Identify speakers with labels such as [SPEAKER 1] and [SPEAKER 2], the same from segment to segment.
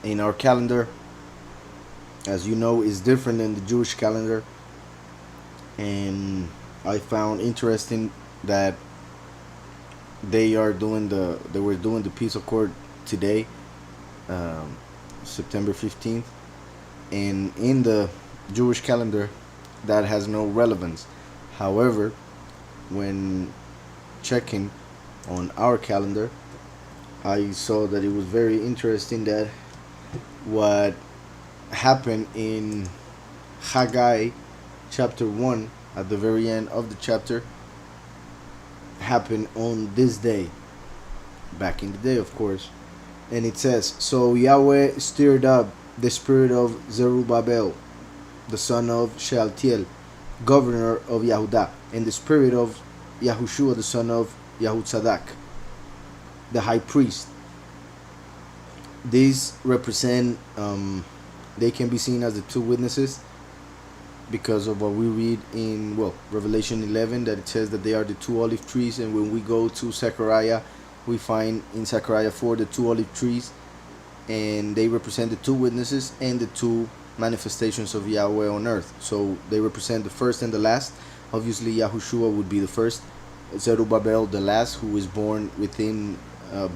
[SPEAKER 1] in our calendar, as you know, is different than the Jewish calendar. And I found interesting that they were doing the peace accord today, um, September 15th, and in the Jewish calendar that has no relevance. However, when checking on our calendar, I saw that it was very interesting that what happened in Haggai chapter 1, at the very end of the chapter, happened on this day, back in the day, of course. And it says, "So Yahweh stirred up the spirit of Zerubbabel, the son of Shealtiel, governor of Yehudah, and the spirit of Yahushua, the son of Yahutzadak, the high priest." These represent, they can be seen as the two witnesses because of what we read in, well, Revelation 11, that it says that they are the two olive trees. And when we go to Zechariah, we find in Zechariah 4 the two olive trees, and they represent the two witnesses and the two manifestations of Yahweh on earth. So they represent the first and the last. Obviously, Yahushua would be the first, Zerubbabel the last, who is born within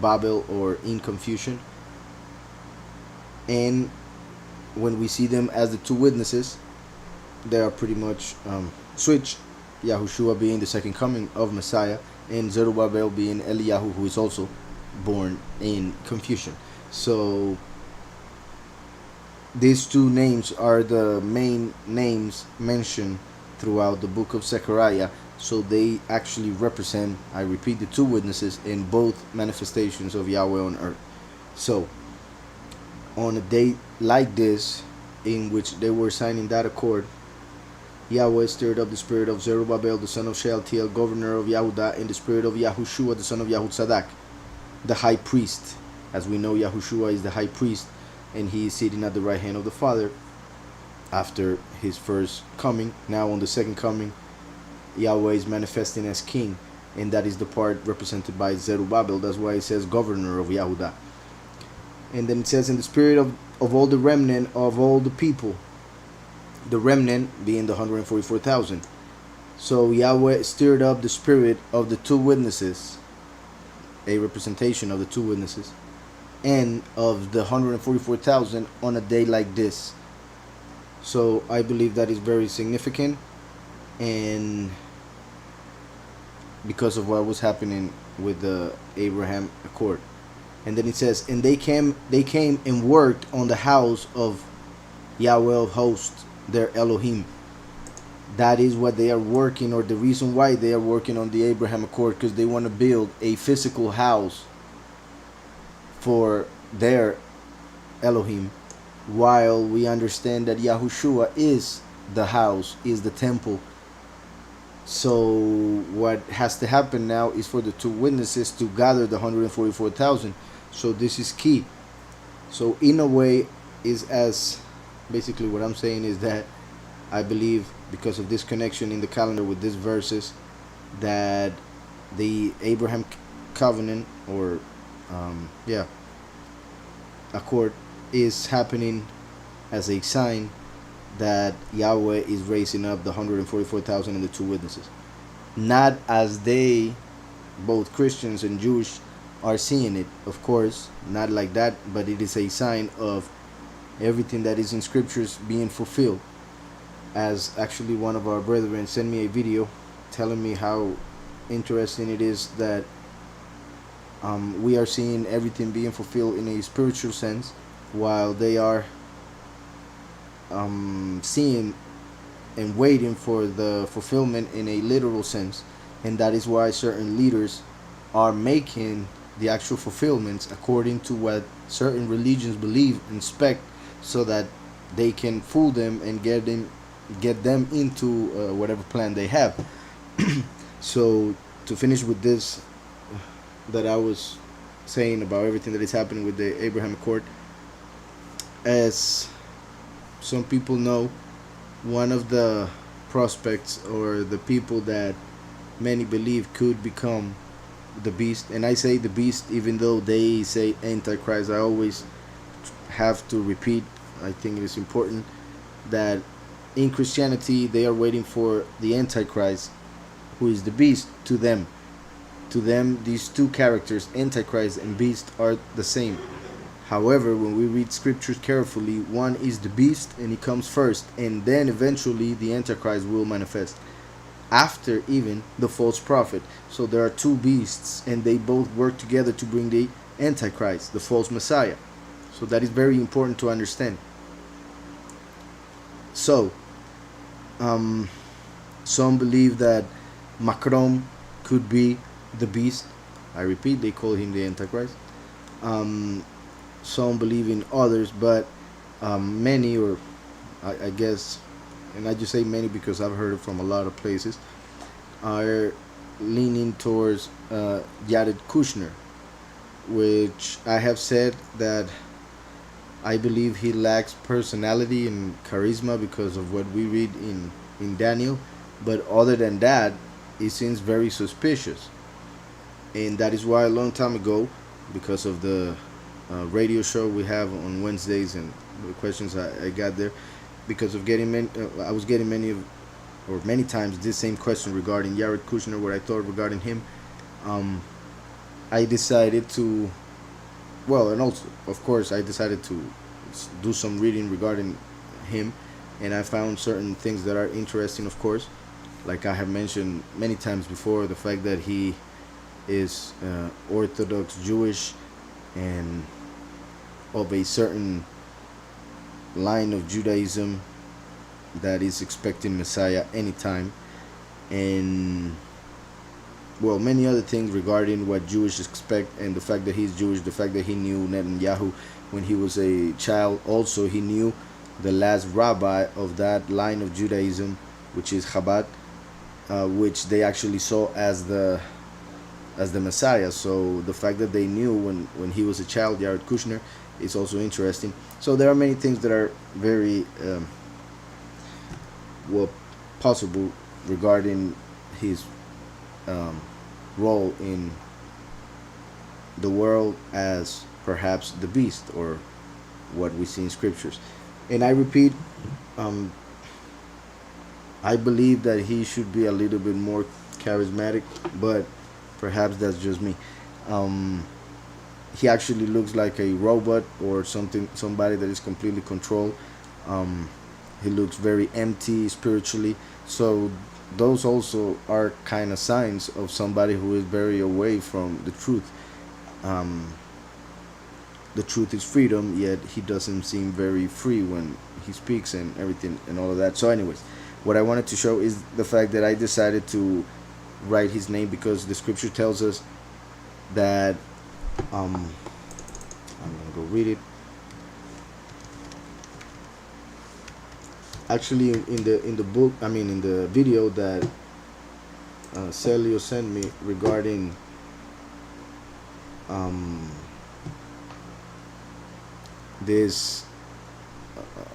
[SPEAKER 1] Babel or in confusion. And when we see them as the two witnesses, they are pretty much switched. Yahushua being the second coming of Messiah, and Zerubbabel being Eliyahu, who is also born in confusion. So these two names are the main names mentioned throughout the book of Zechariah. So they actually represent, I repeat, the two witnesses in both manifestations of Yahweh on earth. So on a day like this, in which they were signing that accord, Yahweh stirred up the spirit of Zerubbabel, the son of Shealtiel, governor of Yehudah, and the spirit of Yahushua, the son of Yahutzadak, the high priest. As we know, Yahushua is the high priest, and he is sitting at the right hand of the Father after his first coming. Now on the second coming, Yahweh is manifesting as king, and that is the part represented by Zerubbabel. That's why it says governor of Yehudah. And then it says, in the spirit of all the remnant of all the people, the remnant being the 144,000. So Yahweh stirred up the spirit of the two witnesses, a representation of the two witnesses, and of the 144,000 on a day like this. So I believe that is very significant, and because of what was happening with the Abraham Accord. And then it says, and they came and worked on the house of Yahweh of hosts, their Elohim. That is what they are working, or the reason why they are working on the Abraham Accord, because they want to build a physical house for their Elohim, while we understand that Yahushua is the house, is the temple. So what has to happen now is for the two witnesses to gather the 144,000. So this is key. So in a way, is as basically what I'm saying is that I believe, because of this connection in the calendar with these verses, that the Abraham covenant, or accord, is happening as a sign that Yahweh is raising up the 144,000 and the two witnesses, not as they, both Christians and Jewish, are seeing it, of course, not like that, but it is a sign of everything that is in scriptures being fulfilled. As actually one of our brethren sent me a video telling me how interesting it is that we are seeing everything being fulfilled in a spiritual sense, while they are seeing and waiting for the fulfillment in a literal sense. And that is why certain leaders are making the actual fulfillments according to what certain religions believe and expect, so that they can fool them and get them into whatever plan they have. So to finish with this, that I was saying about everything that is happening with the Abraham Accord, as some people know, one of the prospects, or the people that many believe could become the beast, and I say the beast even though they say Antichrist, I always have to repeat, I think it is important, that in Christianity they are waiting for the Antichrist, who is the beast. To them, these two characters, Antichrist and beast, are the same. However, when we read scriptures carefully, one is the beast and he comes first, and then eventually the Antichrist will manifest after even the false prophet. So there are two beasts, and they both work together to bring the Antichrist, the false Messiah. So that is very important to understand. So, some believe that Macron could be the beast. I repeat, they call him the Antichrist. Some believe in others, but many, or I guess, and I just say many because I've heard it from a lot of places, are leaning towards Jared Kushner, which I have said that I believe he lacks personality and charisma because of what we read in Daniel. But other than that, he seems very suspicious. And that is why a long time ago, because of the radio show we have on Wednesdays and the questions I got there, because of getting many, I was getting many times this same question regarding Jared Kushner, what I thought regarding him. I decided to, well, and also, of course, I decided to do some reading regarding him, and I found certain things that are interesting, of course. Like I have mentioned many times before, the fact that he is Orthodox Jewish and of a certain line of Judaism that is expecting Messiah anytime, and well, many other things regarding what Jewish expect, and the fact that he's Jewish, the fact that he knew Netanyahu when he was a child. Also, he knew the last rabbi of that line of Judaism, which is Chabad, which they actually saw as the Messiah. So the fact that they knew when he was a child, Jared Kushner, is also interesting. So there are many things that are very well possible regarding his role in the world as perhaps the beast, or what we see in scriptures. And I repeat, I believe that he should be a little bit more charismatic, but perhaps that's just me. He actually looks like a robot or somebody that is completely controlled. He looks very empty spiritually. So those also are kind of signs of somebody who is very away from the truth. The truth is freedom, yet he doesn't seem very free when he speaks and everything and all of that. So anyways, what I wanted to show is the fact that I decided to write his name because the scripture tells us that I'm gonna go read it. Actually, in the book, I mean in the video that Celio sent me regarding this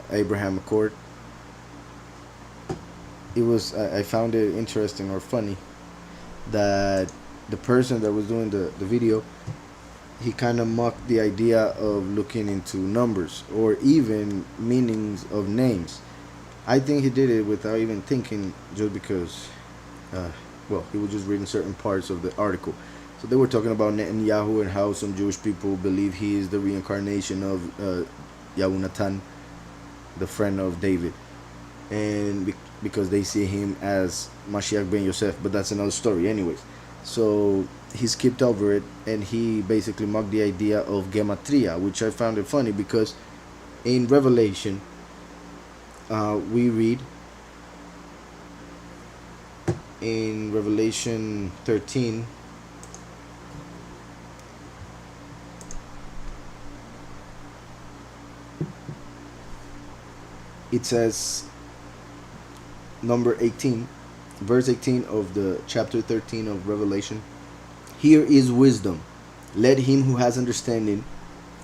[SPEAKER 1] Abraham Accord, it was I found it interesting or funny that the person that was doing the video, he kind of mocked the idea of looking into numbers or even meanings of names. I think he did it without even thinking, just because well, he was just reading certain parts of the article. So they were talking about Netanyahu and how some Jewish people believe he is the reincarnation of Yahunatan, the friend of David, and because they see him as Mashiach ben Yosef, but that's another story anyways. So he skipped over it and he basically mocked the idea of gematria, which I found it funny because in Revelation we read in Revelation 13, it says, number 18, verse 18 of the chapter 13 of Revelation, "Here is wisdom. Let him who has understanding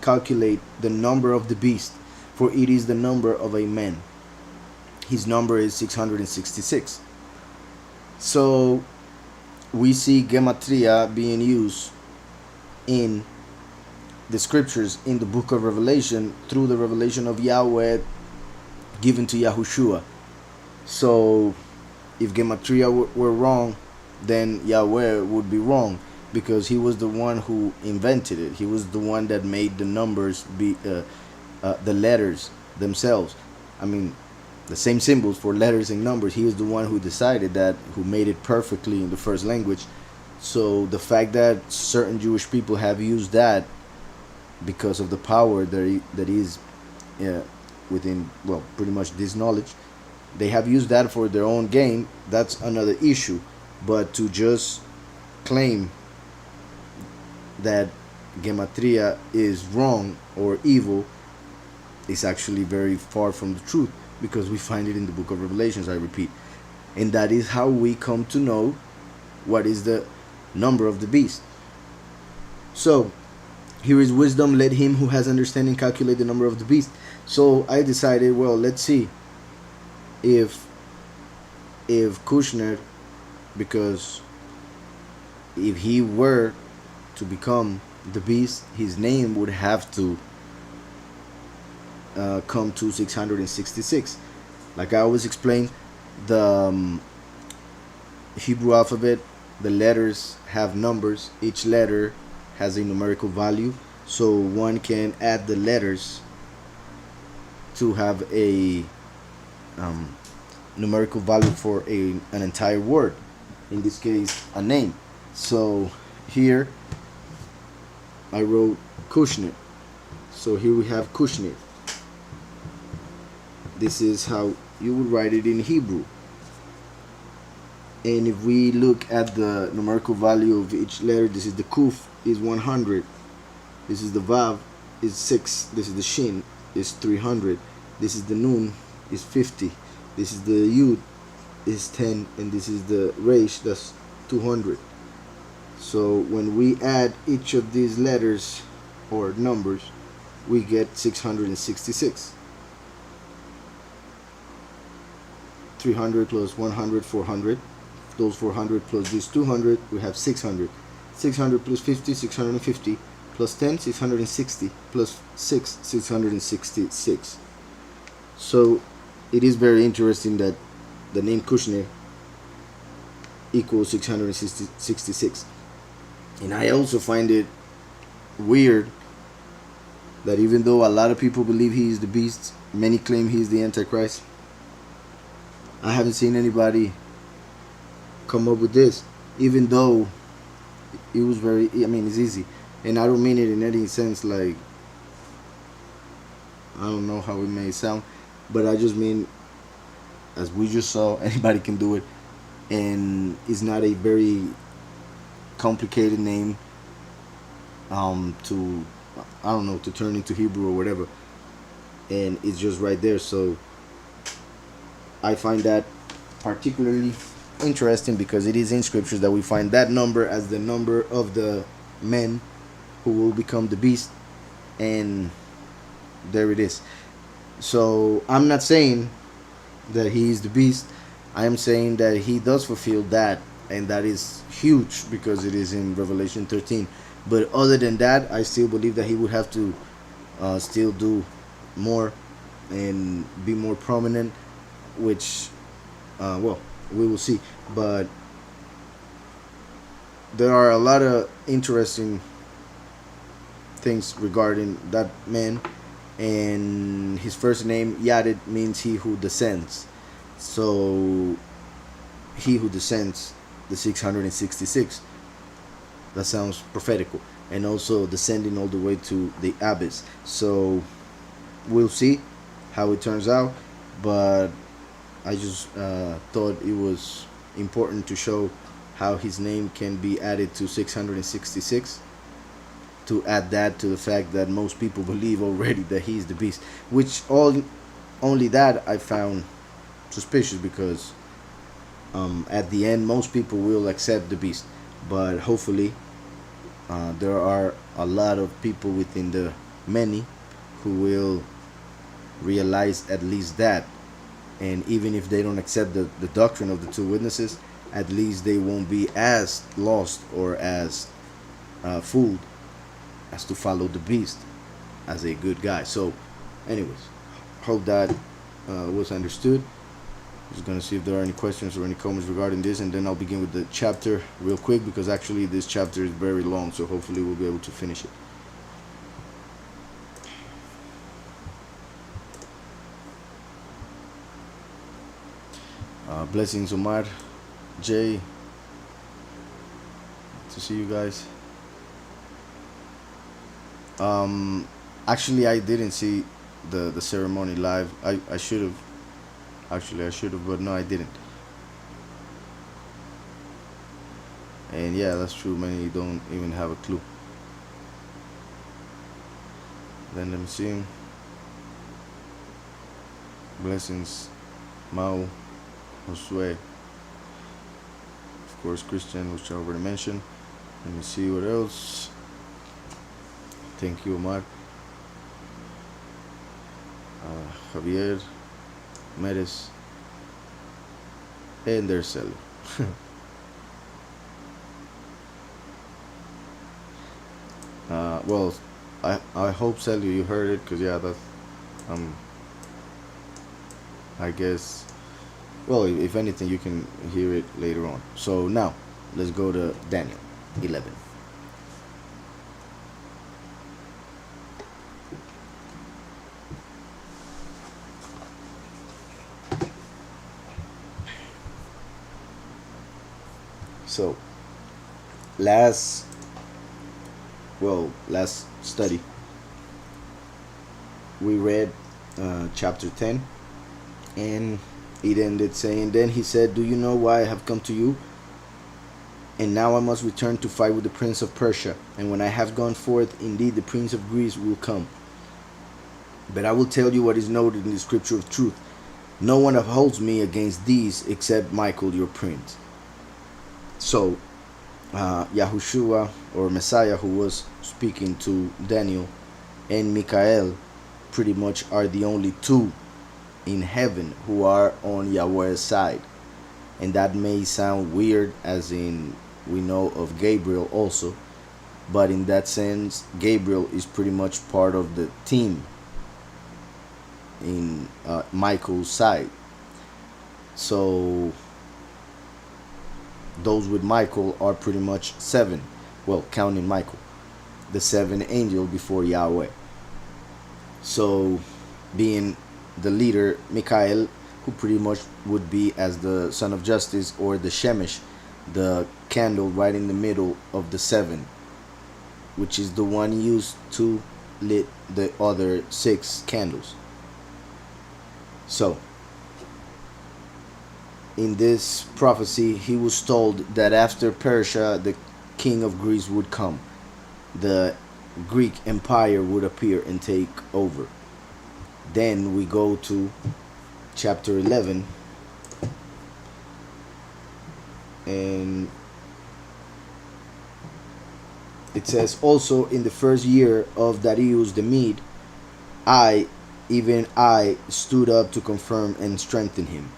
[SPEAKER 1] calculate the number of the beast, for it is the number of a man. His number is 666. So we see gematria being used in the scriptures in the book of Revelation through the revelation of Yahweh given to Yahushua. So if Gematria were wrong, then Yahweh would be wrong, because he was the one who invented it. He was the one that made the numbers be the letters themselves. I mean, the same symbols for letters and numbers. He is the one who decided that, who made it perfectly in the first language. So the fact that certain Jewish people have used that because of the power that is within, well, pretty much this knowledge, they have used that for their own gain. That's another issue. But to just claim that Gematria is wrong or evil is actually very far from the truth, because we find it in the book of Revelations, I repeat. And that is how we come to know what is the number of the beast. So here is wisdom, let him who has understanding calculate the number of the beast. So I decided, well, let's see if Kushner, because if he were to become the beast, his name would have to come to 666. Like I always explain, the Hebrew alphabet, the letters have numbers. Each letter has a numerical value, so one can add the letters to have a numerical value for an entire word, in this case a name. So here I wrote Kushner. So here we have Kushner. This is how you would write it in Hebrew. And if we look at the numerical value of each letter, this is the Kuf, is 100. This is the Vav, is 6. This is the Shin, is 300. This is the Nun, is 50. This is the Yud, is 10. And this is the Resh, that's 200. So when we add each of these letters or numbers, we get 666. 300 plus 100, 400. Those 400 plus this 200, we have 600. 600 plus 50, 650. Plus 10, 660. Plus 6, 666. So it is very interesting that the name Kushner equals 666. And I also find it weird that even though a lot of people believe he is the beast, many claim he is the Antichrist, I haven't seen anybody come up with this, even though it was very, I mean, it's easy. And I don't mean it in any sense like, I don't know how it may sound, but I just mean, as we just saw, anybody can do it. And it's not a very complicated name to, I don't know, to turn into Hebrew or whatever. And it's just right there. So I find that particularly interesting, because it is in scriptures that we find that number as the number of the men who will become the beast, and there it is. So I'm not saying that he is the beast. I am saying that he does fulfill that, and that is huge because it is in Revelation 13. But other than that, I still believe that he would have to still do more and be more prominent, which well, we will see. But there are a lot of interesting things regarding that man. And his first name, Yared, means he who descends. So he who descends, the 666, that sounds prophetical. And also descending all the way to the abyss. So we'll see how it turns out. But I just thought it was important to show how his name can be added to 666, to add that to the fact that most people believe already that he's the beast, which only that I found suspicious, because at the end most people will accept the beast. But hopefully there are a lot of people within the many who will realize at least that. And even if they don't accept the doctrine of the two witnesses, at least they won't be as lost or as fooled as to follow the beast as a good guy. So, anyways, hope that was understood. Just gonna see if there are any questions or any comments regarding this, and then I'll begin with the chapter real quick, because actually this chapter is very long, so hopefully we'll be able to finish it. Blessings, Omar, Jay. To see you guys. Actually, I didn't see the ceremony live. I should have. Actually, I should have, but no, I didn't. And yeah, that's true. Many don't even have a clue. Then let me see. Blessings, Mao, Josue. Of course, Christian, which I already mentioned. Let me see what else. Thank you, Omar. Javier, Meres, and there's Celo. Well, I hope, Celo, you heard it, because yeah, that's I guess, well, if anything, you can hear it later on. So now let's go to Daniel 11. So last study we read chapter 10, and it ended saying, "Then he said, 'Do you know why I have come to you? And now I must return to fight with the prince of Persia, and when I have gone forth, indeed the prince of Greece will come. But I will tell you what is noted in the scripture of truth. No one upholds me against these except Michael your prince.'" So Yahushua, or Messiah, who was speaking to Daniel, and Michael pretty much are the only two in heaven who are on Yahweh's side. And that may sound weird, as in we know of Gabriel also, but in that sense Gabriel is pretty much part of the team in Michael's side. So those with Michael are pretty much seven, well, counting Michael, the seven angel before Yahweh. So being the leader, Michael, who pretty much would be as the son of justice, or the Shemesh, the candle right in the middle of the seven, which is the one used to lit the other six candles. So in this prophecy, he was told that after Persia, the king of Greece would come. The Greek Empire would appear and take over. Then we go to chapter 11, and it says, "Also in the first year of Darius the Mede, even I stood up to confirm and strengthen him."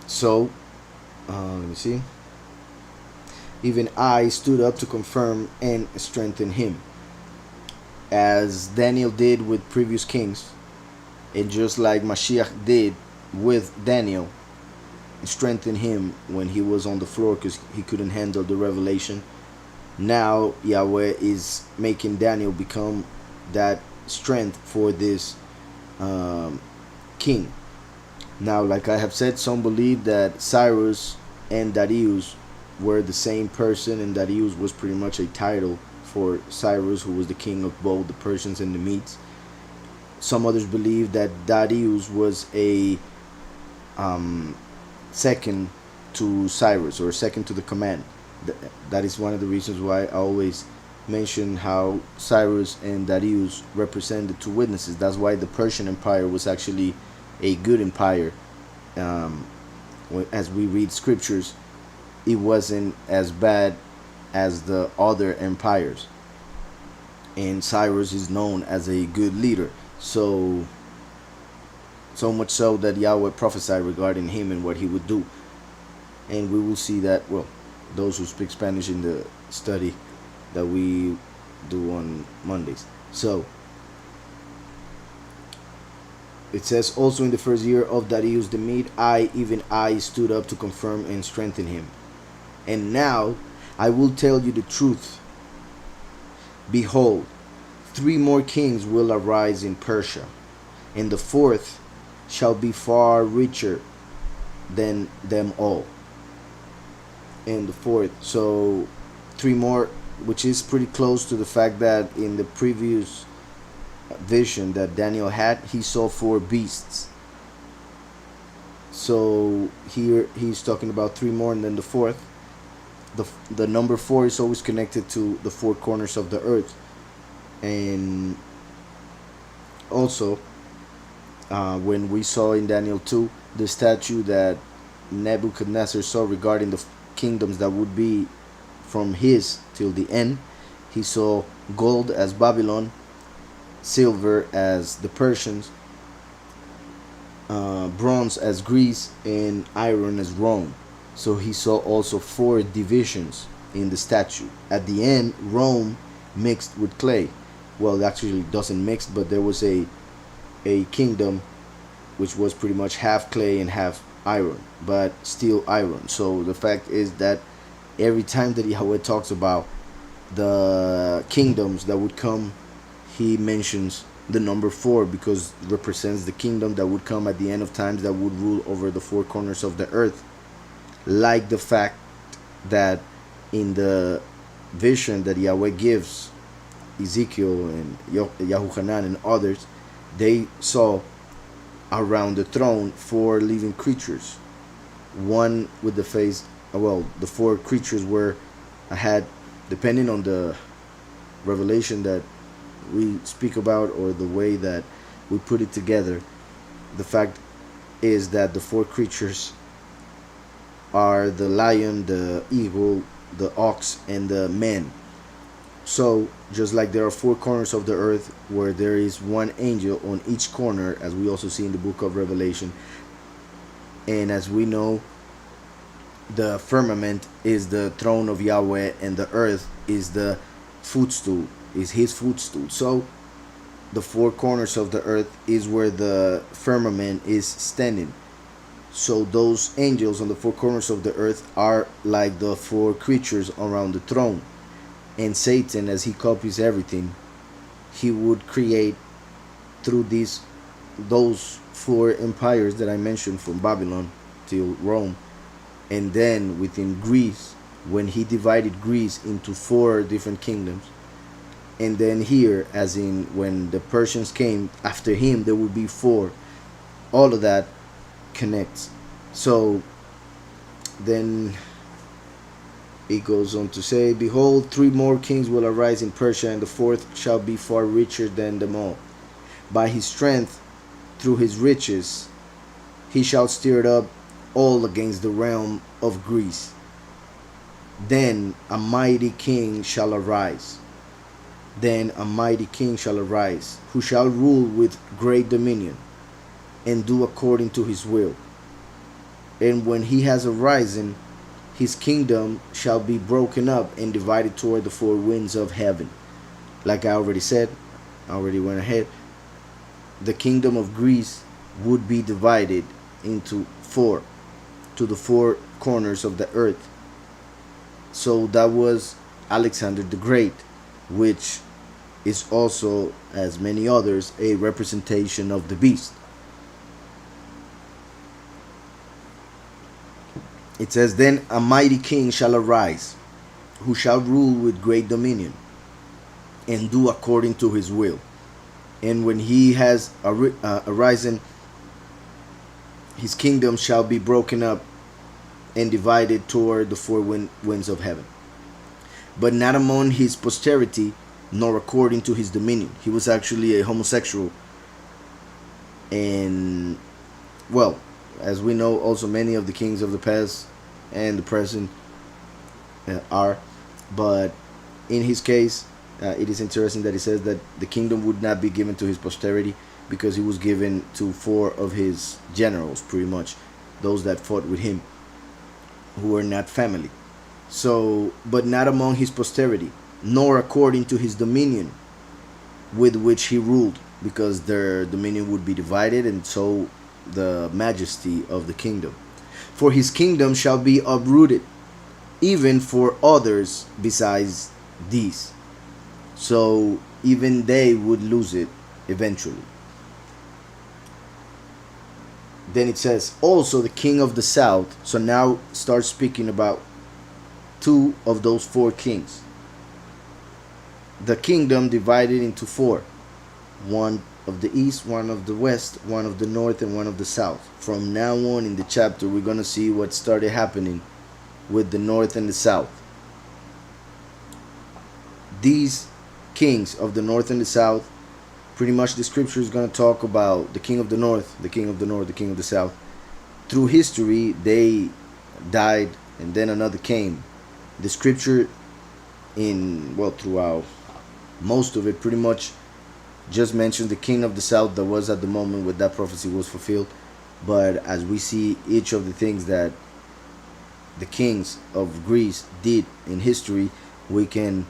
[SPEAKER 1] So, let me see. "Even I stood up to confirm and strengthen him," as Daniel did with previous kings, and just like Mashiach did with Daniel, strengthen him when he was on the floor because he couldn't handle the revelation. Now Yahweh is making Daniel become that strength for this king. Now, like I have said, some believe that Cyrus and Darius were the same person, and Darius was pretty much a title for Cyrus, who was the king of both the Persians and the Medes. Some others believe that Darius was a second to Cyrus, or second to the command. That is one of the reasons why I always mention how Cyrus and Darius represent the two witnesses. That's why the Persian Empire was actually a good empire. As we read scriptures, it wasn't as bad as the other empires, and Cyrus is known as a good leader. So much so that Yahweh prophesied regarding him and what he would do. And we will see that, well, those who speak Spanish in the study that we do on Mondays. So it says, also in the first year of Darius the Mede, even I, stood up to confirm and strengthen him. And now I will tell you the truth. Behold, 3 more kings will arise in Persia, and the 4th shall be far richer than them all. And the 4th, so 3 more, which is pretty close to the fact that in the previous vision that Daniel had, he saw 4 beasts. So here he's talking about 3 more, and then the 4th. The number 4 is always connected to the 4 corners of the earth. And also, when we saw in Daniel 2 the statue that Nebuchadnezzar saw regarding the kingdoms that would be from his till the end, he saw gold as Babylon, silver as the Persians, bronze as Greece, and iron as Rome. So he saw also 4 divisions in the statue. At the end, Rome mixed with clay. Well, it actually doesn't mix, but there was a kingdom which was pretty much half clay and half iron, but still iron. So the fact is that every time that Yahweh talks about the kingdoms that would come, he mentions the number 4, because it represents the kingdom that would come at the end of times, that would rule over the 4 corners of the earth. Like the fact that in the vision that Yahweh gives Ezekiel and Yahuchanan and others, they saw around the throne 4 living creatures, one with the face, well, the 4 creatures were had, depending on the revelation that we speak about or the way that we put it together, the fact is that the 4 creatures are the lion, the eagle, the ox, and the man. So just like there are 4 corners of the earth where there is 1 angel on each corner, as we also see in the book of Revelation, and as we know, the firmament is the throne of Yahweh, and the earth is the footstool, is his footstool. So the 4 corners of the earth is where the firmament is standing. So those angels on the 4 corners of the earth are like the 4 creatures around the throne. And Satan, as he copies everything, he would create through those 4 empires that I mentioned, from Babylon till Rome. And then within Greece, when he divided Greece into 4 different kingdoms. And then here, as in when the Persians came after him, there would be 4. All of that connects. So then it goes on to say, behold, 3 more kings will arise in Persia, and the 4th shall be far richer than them all. By his strength, through his riches, he shall stir up all against the realm of Greece. Then a mighty king shall arise. Then a mighty king shall arise, who shall rule with great dominion, and do according to his will. And when he has arisen, his kingdom shall be broken up and divided toward the 4 winds of heaven. Like I already said, I already went ahead, the kingdom of Greece would be divided into 4, to the 4 corners of the earth. So that was Alexander the Great, which is also, as many others, a representation of the beast. It says, then a mighty king shall arise, who shall rule with great dominion, and do according to his will. And when he has arisen, his kingdom shall be broken up and divided toward the 4 winds of heaven. But not among his posterity, nor according to his dominion. He was actually a homosexual. And, well, as we know, also many of the kings of the past and the present are. But in his case, it is interesting that he says that the kingdom would not be given to his posterity, because he was given to 4 of his generals, pretty much, those that fought with him, who were not family. So, but not among his posterity. nor according to his dominion with which he ruled, because their dominion would be divided, and so the majesty of the kingdom. For his kingdom shall be uprooted, even for others besides these. So even they would lose it eventually. Then it says, also the king of the south. So now start speaking about two of those four kings. The kingdom divided into four: one of the east, one of the west, one of the north, and one of the south. From now on in the chapter, we're going to see what started happening with the north and the south. These kings of the north and the south, pretty much the scripture is going to talk about the king of the north, the king of the north, the king of the south. Through history, they died and then another came. The scripture throughout most of it pretty much just mentioned the king of the south that was at the moment when that prophecy was fulfilled. But as we see each of the things that the kings of Greece did in history, we can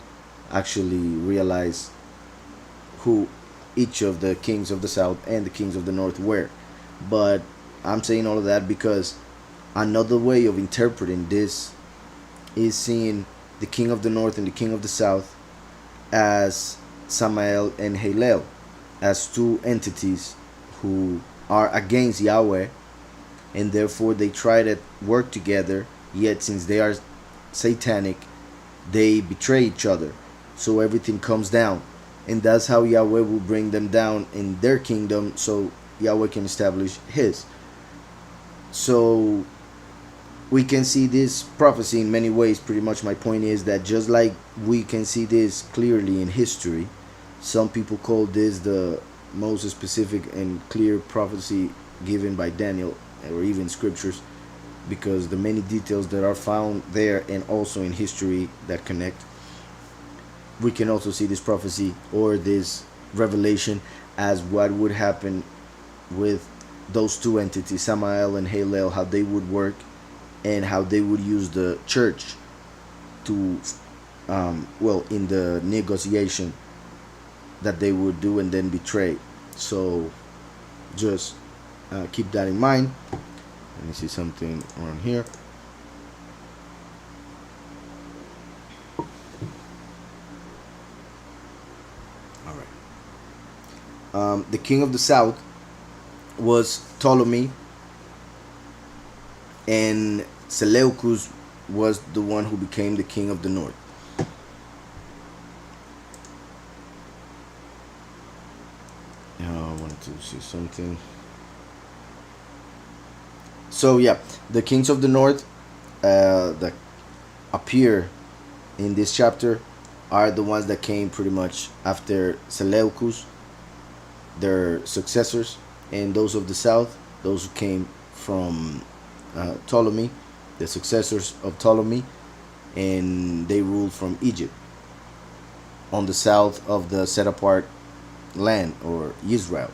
[SPEAKER 1] actually realize who each of the kings of the south and the kings of the north were. But I'm saying all of that because another way of interpreting this is seeing the king of the north and the king of the south as Samael and Hillel, as two entities who are against Yahweh, and therefore they try to work together, yet since they are satanic, they betray each other, so everything comes down. And that's how Yahweh will bring them down in their kingdom, so Yahweh can establish his. So we can see this prophecy in many ways. Pretty much my point is that just like we can see this clearly in history, some people call this the most specific and clear prophecy given by Daniel or even scriptures, because the many details that are found there and also in history that connect. We can also see this prophecy or this revelation as what would happen with those two entities, Samael and Hillel, how they would work and how they would use the church to in the negotiation that they would do and then betray. So just keep that in mind. Let me see something around here. All right. The king of the south was Ptolemy, and Seleucus was the one who became the king of the north. I wanted to see something. So yeah, the kings of the north that appear in this chapter are the ones that came pretty much after Seleucus, their successors, and those of the south, those who came from Ptolemy, the successors of Ptolemy, and they ruled from Egypt on the south of the set apart land, or Israel.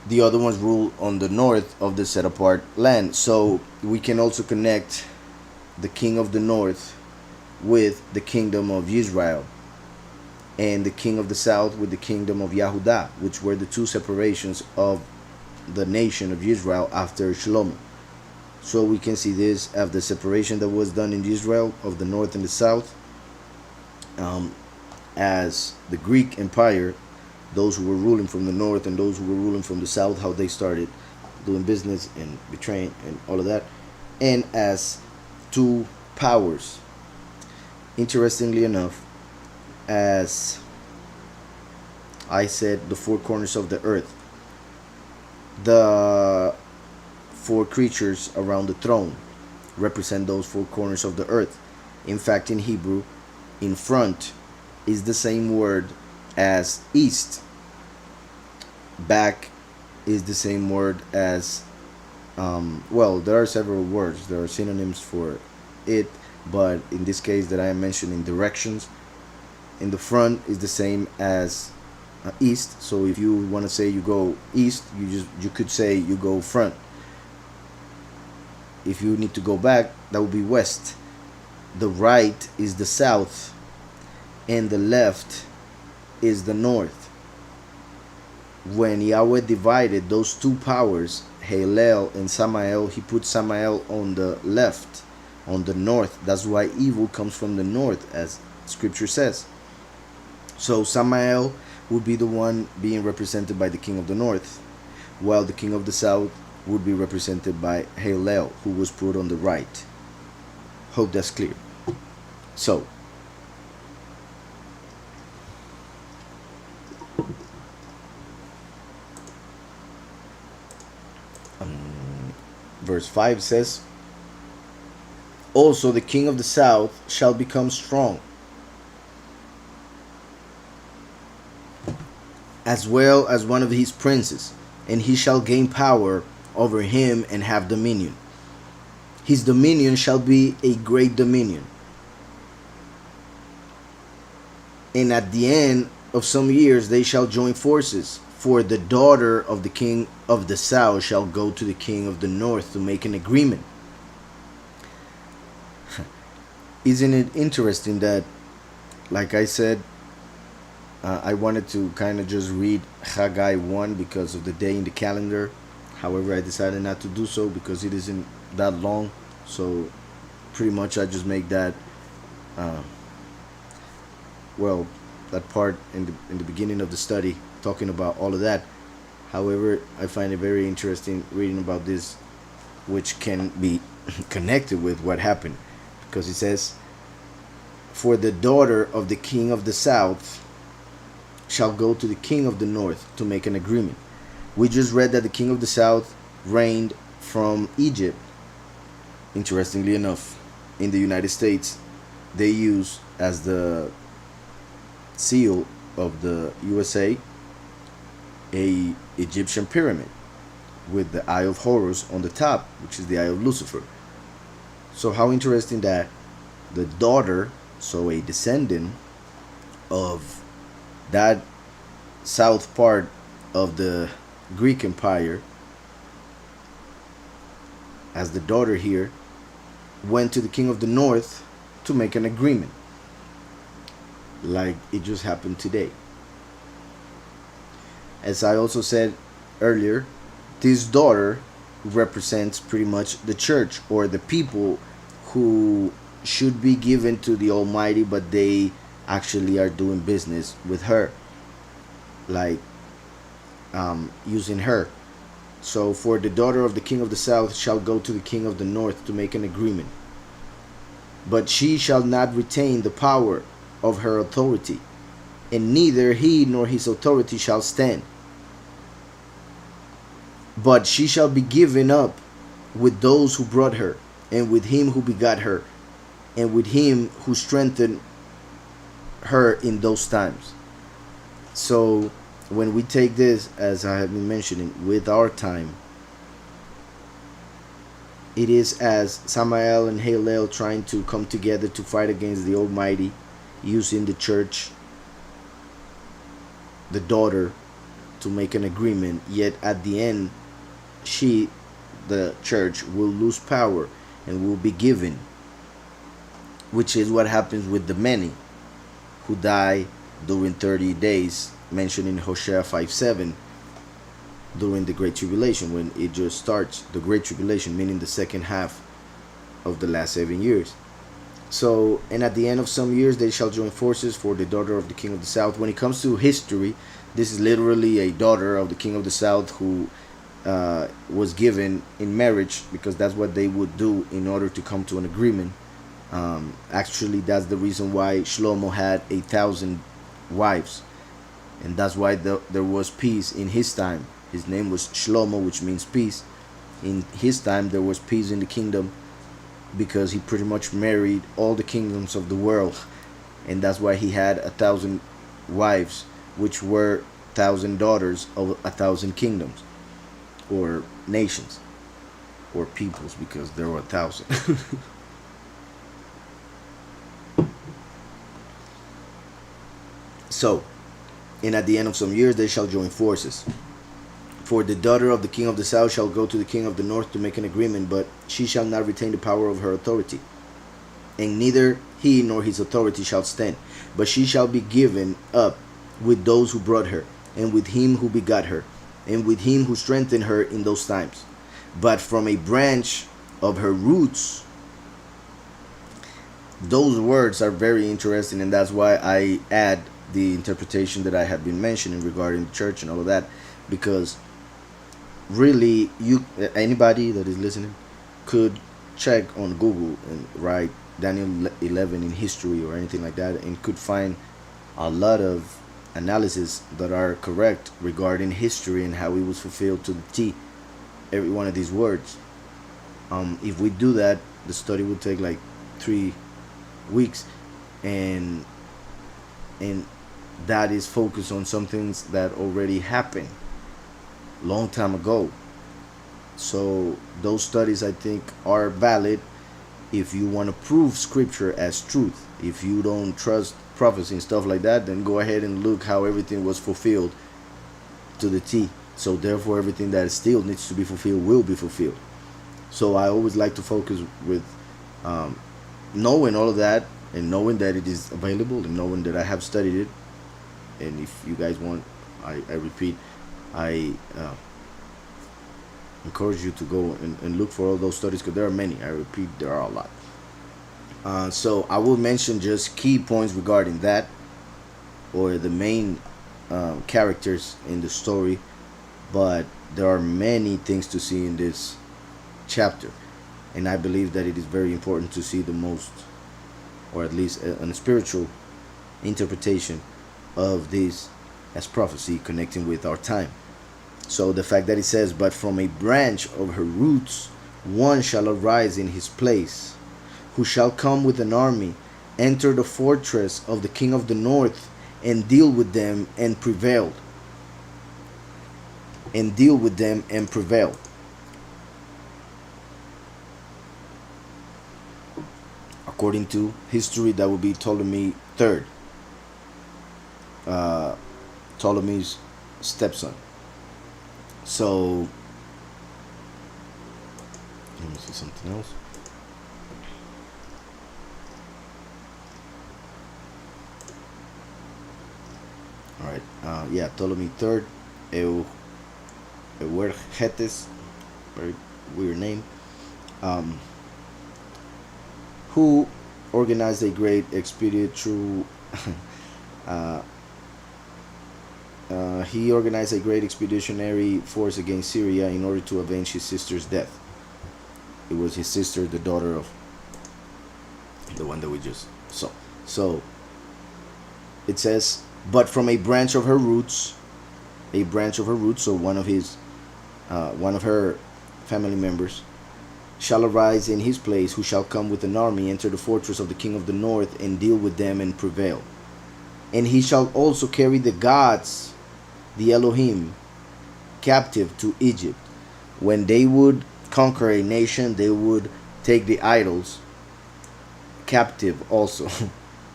[SPEAKER 1] The other ones rule on the north of the set apart land. So we can also connect the king of the north with the kingdom of Israel, and the king of the south with the kingdom of Yahudah, which were the two separations of the nation of Israel after Shlomo. So we can see this as the separation that was done in Israel of the north and the south, as the Greek Empire, those who were ruling from the north and those who were ruling from the south, how they started doing business and betraying and all of that, and as two powers. Interestingly enough, as I said, the four corners of the earth, the four creatures around the throne represent those four corners of the earth. In fact, in Hebrew, in front is the same word as east. Back is the same word as there are several words, there are synonyms for it, but in this case that I am mentioning, directions, in the front is the same as east. So if you want to say you go east, you could say you go front. If you need to go back, that would be west. the right is the south and the left is the north. When Yahweh divided those two powers, Halel and Samael, he put Samael on the left, on the north. That's why evil comes from the north, as scripture says. So Samael would be the one being represented by the king of the north, while the king of the south would be represented by Halel, who was put on the right. Hope that's clear. So, verse 5 says, also the king of the south shall become strong, as well as one of his princes, and he shall gain power over him and have dominion. His dominion shall be a great dominion. And at the end of some years they shall join forces, for the daughter of the king of the south shall go to the king of the north to make an agreement. Isn't it interesting that, like I said, I wanted to kind of just read Haggai 1 because of the day in the calendar. However, I decided not to do so because it isn't that long. So pretty much I just make that that part in the beginning of the study, talking about all of that. However, I find it very interesting reading about this, which can be connected with what happened, because it says, for the daughter of the king of the south shall go to the king of the north to make an agreement. We just read that the king of the south reigned from Egypt. Interestingly enough, in the United States, they use as the seal of the USA a Egyptian pyramid with the Eye of Horus on the top, which is the Eye of Lucifer. So how interesting that the daughter, so a descendant of that south part of the Greek Empire, as the daughter here, went to the king of the north to make an agreement, like it just happened today. As I also said earlier, this daughter represents pretty much the church, or the people who should be given to the Almighty, but they actually are doing business with her, like using her. So, for the daughter of the king of the south shall go to the king of the north to make an agreement, but she shall not retain the power of her authority, and neither he nor his authority shall stand, but she shall be given up with those who brought her, and with him who begot her, and with him who strengthened her in those times. So when we take this, as I have been mentioning, with our time, it is as Samael and Halel trying to come together to fight against the Almighty, using the church, the daughter, to make an agreement. Yet at the end, she, the church, will lose power and will be given, which is what happens with the many who die during 30 days, mentioned in Hosea 5:7, during the Great Tribulation, when it just starts, the Great Tribulation, meaning the second half of the last 7 years. So, and at the end of some years they shall join forces, for the daughter of the king of the south. When it comes to history, this is literally a daughter of the king of the south who was given in marriage, because that's what they would do in order to come to an agreement. Actually, that's the reason why Shlomo had 1,000 wives, and that's why there was peace in his time. His name was Shlomo, which means peace. In his time there was peace in the kingdom, because he pretty much married all the kingdoms of the world, and that's why he had 1,000 wives, which were 1,000 daughters of 1,000 kingdoms, or nations, or peoples, because there were 1,000. So, and at the end of some years they shall join forces. For the daughter of the king of the south shall go to the king of the north to make an agreement, but she shall not retain the power of her authority, and neither he nor his authority shall stand. But she shall be given up with those who brought her, and with him who begot her, and with him who strengthened her in those times. But from a branch of her roots. Those words are very interesting, and that's why I add the interpretation that I have been mentioning regarding the church and all of that, because really, anybody that is listening could check on Google and write Daniel 11 in history or anything like that, and could find a lot of analysis that are correct regarding history and how it was fulfilled to the T. Every one of these words. If we do that, the study would take like 3 weeks, and that is focused on some things that already happened long time ago. So those studies, I think, are valid if you want to prove scripture as truth. If you don't trust prophecy and stuff like that, then go ahead and look how everything was fulfilled to the T. So therefore everything that still needs to be fulfilled will be fulfilled. So I always like to focus with knowing all of that, and knowing that it is available, and knowing that I have studied it. And if you guys want, I repeat, I encourage you to go and look for all those studies, because there are many. I repeat, there are a lot. So I will mention just key points regarding that, or the main characters in the story, but there are many things to see in this chapter, and I believe that it is very important to see the most, or at least a spiritual interpretation of this as prophecy connecting with our time. So the fact that it says, but from a branch of her roots one shall arise in his place, who shall come with an army, enter the fortress of the king of the north, and deal with them and prevail. And deal with them and prevail. According to history, that would be Ptolemy III, Ptolemy's stepson. So let me see something else. All right, yeah, Ptolemy III, Euergetes, very weird name, who organized a great expedition through he organized a great expeditionary force against Syria in order to avenge his sister's death. It was his sister, the daughter of the one that we just saw. So it says, but from a branch of her roots, so one of her family members shall arise in his place, who shall come with an army, enter the fortress of the king of the north, and deal with them and prevail. And he shall also carry the gods, the Elohim, captive to Egypt. When they would conquer a nation, they would take the idols captive also,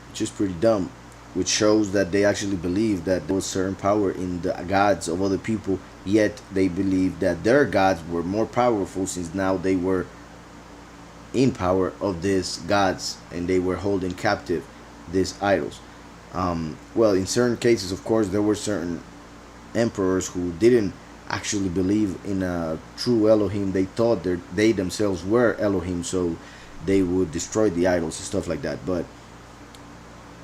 [SPEAKER 1] which is pretty dumb, which shows that they actually believe that there was certain power in the gods of other people, yet they believed that their gods were more powerful, since now they were in power of these gods and they were holding captive these idols. Well, in certain cases, of course, there were certain emperors who didn't actually believe in a true Elohim. They thought that they themselves were Elohim, so they would destroy the idols and stuff like that. But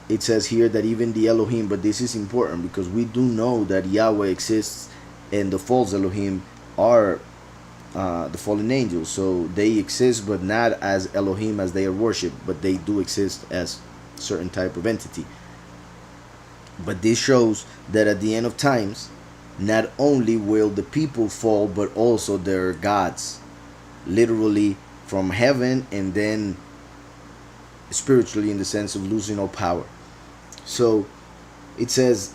[SPEAKER 1] it says here that even the Elohim, but this is important because we do know that Yahweh exists and the false Elohim are the fallen angels. So they exist, but not as Elohim as they are worshipped, but they do exist as certain type of entity. But this shows that at the end of times, not only will the people fall, but also their gods, literally from heaven, and then spiritually in the sense of losing all power. So it says,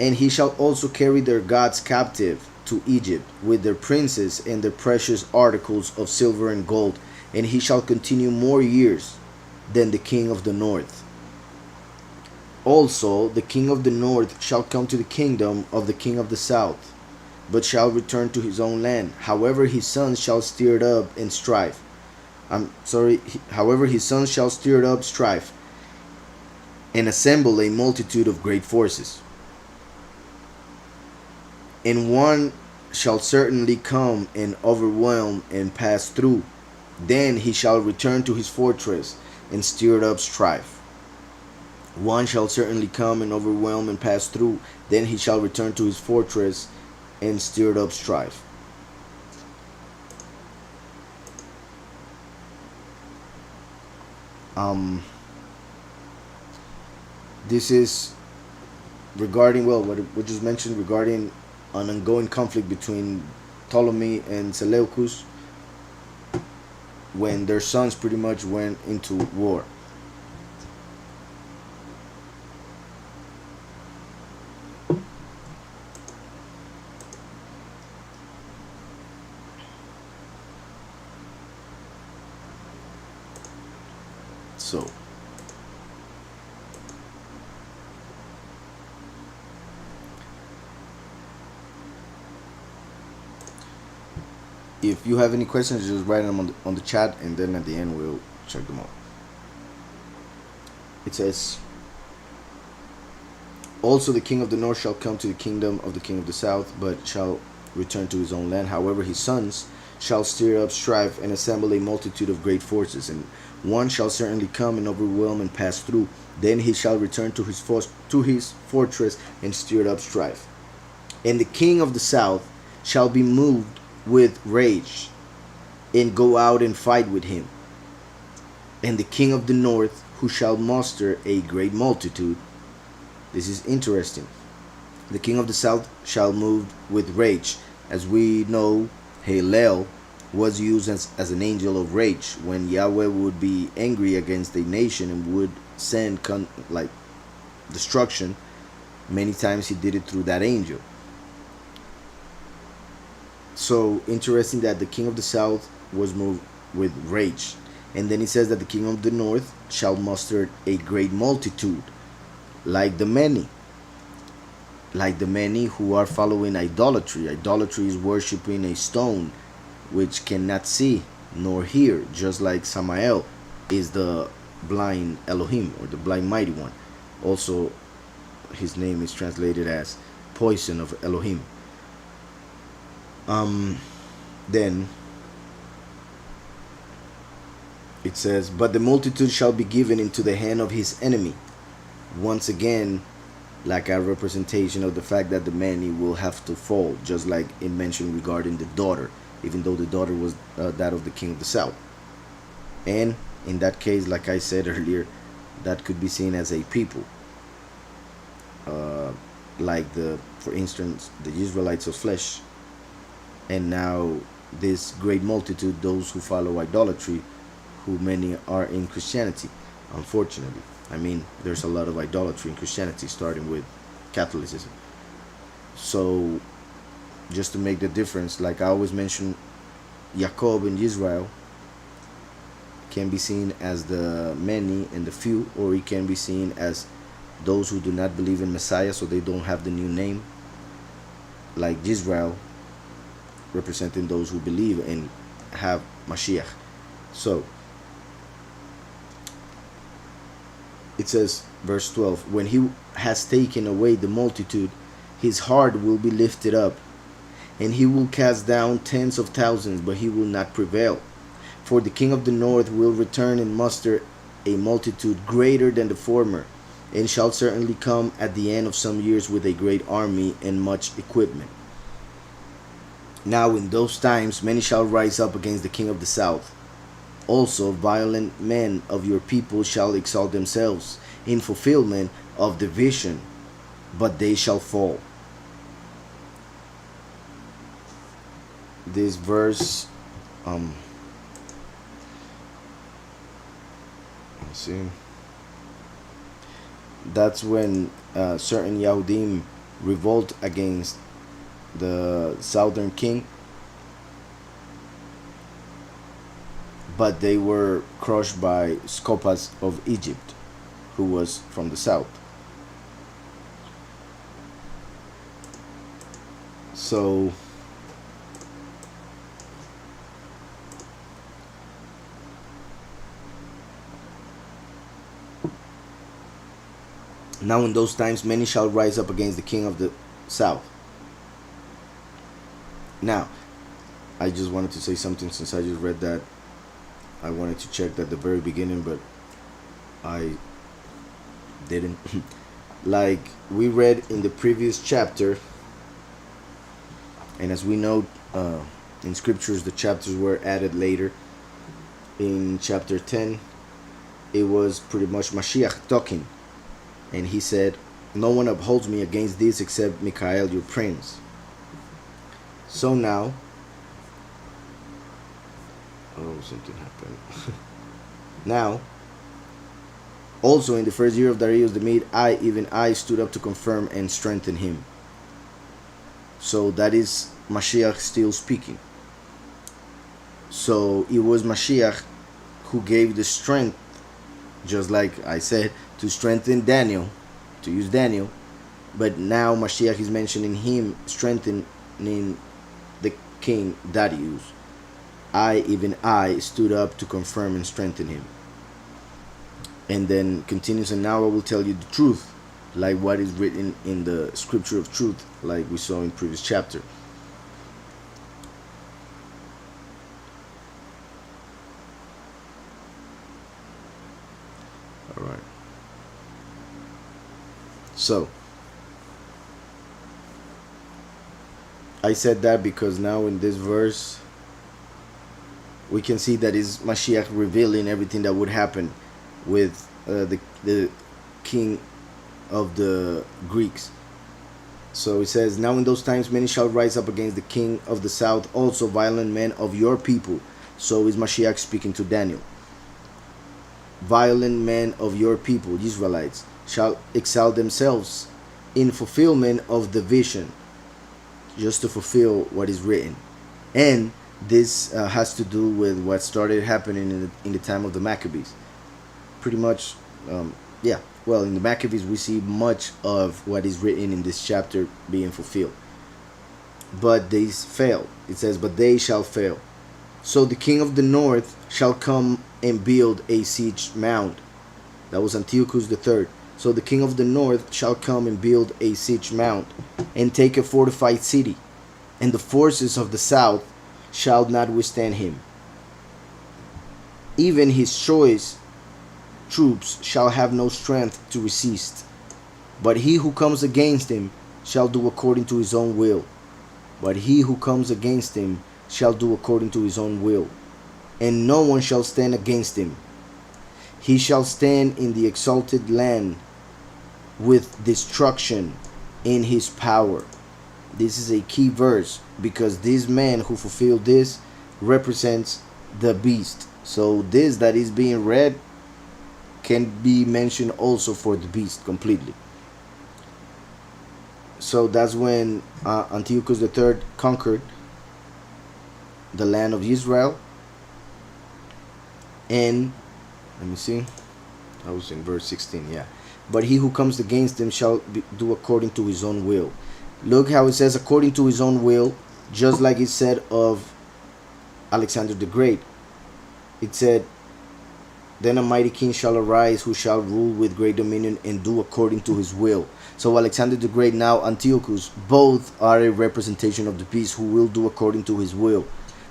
[SPEAKER 1] and he shall also carry their gods captive to Egypt, with their princes and their precious articles of silver and gold, and he shall continue more years than the king of the north. Also the king of the north shall come to the kingdom of the king of the south, but shall return to his own land. However, his sons shall stir it up and strive. I'm sorry. However, his sons shall stir up strife and assemble a multitude of great forces. And one shall certainly come and overwhelm and pass through. Then he shall return to his fortress and stir up strife. One shall certainly come and overwhelm and pass through. Then he shall return to his fortress and stir up strife. This is regarding, well, what we just mentioned regarding an ongoing conflict between Ptolemy and Seleucus when their sons pretty much went into war. So if you have any questions, just write them on the chat, and then at the end we'll check them out. It says, also the king of the north shall come to the kingdom of the king of the south, but shall return to his own land. However, his sons shall stir up strife and assemble a multitude of great forces, and one shall certainly come and overwhelm and pass through. Then he shall return to his fortress and stir up strife. And the king of the south shall be moved with rage and go out and fight with him. And the king of the north, who shall muster a great multitude. This is interesting. The king of the south shall move with rage. As we know, Halel was used as an angel of rage when Yahweh would be angry against a nation and would send destruction. Many times he did it through that angel. So interesting that the king of the south was moved with rage. And then he says that the king of the north shall muster a great multitude, like the many who are following idolatry. Idolatry is worshiping a stone which cannot see nor hear, just like Samael is the blind Elohim, or the blind mighty one. Also, his name is translated as poison of Elohim. Then it says, but the multitude shall be given into the hand of his enemy. Once again, like a representation of the fact that the many will have to fall, just like it mentioned regarding the daughter, even though the daughter was that of the king of the south. And in that case, like I said earlier, that could be seen as a people, for instance, the Israelites of flesh, and now this great multitude, those who follow idolatry, who many are in Christianity, unfortunately. I mean, there's a lot of idolatry in Christianity, starting with Catholicism. So, just to make the difference, like I always mention, Jacob and Israel can be seen as the many and the few, or it can be seen as those who do not believe in Messiah, so they don't have the new name, like Israel, representing those who believe and have Mashiach. So, it says, verse 12, when he has taken away the multitude, his heart will be lifted up, and he will cast down tens of thousands, but he will not prevail. For the king of the north will return and muster a multitude greater than the former, and shall certainly come at the end of some years with a great army and much equipment. Now in those times many shall rise up against the king of the south. Also violent men of your people shall exalt themselves in fulfillment of the vision, but they shall fall. This verse, let's see. That's when certain Yahudim revolt against the southern king, but they were crushed by Scopas of Egypt, who was from the south. So Now in those times many shall rise up against the king of the south. Now, I just wanted to say something since I just read that. I wanted to check at the very beginning, but I didn't. Like we read in the previous chapter, and as we know in scriptures, the chapters were added later. In chapter 10, it was pretty much Mashiach talking, and he said, "No one upholds me against this except Michael, your prince." So now, oh, something happened. Now, also in the first year of Darius the Mede, even I, stood up to confirm and strengthen him. So that is Mashiach still speaking. So it was Mashiach who gave the strength, just like I said, to strengthen Daniel, to use Daniel. But now Mashiach is mentioning him strengthening the king Darius. Even I, stood up to confirm and strengthen him. And then continues, and now I will tell you the truth, like what is written in the scripture of truth, like we saw in previous chapter. All right. So I said that because now in this verse we can see that is Mashiach revealing everything that would happen with the king of the Greeks. So it says, "Now in those times many shall rise up against the king of the south, also violent men of your people." So is Mashiach speaking to Daniel. "Violent men of your people, Israelites, shall excel themselves in fulfillment of the vision," just to fulfill what is written. And this has to do with what started happening in the time of the Maccabees. Pretty much, yeah. Well, in the Maccabees, we see much of what is written in this chapter being fulfilled. But they failed. It says, "But they shall fail. So the king of the north shall come and build a siege mound." That was Antiochus III. "So the king of the north shall come and build a siege mound, and take a fortified city, and the forces of the south shall not withstand him. Even his choice troops shall have no strength to resist. But he who comes against him shall do according to his own will. But he who comes against him shall do according to his own will. And no one shall stand against him. He shall stand in the exalted land with destruction in his power." This is a key verse because this man who fulfilled this represents the beast. So this that is being read can be mentioned also for the beast completely. So that's when Antiochus III conquered the land of Israel. And let me see, I was in verse 16, yeah. "But he who comes against him shall do according to his own will." Look how it says according to his own will, just like it said of Alexander the Great. It said, "Then a mighty king shall arise who shall rule with great dominion and do according to his will." So Alexander the Great, now Antiochus, both are a representation of the beast who will do according to his will.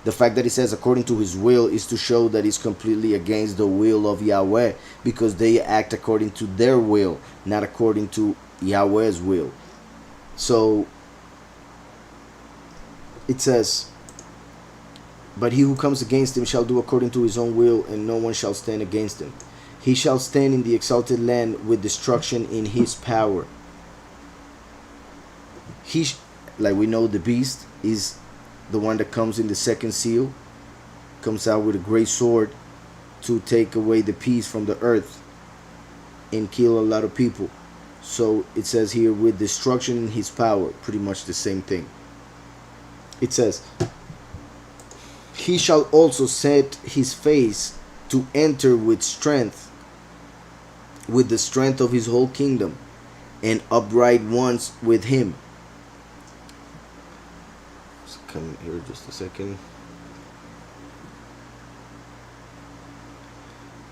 [SPEAKER 1] The fact that it says according to his will is to show that it's completely against the will of Yahweh, because they act according to their will, not according to Yahweh's will. So it says, "But he who comes against him shall do according to his own will, and no one shall stand against him. He shall stand in the exalted land with destruction in his power." Like we know, the beast is the one that comes in the second seal, comes out with a great sword to take away the peace from the earth and kill a lot of people. So it says here, with destruction in his power, pretty much the same thing. It says, "He shall also set his face to enter with strength, with the strength of his whole kingdom, and upright ones with him." Let's come here just a second.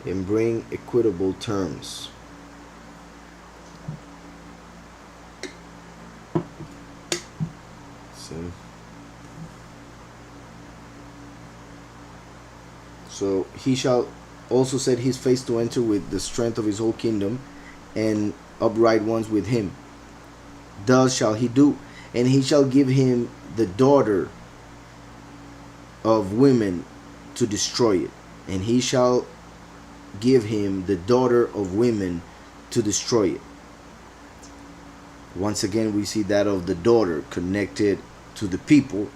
[SPEAKER 1] "And bring equitable terms." see. So he shall also set his face to enter with the strength of his whole kingdom, and upright ones with him. Thus shall he do, and he shall give him the daughter of women to destroy it, and he shall give him the daughter of women to destroy it. Once again, we see that of the daughter connected to the people,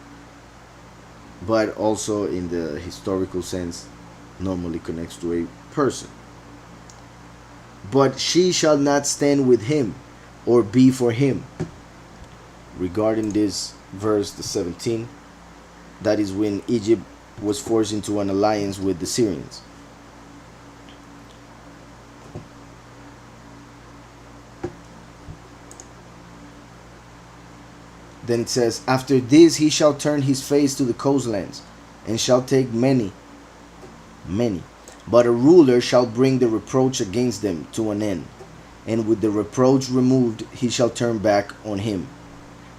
[SPEAKER 1] but also in the historical sense, normally connects to a person. But she shall not stand with him or be for him. Regarding this verse, the 17, that is when Egypt was forced into an alliance with the Syrians. Then it says, after this he shall turn his face to the coastlands, and shall take many. But a ruler shall bring the reproach against them to an end, and with the reproach removed he shall turn back on him.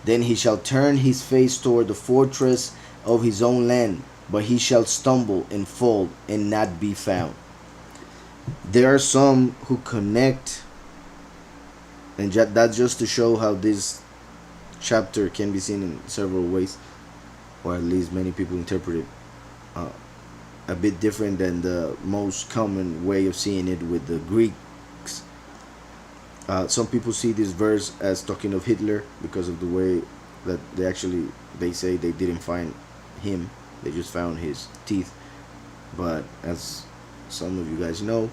[SPEAKER 1] Then he shall turn his face toward the fortress of his own land, but he shall stumble and fall and not be found. There are some who connect, and that's just to show how this chapter can be seen in several ways, or at least many people interpret it a bit different than the most common way of seeing it with the Greeks. Some people see this verse as talking of Hitler because of the way that they say they didn't find him, they just found his teeth. But as some of you guys know,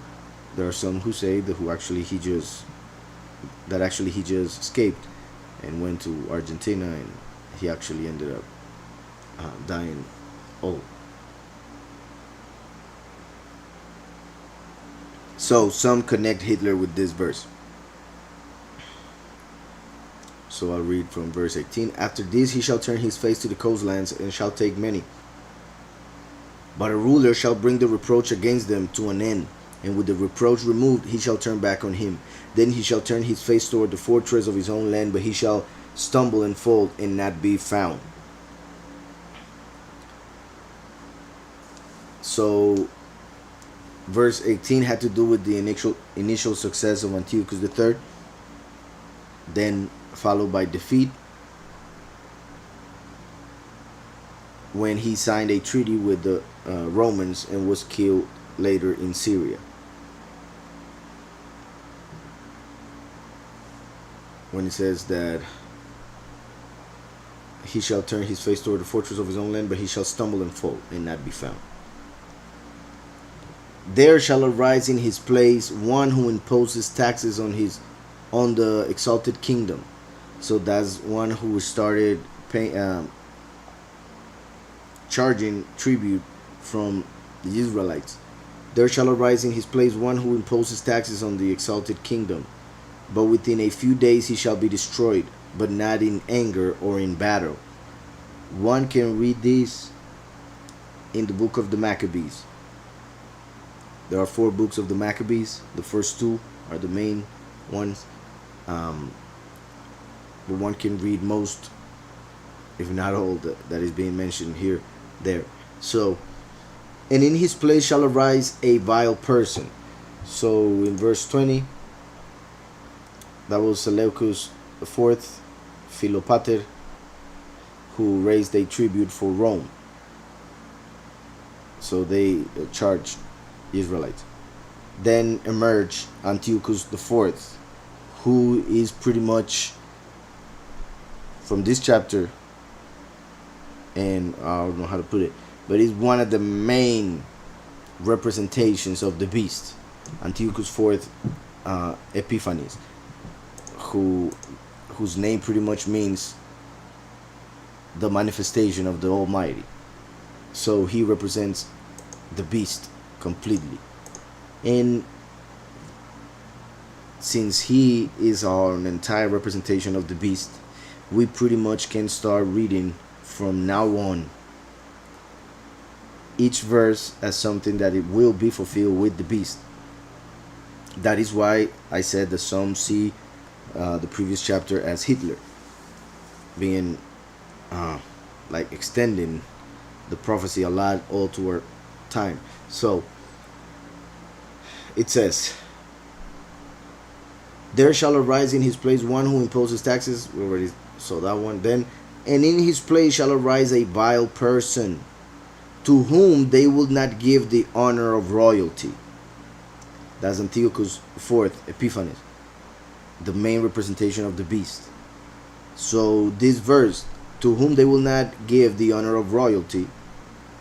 [SPEAKER 1] there are some who say that he just escaped and went to Argentina, and he actually ended up dying old. So some connect Hitler with this verse. So I'll read from verse 18. After this he shall turn his face to the coastlands, and shall take many. But a ruler shall bring the reproach against them to an end, and with the reproach removed he shall turn back on him. Then he shall turn his face toward the fortress of his own land, but he shall stumble and fall and not be found. So verse 18 had to do with the initial success of Antiochus III, then followed by defeat when he signed a treaty with the Romans and was killed later in Syria. When it says that he shall turn his face toward the fortress of his own land, but he shall stumble and fall and not be found. There shall arise in his place one who imposes taxes on the exalted kingdom. So that's one who started charging tribute from the Israelites. There shall arise in his place one who imposes taxes on the exalted kingdom, but within a few days he shall be destroyed, but not in anger or in battle. One can read this in the book of the Maccabees. There are 4 books of the Maccabees. The first 2 are the main ones. But one can read most, if not all, that is being mentioned here, there. So, and in his place shall arise a vile person. So in verse 20, that was Seleucus IV, Philopater, who raised a tribute for Rome. So they charged Israelites. Then emerged Antiochus IV, who is pretty much, from this chapter, and I don't know how to put it, but he's one of the main representations of the beast, Antiochus IV Epiphanes, whose name pretty much means the manifestation of the Almighty. So he represents the beast completely. And since he is an entire representation of the beast, we pretty much can start reading from now on each verse as something that it will be fulfilled with the beast. That is why I said that some see the previous chapter as Hitler being like extending the prophecy a lot all toward time. So it says, there shall arise in his place one who imposes taxes. We already saw that one. Then, and in his place shall arise a vile person, to whom they will not give the honor of royalty. That's Antiochus IV Epiphanes, the main representation of the beast. So this verse, to whom they will not give the honor of royalty,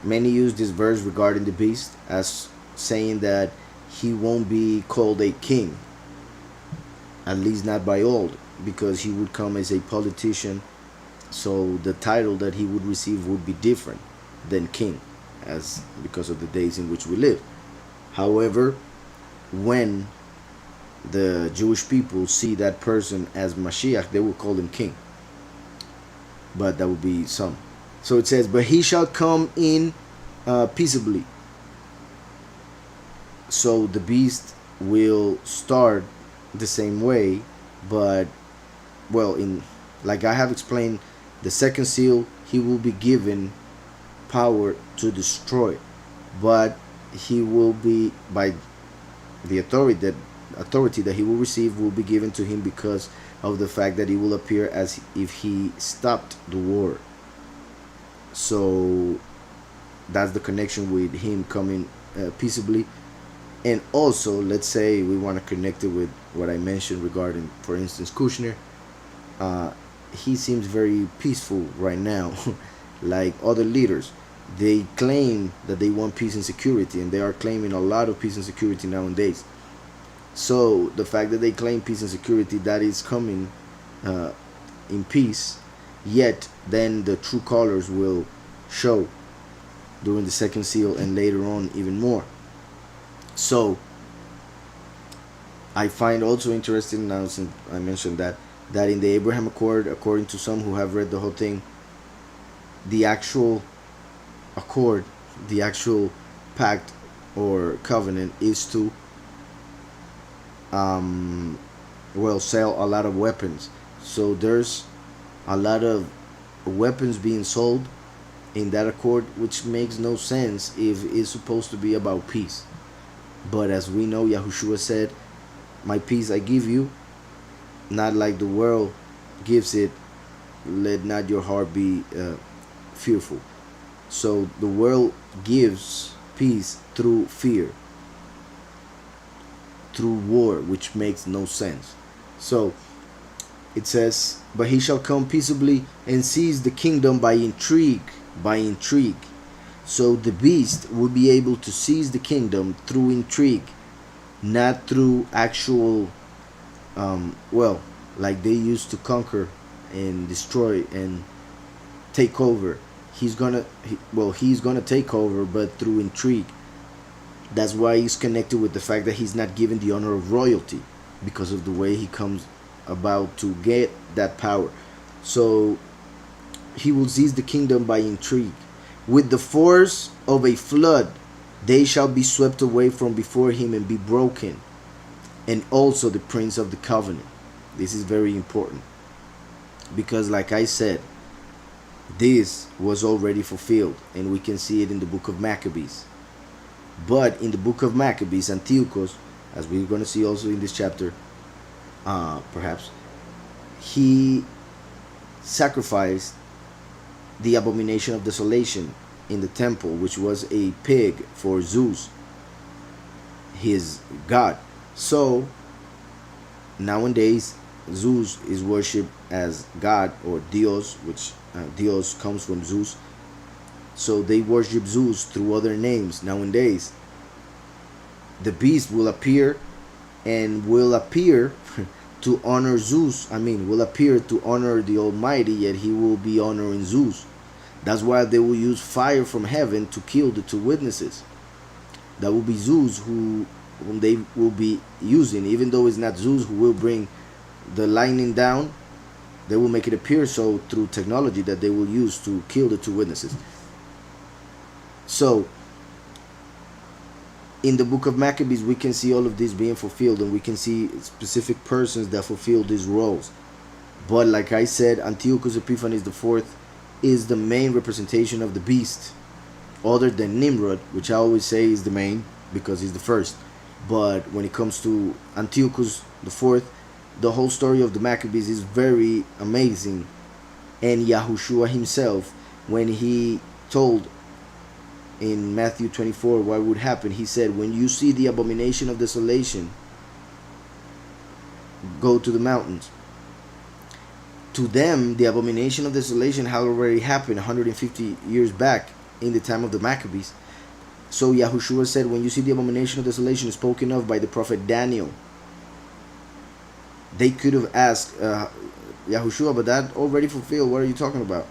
[SPEAKER 1] many use this verse regarding the beast as saying that he won't be called a king, at least not by old, because he would come as a politician, so the title that he would receive would be different than king, as because of the days in which we live. However, when the Jewish people see that person as Mashiach, they will call him king, but that would be some. So it says, but he shall come in peaceably. So the beast will start the same way, but well, in like I have explained, the second seal, he will be given power to destroy, but he will be, by the authority that he will receive will be given to him because of the fact that he will appear as if he stopped the war. So that's the connection with him coming peaceably. And also, let's say we want to connect it with what I mentioned regarding, for instance, Kushner. He seems very peaceful right now. Like other leaders, they claim that they want peace and security, and they are claiming a lot of peace and security nowadays. So the fact that they claim peace and security, that is coming in peace, yet then the true colors will show during the second seal and later on even more. So I find also interesting, now since I mentioned that in the Abraham Accord, according to some who have read the whole thing, the actual accord, the actual pact or covenant is to sell a lot of weapons. So there's a lot of weapons being sold in that accord, which makes no sense if it's supposed to be about peace. But as we know, Yahushua said, my peace I give you, not like the world gives it. Let not your heart be fearful. So the world gives peace through fear, through war, which makes no sense. So it says, but he shall come peaceably and seize the kingdom by intrigue. So the beast will be able to seize the kingdom through intrigue, not through actual like they used to conquer and destroy and take over. He's gonna take over, but through intrigue. That's why he's connected with the fact that he's not given the honor of royalty, because of the way he comes about to get that power. So he will seize the kingdom by intrigue. With the force of a flood, they shall be swept away from before him and be broken. And also the prince of the covenant. This is very important, because like I said, this was already fulfilled, and we can see it in the book of Maccabees. But in the book of Maccabees, Antiochus, as we're going to see also in this chapter, perhaps, he sacrificed the abomination of desolation in the temple, which was a pig for Zeus, his god. So nowadays Zeus is worshipped as God, or Dios, which Dios comes from Zeus. So they worship Zeus through other names nowadays. The beast will appear and will appear to honor Zeus. Will appear to honor the Almighty, yet he will be honoring Zeus. That's why they will use fire from heaven to kill the two witnesses. That will be Zeus whom they will be using, even though it's not Zeus who will bring the lightning down. They will make it appear so through technology that they will use to kill the two witnesses. So in the book of Maccabees, we can see all of this being fulfilled, and we can see specific persons that fulfill these roles. But like I said, Antiochus Epiphanes IV is the main representation of the beast, other than Nimrod, which I always say is the main because he's the first. But when it comes to Antiochus the fourth, the whole story of the Maccabees is very amazing. And Yahushua himself, when he told in Matthew 24 what would happen, he said, when you see the abomination of desolation, go to the mountains. To them, the abomination of desolation had already happened 150 years back in the time of the Maccabees. So Yahushua said, when you see the abomination of desolation spoken of by the prophet Daniel, they could have asked Yahushua, but that already fulfilled. What are you talking about?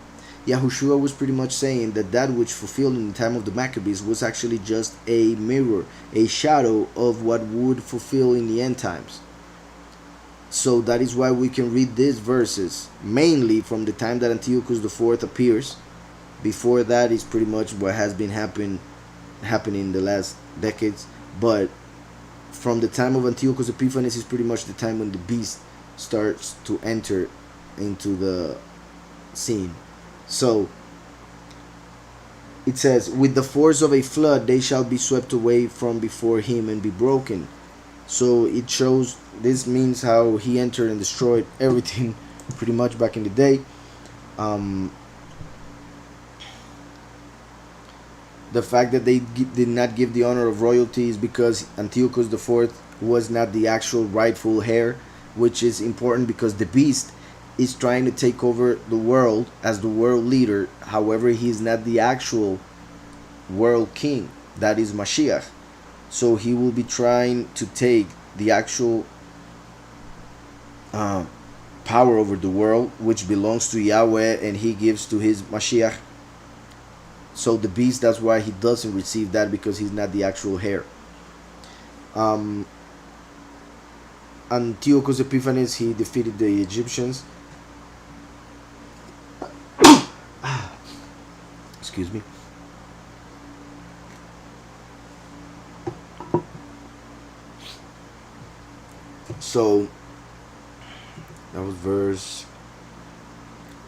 [SPEAKER 1] Yahushua was pretty much saying that that which fulfilled in the time of the Maccabees was actually just a mirror, a shadow of what would fulfill in the end times. So that is why we can read these verses mainly from the time that Antiochus the fourth appears. Before that is pretty much what has been happening in the last decades. But from the time of Antiochus Epiphanes is pretty much the time when the beast starts to enter into the scene. So it says, with the force of a flood they shall be swept away from before him and be broken. So it shows, this means how he entered and destroyed everything pretty much back in the day. The fact that they did not give the honor of royalty is because Antiochus the fourth was not the actual rightful heir, which is important because the beast is trying to take over the world as the world leader. However, he is not the actual world king. That is Mashiach. So he will be trying to take the actual power over the world, which belongs to Yahweh, and he gives to his Mashiach. So the beast, that's why he doesn't receive that, because he's not the actual heir. Antiochus Epiphanes, he defeated the Egyptians. Excuse me. So that was verse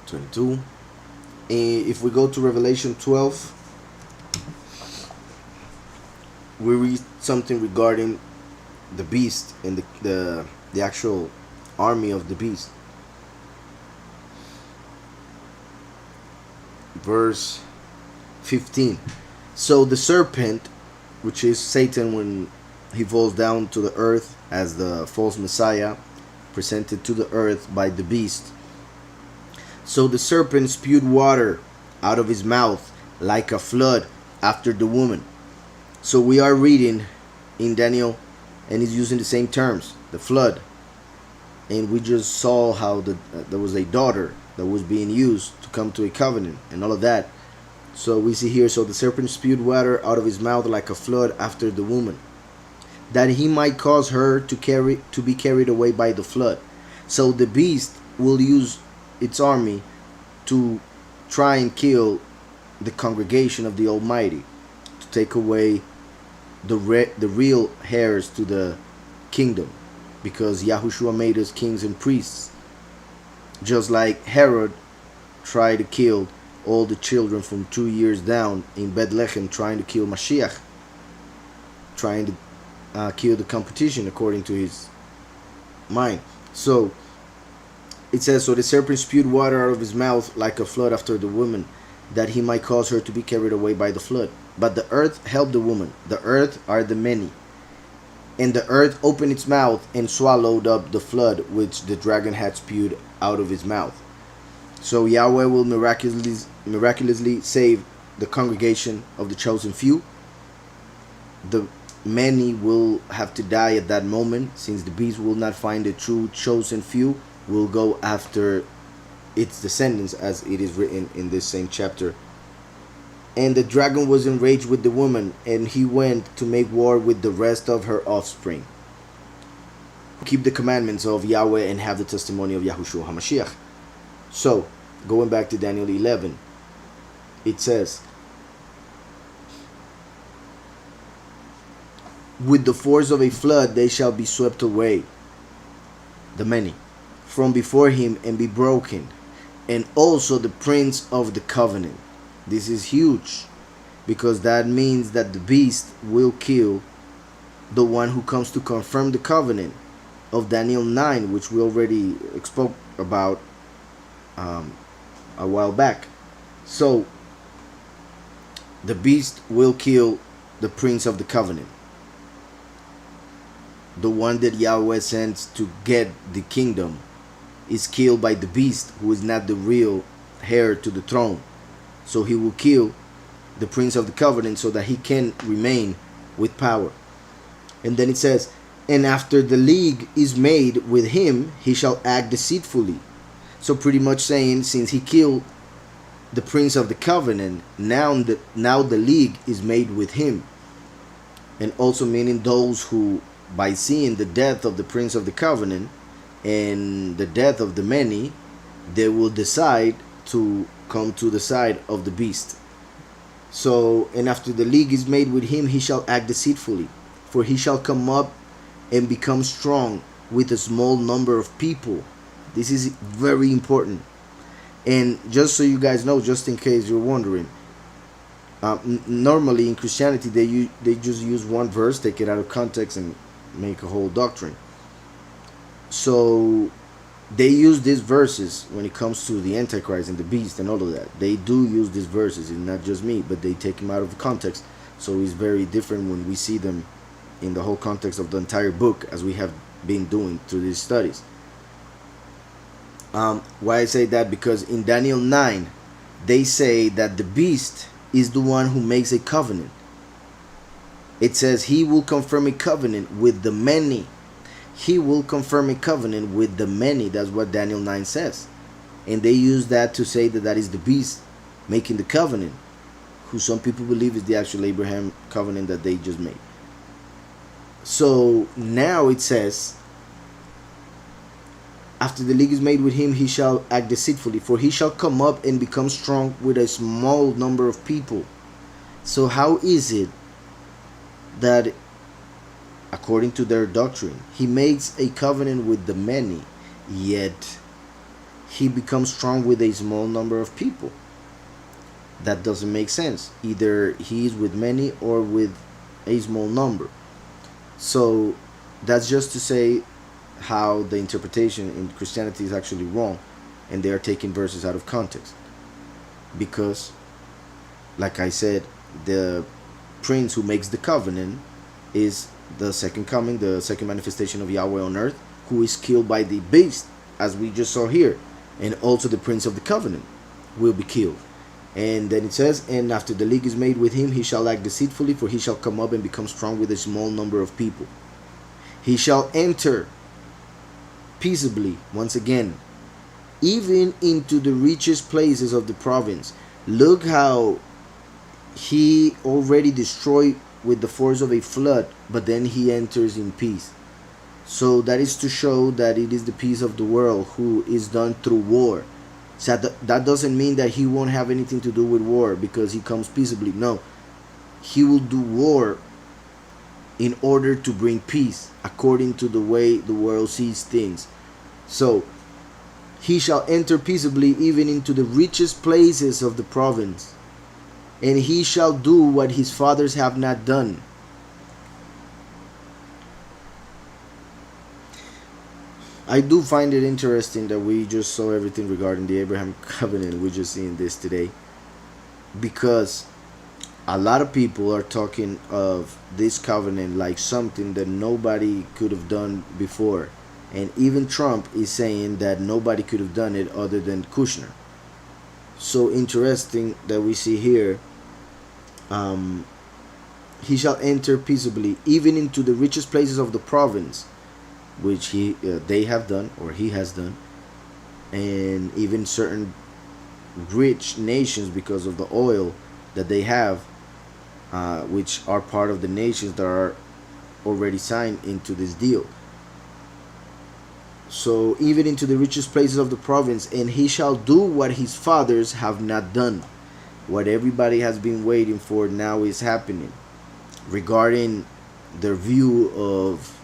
[SPEAKER 1] 22. If we go to Revelation 12, we read something regarding the beast and the actual army of the beast. Verse 15. So the serpent, which is Satan when he falls down to the earth as the false Messiah, presented to the earth by the beast. So the serpent spewed water out of his mouth like a flood after the woman. So we are reading in Daniel, and he's using the same terms, the flood. And we just saw how there was a daughter that was being used to come to a covenant and all of that. So we see here, so the serpent spewed water out of his mouth like a flood after the woman, that he might cause her to be carried away by the flood. So the beast will use its army to try and kill the congregation of the Almighty, to take away the real heirs to the kingdom, because Yahushua made us kings and priests, just like Herod tried to kill all the children from 2 years down in Bethlehem, trying to kill Mashiach, trying to kill the competition according to his mind. So it says, so the serpent spewed water out of his mouth like a flood after the woman, that he might cause her to be carried away by the flood. But the earth helped the woman. The earth are the many. And the earth opened its mouth and swallowed up the flood which the dragon had spewed out of his mouth. So Yahweh will miraculously save the congregation of the chosen few. The many will have to die at that moment, since the beast will not find the true chosen few, will go after its descendants, as it is written in this same chapter. And the dragon was enraged with the woman, and he went to make war with the rest of her offspring. Keep the commandments of Yahweh and have the testimony of Yahushua HaMashiach. So, going back to Daniel 11, it says, with the force of a flood they shall be swept away, the many, from before him, and be broken. and also the prince of the covenant. This is huge because that means that the beast will kill the one who comes to confirm the covenant of Daniel 9, which we already spoke about a while back. So the beast will kill the prince of the covenant, the one that Yahweh sends to get the kingdom, is killed by the beast, who is not the real heir to the throne. So he will kill the prince of the covenant so that he can remain with power. And then it says, and after the league is made with him, he shall act deceitfully. So pretty much saying, since he killed the prince of the covenant, now the league is made with him. And also meaning those who, by seeing the death of the prince of the covenant and the death of the many, they will decide to come to the side of the beast. So, and after the league is made with him, he shall act deceitfully, for he shall come up and become strong with a small number of people. This is very important. And just so you guys know, just in case you're wondering, normally in Christianity they just use one verse, take it out of context, and make a whole doctrine. So they use these verses when it comes to the Antichrist and the beast and all of that. They do use these verses, and not just me, but they take them out of context. So it's very different when we see them in the whole context of the entire book, as we have been doing through these studies. Why I say that? Because in Daniel 9 they say that the beast is the one who makes a covenant. It says he will confirm a covenant with the many. He will confirm a covenant with the many. That's what Daniel 9 says. And they use that to say that that is the beast making the covenant, who some people believe is the actual Abraham covenant that they just made. So now it says, after the league is made with him, he shall act deceitfully, for he shall come up and become strong with a small number of people. So how is it that, according to their doctrine, he makes a covenant with the many, yet he becomes strong with a small number of people? That doesn't make sense. Either he is with many or with a small number. So that's just to say how the interpretation in Christianity is actually wrong, and they are taking verses out of context. Because, like I said, the prince who makes the covenant is the second coming, the second manifestation of Yahweh on earth, who is killed by the beast, as we just saw here. And also the prince of the covenant will be killed. And then it says, and after the league is made with him, he shall act deceitfully, for he shall come up and become strong with a small number of people. He shall enter peaceably, once again, even into the richest places of the province. Look how he already destroyed with the force of a flood, but then he enters in peace. So that is to show that it is the peace of the world who is done through war. So that doesn't mean that he won't have anything to do with war because he comes peaceably. No, he will do war in order to bring peace according to the way the world sees things. So he shall enter peaceably even into the richest places of the province, and he shall do what his fathers have not done. I do find it interesting that we just saw everything regarding the Abraham covenant. We're just seeing this today because a lot of people are talking of this covenant like something that nobody could have done before. And even Trump is saying that nobody could have done it other than Kushner. So interesting that we see here, he shall enter peaceably even into the richest places of the province, which they have done, or he has done, and even certain rich nations because of the oil that they have, which are part of the nations that are already signed into this deal. So even into the richest places of the province, and he shall do what his fathers have not done. What everybody has been waiting for now is happening regarding their view of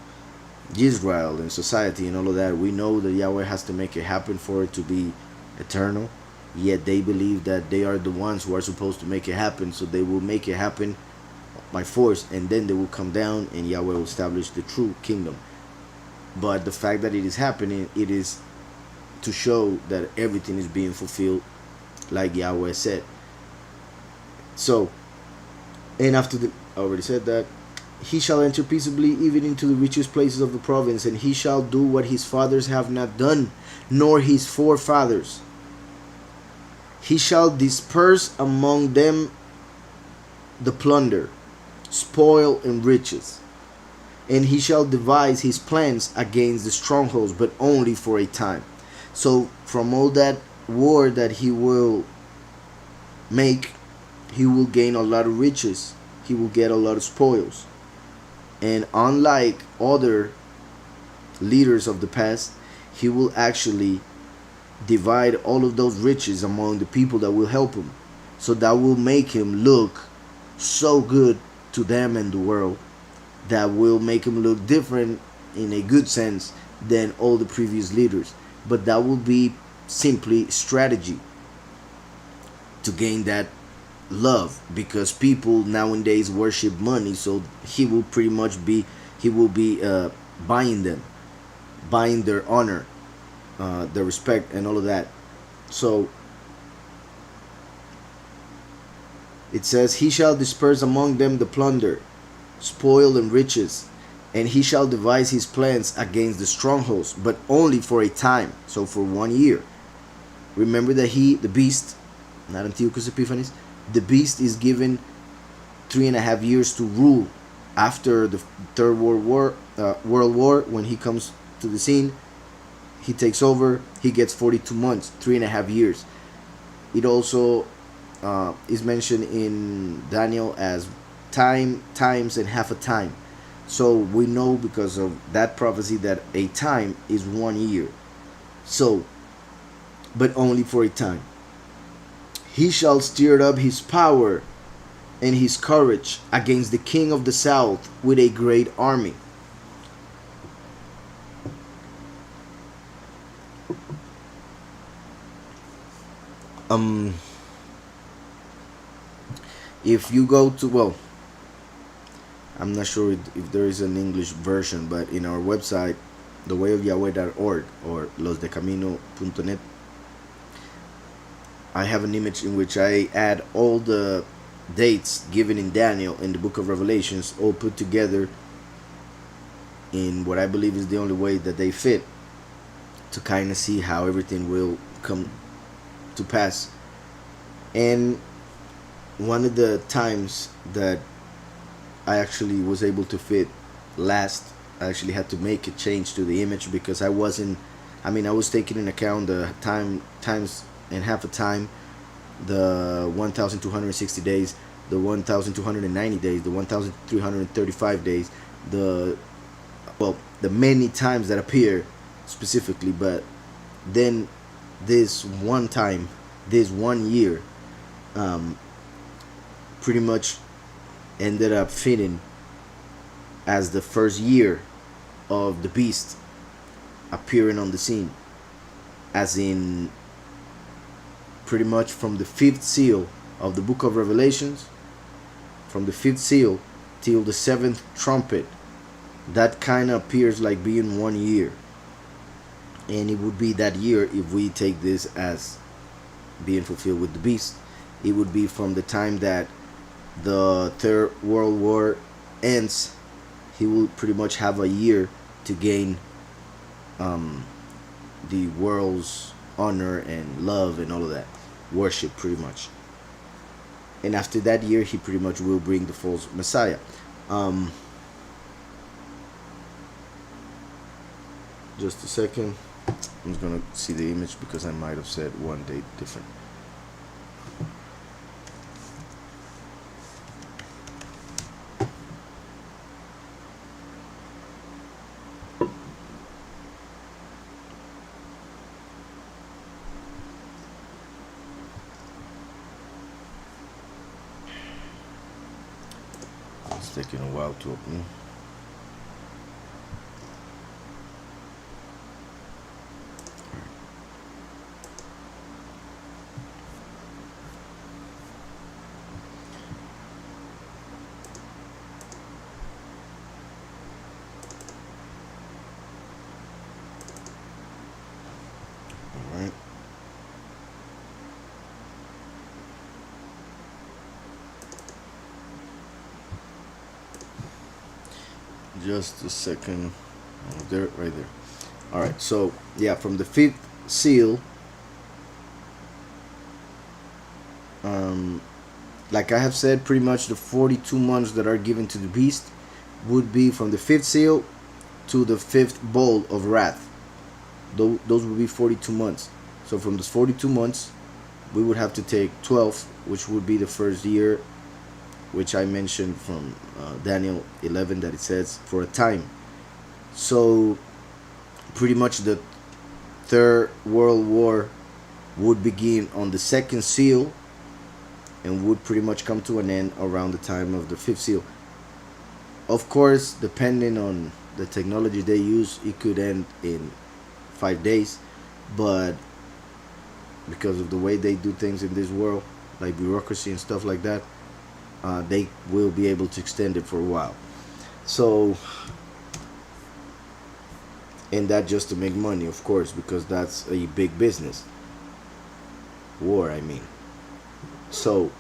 [SPEAKER 1] Israel and society and all of that. We know that Yahweh has to make it happen for it to be eternal, yet they believe that they are the ones who are supposed to make it happen, so they will make it happen by force, and then they will come down and Yahweh will establish the true kingdom. But the fact that it is happening, it is to show that everything is being fulfilled like Yahweh said. So, and after I already said that, he shall enter peaceably even into the richest places of the province, and he shall do what his fathers have not done, nor his forefathers. He shall disperse among them the plunder, spoil, and riches. And he shall devise his plans against the strongholds, but only for a time. So from all that war that he will make, he will gain a lot of riches. He will get a lot of spoils. And unlike other leaders of the past, he will actually divide all of those riches among the people that will help him. So that will make him look so good to them and the world, that will make him look different in a good sense than all the previous leaders. But that will be simply strategy to gain that love, because people nowadays worship money. So he will pretty much be buying them, buying their honor, their respect, and all of that. So it says, he shall disperse among them the plunder, spoil, and riches, and he shall devise his plans against the strongholds, but only for a time. So for 1 year. Remember that the beast, not Antiochus Epiphanes, the beast is given 3.5 years to rule. After the Third World War, when he comes to the scene, he takes over. He gets 42 months, 3.5 years. It also is mentioned in Daniel as times, and half a time. So we know because of that prophecy that a time is 1 year. So, but only for a time. He shall stir up his power and his courage against the king of the south with a great army. If you go to, well, I'm not sure if there is an English version, but in our website, thewayofyahweh.org or losdecamino.net, I have an image in which I add all the dates given in Daniel in the book of Revelations, all put together in what I believe is the only way that they fit, to kind of see how everything will come to pass. And one of the times that I actually was able to fit last, I actually had to make a change to the image, because I was taking into account the times and half a time, the 1,260 days, the 1,290 days, the 1,335 days, the many times that appear specifically. But then this one time, this 1 year, pretty much ended up fitting as the first year of the beast appearing on the scene, as in pretty much from the 5th seal of the book of Revelations, from the 5th seal till the 7th trumpet. That kind of appears like being 1 year, and it would be that year if we take this as being fulfilled with the beast. It would be from the time that the Third World War ends. He will pretty much have a year to gain the world's honor and love and all of that, worship pretty much. And after that year, he pretty much will bring the false Messiah. Just a second, I'm just gonna see the image because I might have said one date different. It's taking a while to open. Just a second. Oh, there, right there. All right. So yeah, from the fifth seal, like I have said, pretty much the 42 months that are given to the beast would be from the fifth seal to the fifth bowl of wrath. Those would be 42 months. So from those 42 months, we would have to take 12, which would be the first year, which I mentioned from Daniel 11, that it says for a time. So pretty much the Third World War would begin on the second seal and would pretty much come to an end around the time of the fifth seal. Of course, depending on the technology they use, it could end in 5 days, but because of the way they do things in this world, like bureaucracy and stuff like that, they will be able to extend it for a while. So, and that just to make money, of course, because that's a big business. War, I mean. So,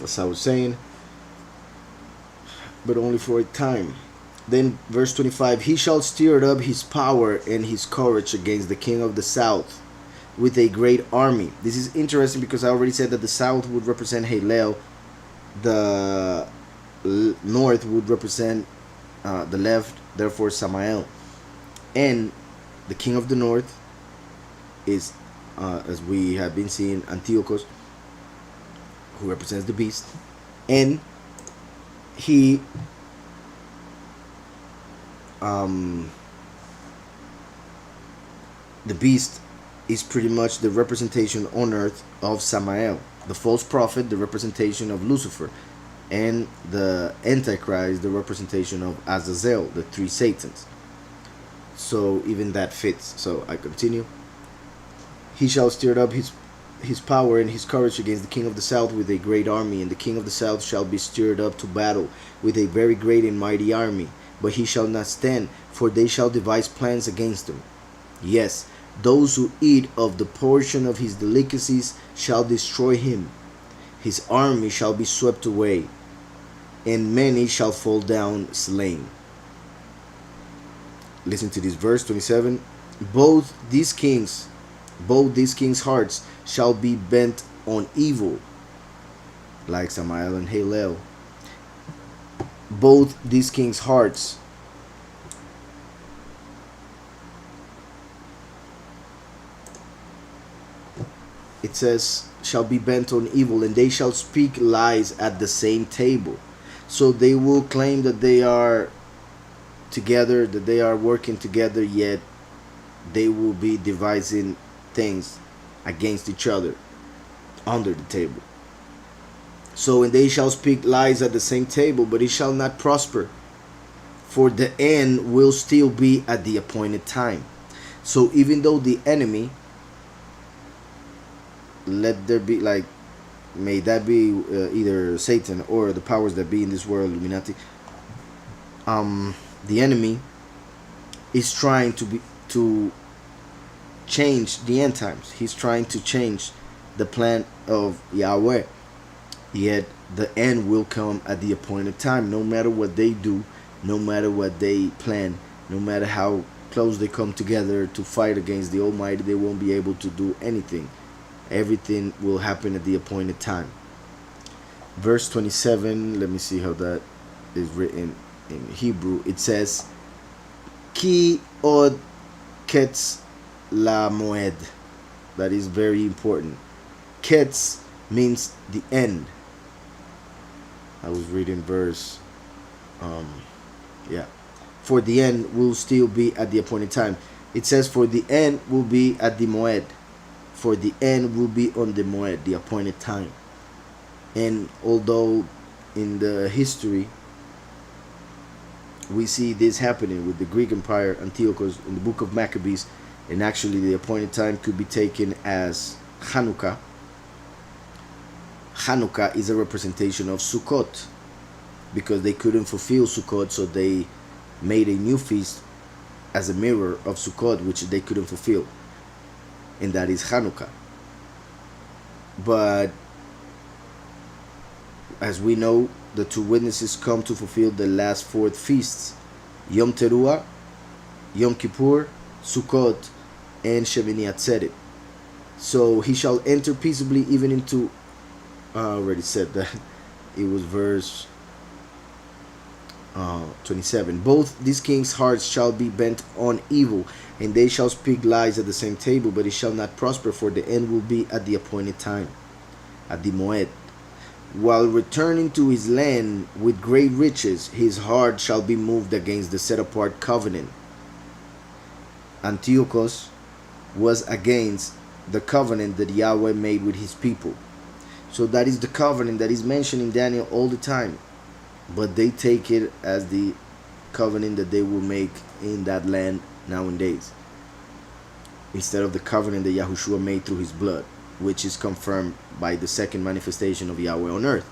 [SPEAKER 1] as I was saying, but only for a time. Then verse 25, he shall stir up his power and his courage against the king of the south with a great army. This is interesting because I already said that the south would represent Halel, the north would represent the left, therefore Samael. And the king of the north is, as we have been seeing, Antiochus, who represents the beast. And he the beast is pretty much the representation on earth of Samael, the false prophet, the representation of Lucifer, and the Antichrist, the representation of Azazel, the three Satans. So even that fits. So I continue. He shall stir up his power and his courage against the king of the south with a great army, and the king of the south shall be stirred up to battle with a very great and mighty army, but he shall not stand, for they shall devise plans against him. Yes, those who eat of the portion of his delicacies shall destroy him. His army shall be swept away, and many shall fall down slain. Listen to this verse 27. Both these kings' hearts shall be bent on evil, like Samael and Halel. Both these kings' hearts it says shall be bent on evil, and they shall speak lies at the same table. So they will claim that they are together, that they are working together, yet they will be devising things against each other under the table. So, and they shall speak lies at the same table, but it shall not prosper, for the end will still be at the appointed time. So even though the enemy, let there be, like, may that be either Satan or the powers that be in this world, Illuminati, the enemy is trying to change the end times. He's trying to change the plan of Yahweh. Yet the end will come at the appointed time. No matter what they do, no matter what they plan, no matter how close they come together to fight against the Almighty, they won't be able to do anything. Everything will happen at the appointed time. Verse 27, let me see how that is written in Hebrew. It says, Ki od ketz la moed. That is very important. Ketz means the end. I was reading verse for the end will still be at the appointed time. It says for the end will be at the moed. For the end will be on the moed, the appointed time. And although in the history we see this happening with the Greek Empire, Antiochus, in the book of Maccabees, and actually the appointed time could be taken as Hanukkah. Hanukkah is a representation of Sukkot, because they couldn't fulfill Sukkot, so they made a new feast as a mirror of Sukkot, which they couldn't fulfill, and that is Hanukkah. But as we know, the two witnesses come to fulfill the last four feasts: Yom Teruah, Yom Kippur, Sukkot, and Shemini Atzeret. So he shall enter peaceably even into. I already said that. It was verse 27. Both these kings' hearts shall be bent on evil, and they shall speak lies at the same table, but it shall not prosper, for the end will be at the appointed time, at the Moed. While returning to his land with great riches, his heart shall be moved against the set apart covenant. Antiochus was against the covenant that Yahweh made with his people. So that is the covenant that is mentioned in Daniel all the time. But they take it as the covenant that they will make in that land nowadays, instead of the covenant that Yahushua made through his blood, which is confirmed by the second manifestation of Yahweh on earth.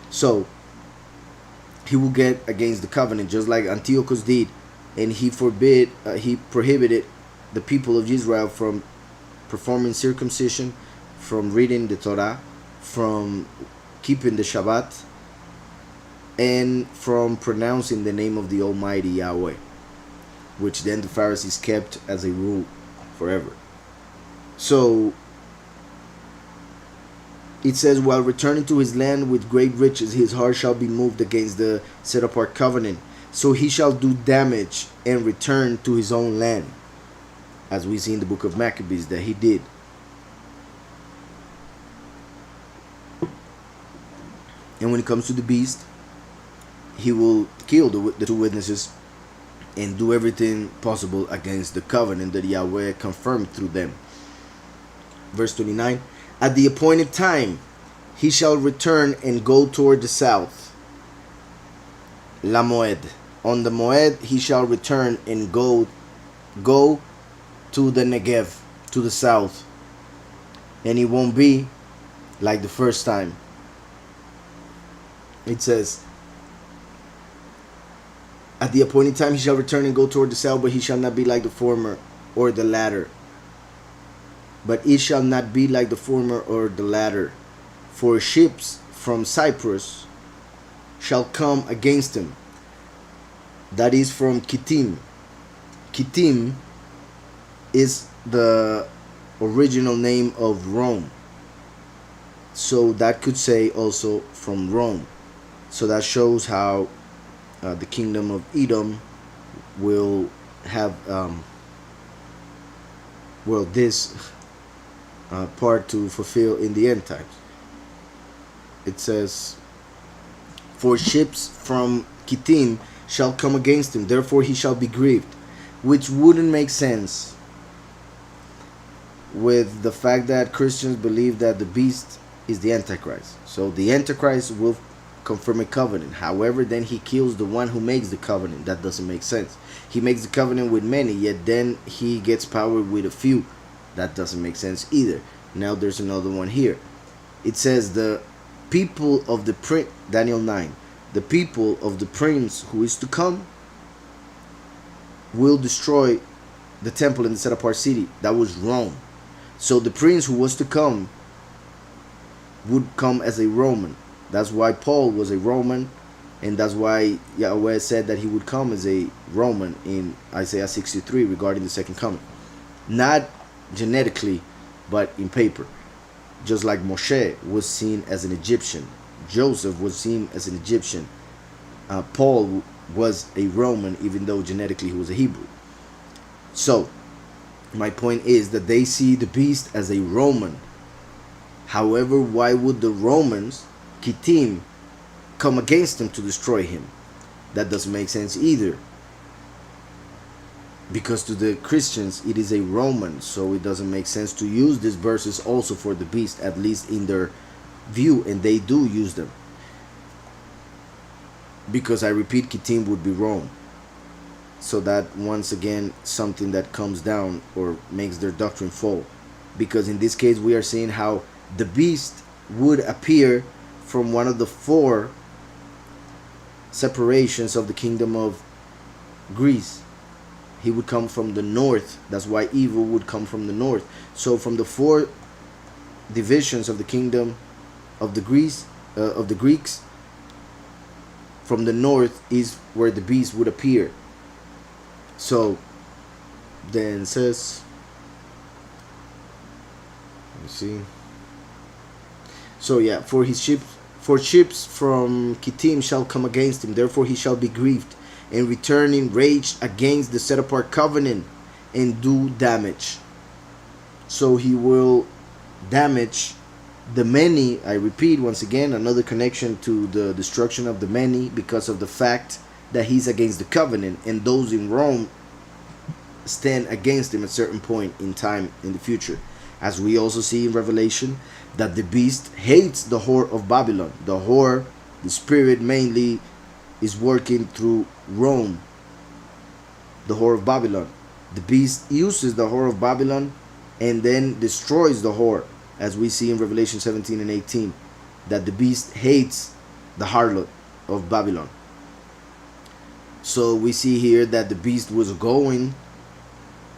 [SPEAKER 1] So he will get against the covenant, just like Antiochus did, and he prohibited the people of Israel from performing circumcision, from reading the Torah, from keeping the Shabbat, and from pronouncing the name of the Almighty Yahweh, which then the Pharisees kept as a rule forever. So it says, while returning to his land with great riches, his heart shall be moved against the set apart covenant. So he shall do damage and return to his own land, as we see in the book of Maccabees that he did. And when it comes to the beast, he will kill the two witnesses and do everything possible against the covenant that Yahweh confirmed through them. Verse 29, at the appointed time he shall return and go toward the south. La Moed. On the Moed he shall return and go to the Negev, to the south. And it won't be like the first time. It says, at the appointed time he shall return and go toward the south, but he shall not be like the former or the latter. But it shall not be like the former or the latter. For ships from Cyprus shall come against him. That is from Kittim. Kittim is the original name of Rome. So that could say also from Rome. So that shows how the kingdom of Edom will have this part to fulfill in the end times. It says, for ships from Kittim shall come against him, therefore he shall be grieved, which wouldn't make sense with the fact that Christians believe that the beast is the Antichrist. So the Antichrist will confirm a covenant. However, then he kills the one who makes the covenant. That doesn't make sense. He makes the covenant with many, yet then he gets power with a few. That doesn't make sense either. Now there's another one here. It says the people of the prince, Daniel 9, the people of the prince who is to come will destroy the temple in the set apart city. That was Rome. So the prince who was to come would come as a Roman. That's why Paul was a Roman, and that's why Yahweh said that he would come as a Roman in Isaiah 63 regarding the second coming. Not genetically, but in paper. Just like Moshe was seen as an Egyptian, Joseph was seen as an Egyptian, Paul was a Roman, even though genetically he was a Hebrew. So my point is that they see the beast as a Roman. However, why would the Romans, Kittim, come against him to destroy him? That doesn't make sense either, because to the Christians it is a Roman, so it doesn't make sense to use these verses also for the beast, at least in their view, and they do use them, because I repeat, Kittim would be Rome. So that once again something that comes down or makes their doctrine fall, because in this case we are seeing how the beast would appear from one of the four separations of the kingdom of Greece. He would come from the north. That's why evil would come from the north. So from the four divisions of the kingdom of the Greece, of the Greeks, from the north is where the beast would appear. So then it says, let me see. So yeah, for ships from Kittim shall come against him, therefore he shall be grieved, and return in rage against the set apart covenant, and do damage. So he will damage the many. I repeat once again, another connection to the destruction of the many, because of the fact that he's against the covenant, and those in Rome stand against him at a certain point in time in the future. As we also see in Revelation, that the beast hates the whore of Babylon. The whore, the spirit mainly, is working through Rome, the whore of Babylon. The beast uses the whore of Babylon and then destroys the whore, as we see in Revelation 17 and 18, that the beast hates the harlot of Babylon. So we see here that the beast was going,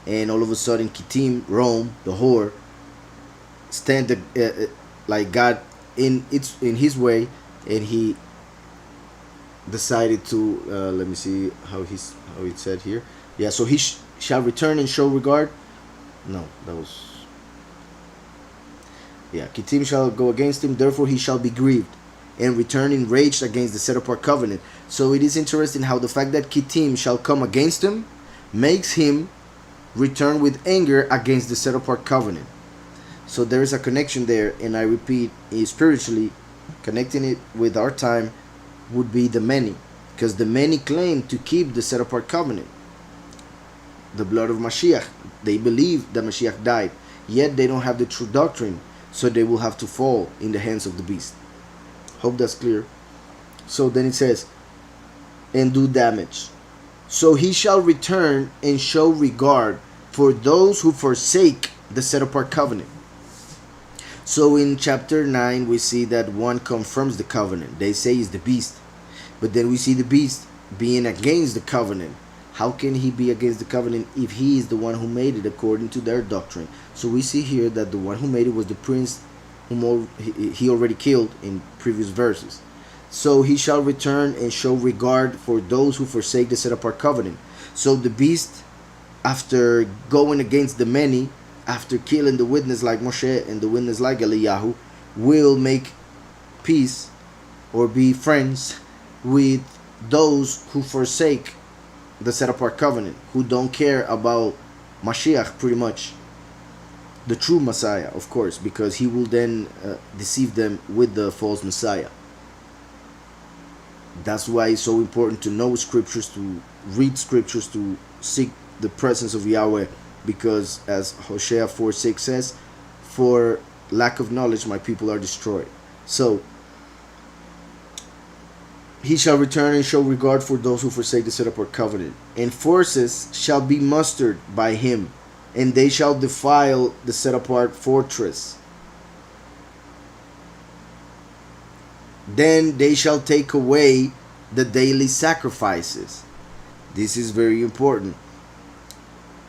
[SPEAKER 1] and all of a sudden Kittim, Rome, the whore, stand like God in his way, and he decided to let me see how it said here. Yeah, so he shall return and show regard. No, that was, yeah, Kittim shall go against him, therefore he shall be grieved, and return enraged against the set apart covenant. So it is interesting how the fact that Kittim shall come against him makes him return with anger against the set apart covenant. So there is a connection there, and I repeat, spiritually connecting it with our time would be the many, because the many claim to keep the set apart covenant, the blood of Mashiach. They believe that Mashiach died, yet they don't have the true doctrine, so they will have to fall in the hands of the beast. Hope that's clear. So then it says, and do damage. So he shall return and show regard for those who forsake the set apart covenant. So in chapter 9 we see that one confirms the covenant. They say is the beast, but then we see the beast being against the covenant. How can he be against the covenant if he is the one who made it according to their doctrine? So we see here that the one who made it was the prince whom he already killed in previous verses. So he shall return and show regard for those who forsake the set apart covenant. So the beast, after going against the many, after killing the witness like Moshe and the witness like Eliyahu, will make peace or be friends with those who forsake the set apart covenant, who don't care about Mashiach, pretty much the true Messiah, of course, because he will then deceive them with the false Messiah. That's why it's so important to know scriptures, to read scriptures, to seek the presence of Yahweh, because as Hosea 4:6 says, for lack of knowledge my people are destroyed. So he shall return and show regard for those who forsake the set apart covenant, and forces shall be mustered by him, and they shall defile the set apart fortress. Then they shall take away the daily sacrifices. This is very important.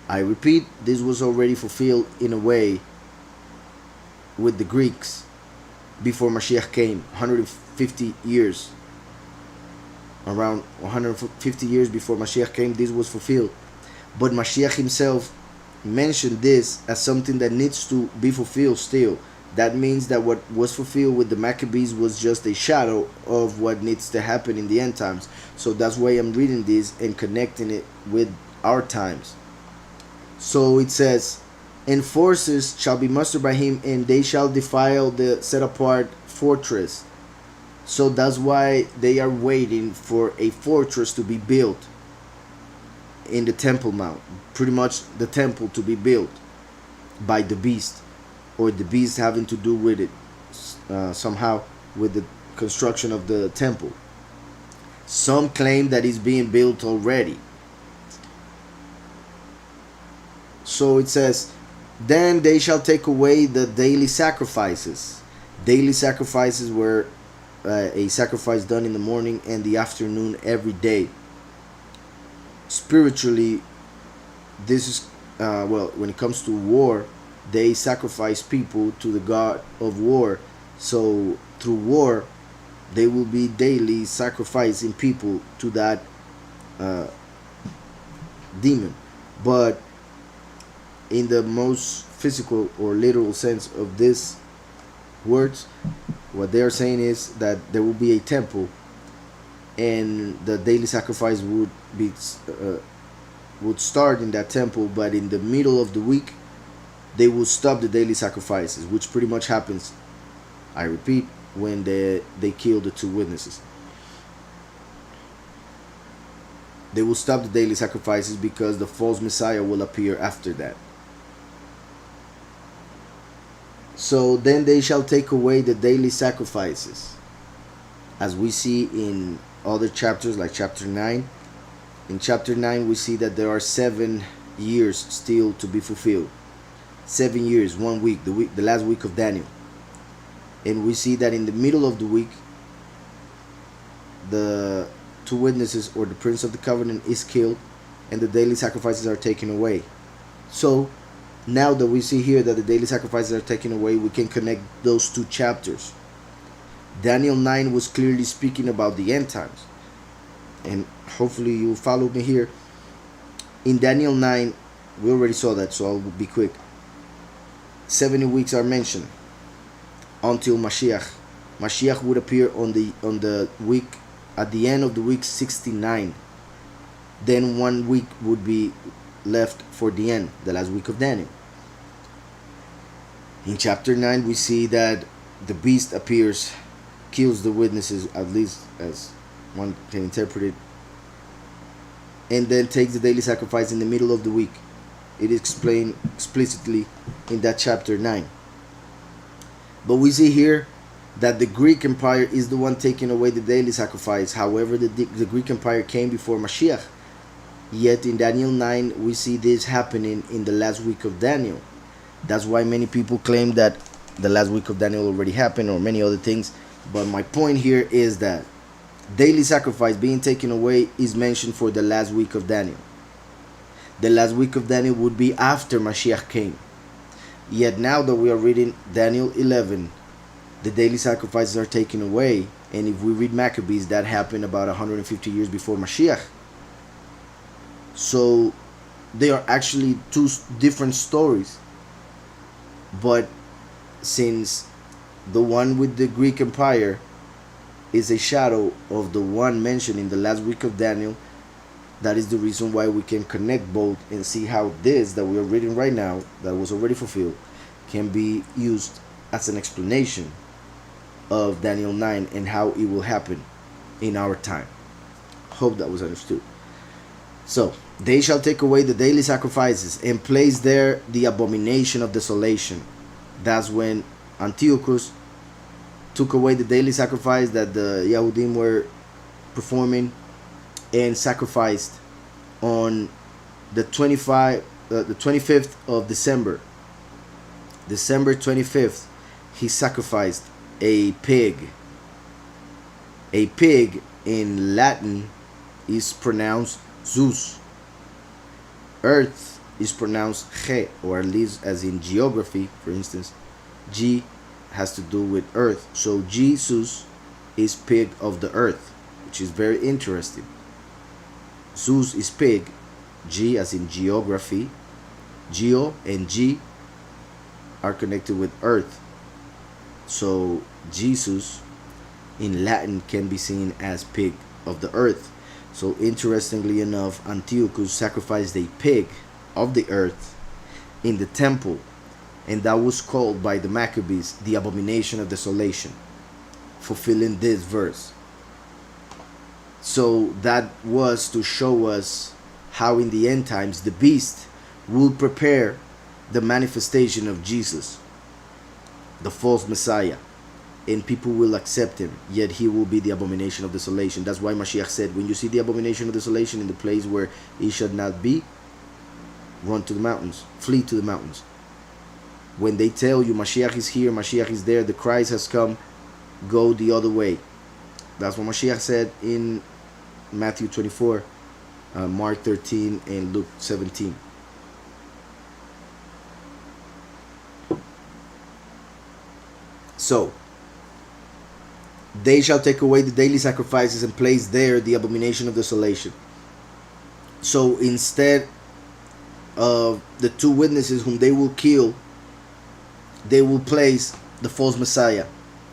[SPEAKER 1] I repeat, this was already fulfilled in a way with the Greeks before Mashiach came, 150 years. Around 150 years before Mashiach came, this was fulfilled. But Mashiach himself mentioned this as something that needs to be fulfilled still. That means that what was fulfilled with the Maccabees was just a shadow of what needs to happen in the end times. So that's why I'm reading this and connecting it with our times. So it says, and forces shall be mustered by him, and they shall defile the set apart fortress. So that's why they are waiting for a fortress to be built in the Temple Mount. Pretty much the temple to be built by the beast, or the beast having to do with it somehow with the construction of the temple. Some claim that it's being built already. So it says, then they shall take away the daily sacrifices. Daily sacrifices were a sacrifice done in the morning and the afternoon every day. Spiritually, this is well, when it comes to war, they sacrifice people to the god of war. So through war, They will be daily sacrificing people to that uh, demon. But in the most physical or literal sense of this words, what they are saying is that there will be a temple, and the daily sacrifice would start in that temple, but in the middle of the week they will stop the daily sacrifices, which pretty much happens, I repeat, when they kill the two witnesses. They will stop the daily sacrifices because the false Messiah will appear after that. So then they shall take away the daily sacrifices, as we see in other chapters like chapter 9. In chapter 9 we see that there are 7 years still to be fulfilled. 7 years, 1 week, the last week of Daniel. And we see that in the middle of the week, the two witnesses or the prince of the covenant is killed, and the daily sacrifices are taken away. So now that we see here that the daily sacrifices are taken away, we can connect those two chapters. Daniel 9 was clearly speaking about the end times, and hopefully you follow me here. In Daniel 9, we already saw that, so I'll be quick. 70 weeks are mentioned until Mashiach. Mashiach would appear on the week, at the end of the week 69. Then 1 week would be left for the end, the last week of Daniel. In chapter 9 we see that the beast appears, kills the witnesses, at least as one can interpret it, and then takes the daily sacrifice in the middle of the week. It is explained explicitly in that chapter 9. But we see here that the Greek Empire is the one taking away the daily sacrifice. However, the Greek Empire came before Mashiach. Yet in Daniel 9 we see this happening in the last week of Daniel. That's why many people claim that the last week of Daniel already happened, or many other things. But my point here is that daily sacrifice being taken away is mentioned for the last week of Daniel. The last week of Daniel would be after Mashiach came. Yet now that we are reading Daniel 11, the daily sacrifices are taken away. And if we read Maccabees, that happened about 150 years before Mashiach. So they are actually two different stories. But since the one with the Greek Empire is a shadow of the one mentioned in the last week of Daniel, that is the reason why we can connect both and see how this that we are reading right now, that was already fulfilled, can be used as an explanation of Daniel 9 and how it will happen in our time. Hope that was understood. So, they shall take away the daily sacrifices and place there the abomination of desolation. That's when Antiochus took away the daily sacrifice that the Yahudim were performing and sacrificed on the 25th of December. December 25th, he sacrificed a pig. A pig in Latin is pronounced Zeus. Earth is pronounced Ge, or at least as in geography, for instance, G has to do with earth. So Jesus is pig of the earth, which is very interesting. Zeus is pig, G as in geography, Geo and G are connected with earth. So Jesus in Latin can be seen as pig of the earth. So interestingly enough, Antiochus sacrificed a pig of the earth in the temple, and that was called by the Maccabees the abomination of desolation, fulfilling this verse. So that was to show us how in the end times the beast will prepare the manifestation of Jesus, the false Messiah, and people will accept him, yet he will be the abomination of desolation. That's why Mashiach said, when you see the abomination of desolation in the place where it should not be, run to the mountains, flee to the mountains. When they tell you Mashiach is here, Mashiach is there, the Christ has come, go the other way. That's what Mashiach said in Matthew 24, Mark 13, and Luke 17. So, They shall take away the daily sacrifices and place there the abomination of desolation. So instead of the two witnesses whom they will kill, they will place the false Messiah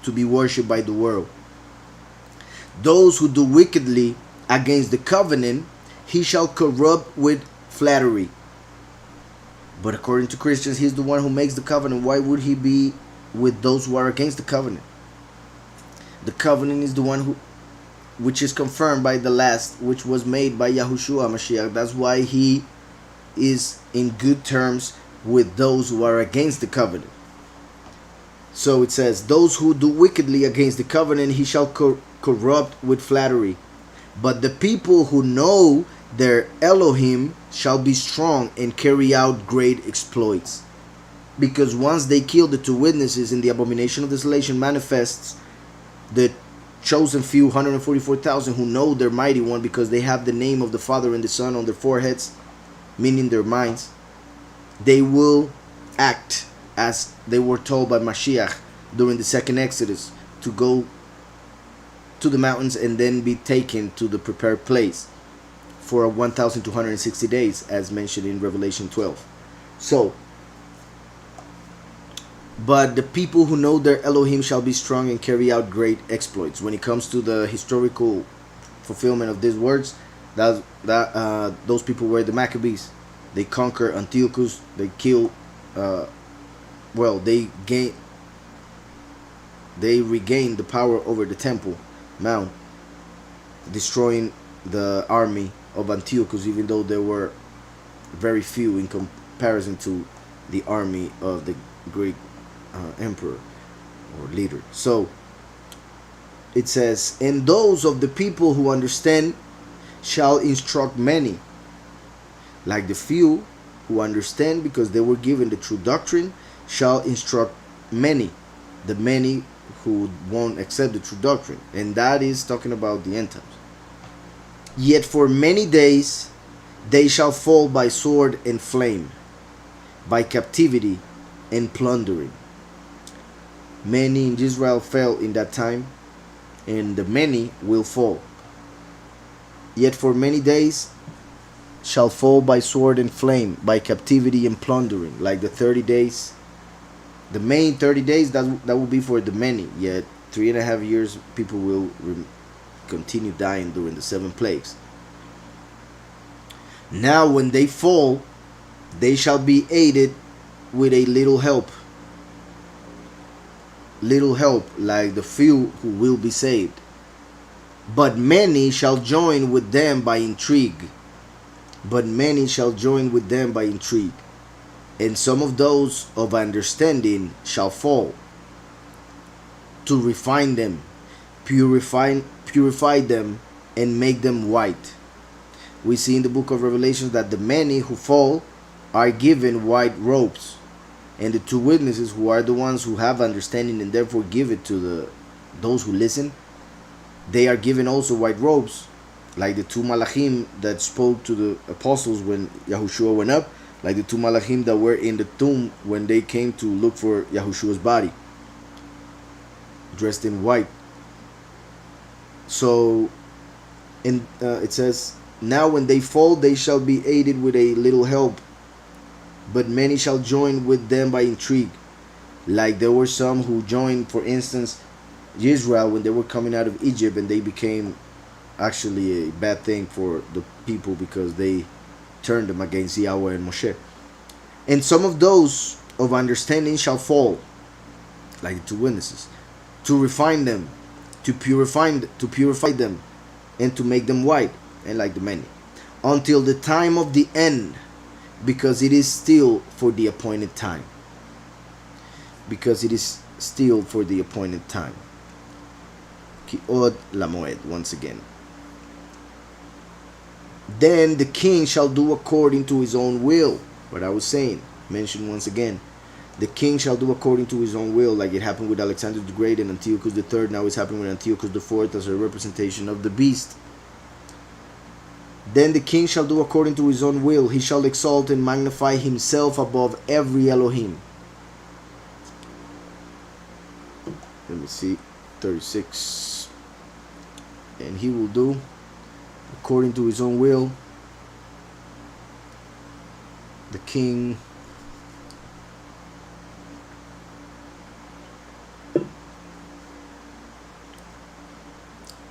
[SPEAKER 1] to be worshipped by the world. Those who do wickedly against the covenant, he shall corrupt with flattery. But according to Christians, he's the one who makes the covenant. Why would he be with those who are against the covenant? The covenant is the one which is confirmed by the last, which was made by Yahushua Mashiach. That's why he is in good terms with those who are against the covenant. So it says, those who do wickedly against the covenant, he shall corrupt with flattery. But the people who know their Elohim shall be strong and carry out great exploits. Because once they kill the two witnesses and the abomination of desolation manifests, the chosen few, 144,000 who know their mighty one, because they have the name of the Father and the Son on their foreheads, meaning their minds, they will act as they were told by Mashiach during the second Exodus, to go to the mountains and then be taken to the prepared place for 1,260 days, as mentioned in Revelation 12. So, but the people who know their Elohim shall be strong and carry out great exploits. When it comes to the historical fulfillment of these words, those people were the Maccabees. They conquer Antiochus. They kill. They regained the power over the Temple Mount, destroying the army of Antiochus, even though there were very few in comparison to the army of the Greek emperor or leader. So it says, and those of the people who understand shall instruct many. Like the few who understand, because they were given the true doctrine, shall instruct many. The many who won't accept the true doctrine. And that is talking about the end times. Yet for many days they shall fall by sword and flame, by captivity and plundering. Many in Israel fell in that time, and the many will fall. Yet for many days shall fall by sword and flame, by captivity and plundering. Like the 30 days, the main 30 days, that will be for the many. Yet 3.5 years people will continue dying during the 7 plagues. Now when they fall, they shall be aided with a little help. Little help, like the few who will be saved. But many shall join with them by intrigue. But many shall join with them by intrigue. And some of those of understanding shall fall, to refine them, purify them, and make them white. We see in the book of Revelation that the many who fall are given white robes, and the two witnesses, who are the ones who have understanding and therefore give it to those who listen, they are given also white robes, like the two malachim that spoke to the apostles when Yahushua went up, like the two malachim that were in the tomb when they came to look for Yahushua's body, dressed in white. So it says, now when they fall, they shall be aided with a little help, but many shall join with them by intrigue. Like there were some who joined, for instance, Israel when they were coming out of Egypt, and they became actually a bad thing for the people because they turned them against Yahweh and Moshe. And some of those of understanding shall fall, like the two witnesses, to refine them, to purify them, and to make them white, and like the many, until the time of the end, because it is still for the appointed time. Because it is still for the appointed time. Ki'od lamoed, once again. Then the king shall do according to his own will. What I was saying, mentioned once again. The king shall do according to his own will, like it happened with Alexander the Great and Antiochus III. Now it's happening with Antiochus IV as a representation of the beast. Then the king shall do according to his own will. He shall exalt and magnify himself above every Elohim. Let me see. 36. And he will do according to his own will. The king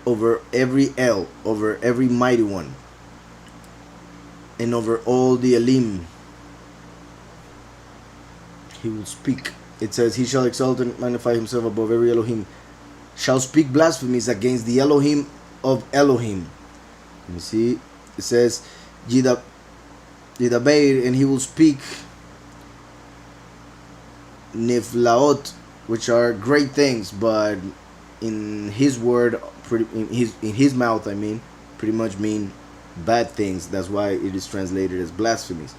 [SPEAKER 1] over every El, over every mighty one, and over all the Elim. He will speak. It says, he shall exalt and magnify himself above every Elohim, shall speak blasphemies against the Elohim of Elohim. Let me see. It says, Yidabeir, and he will speak Niflaot, which are great things, but in his word, in his mouth, I mean, pretty much mean bad things. That's why it is translated as blasphemies.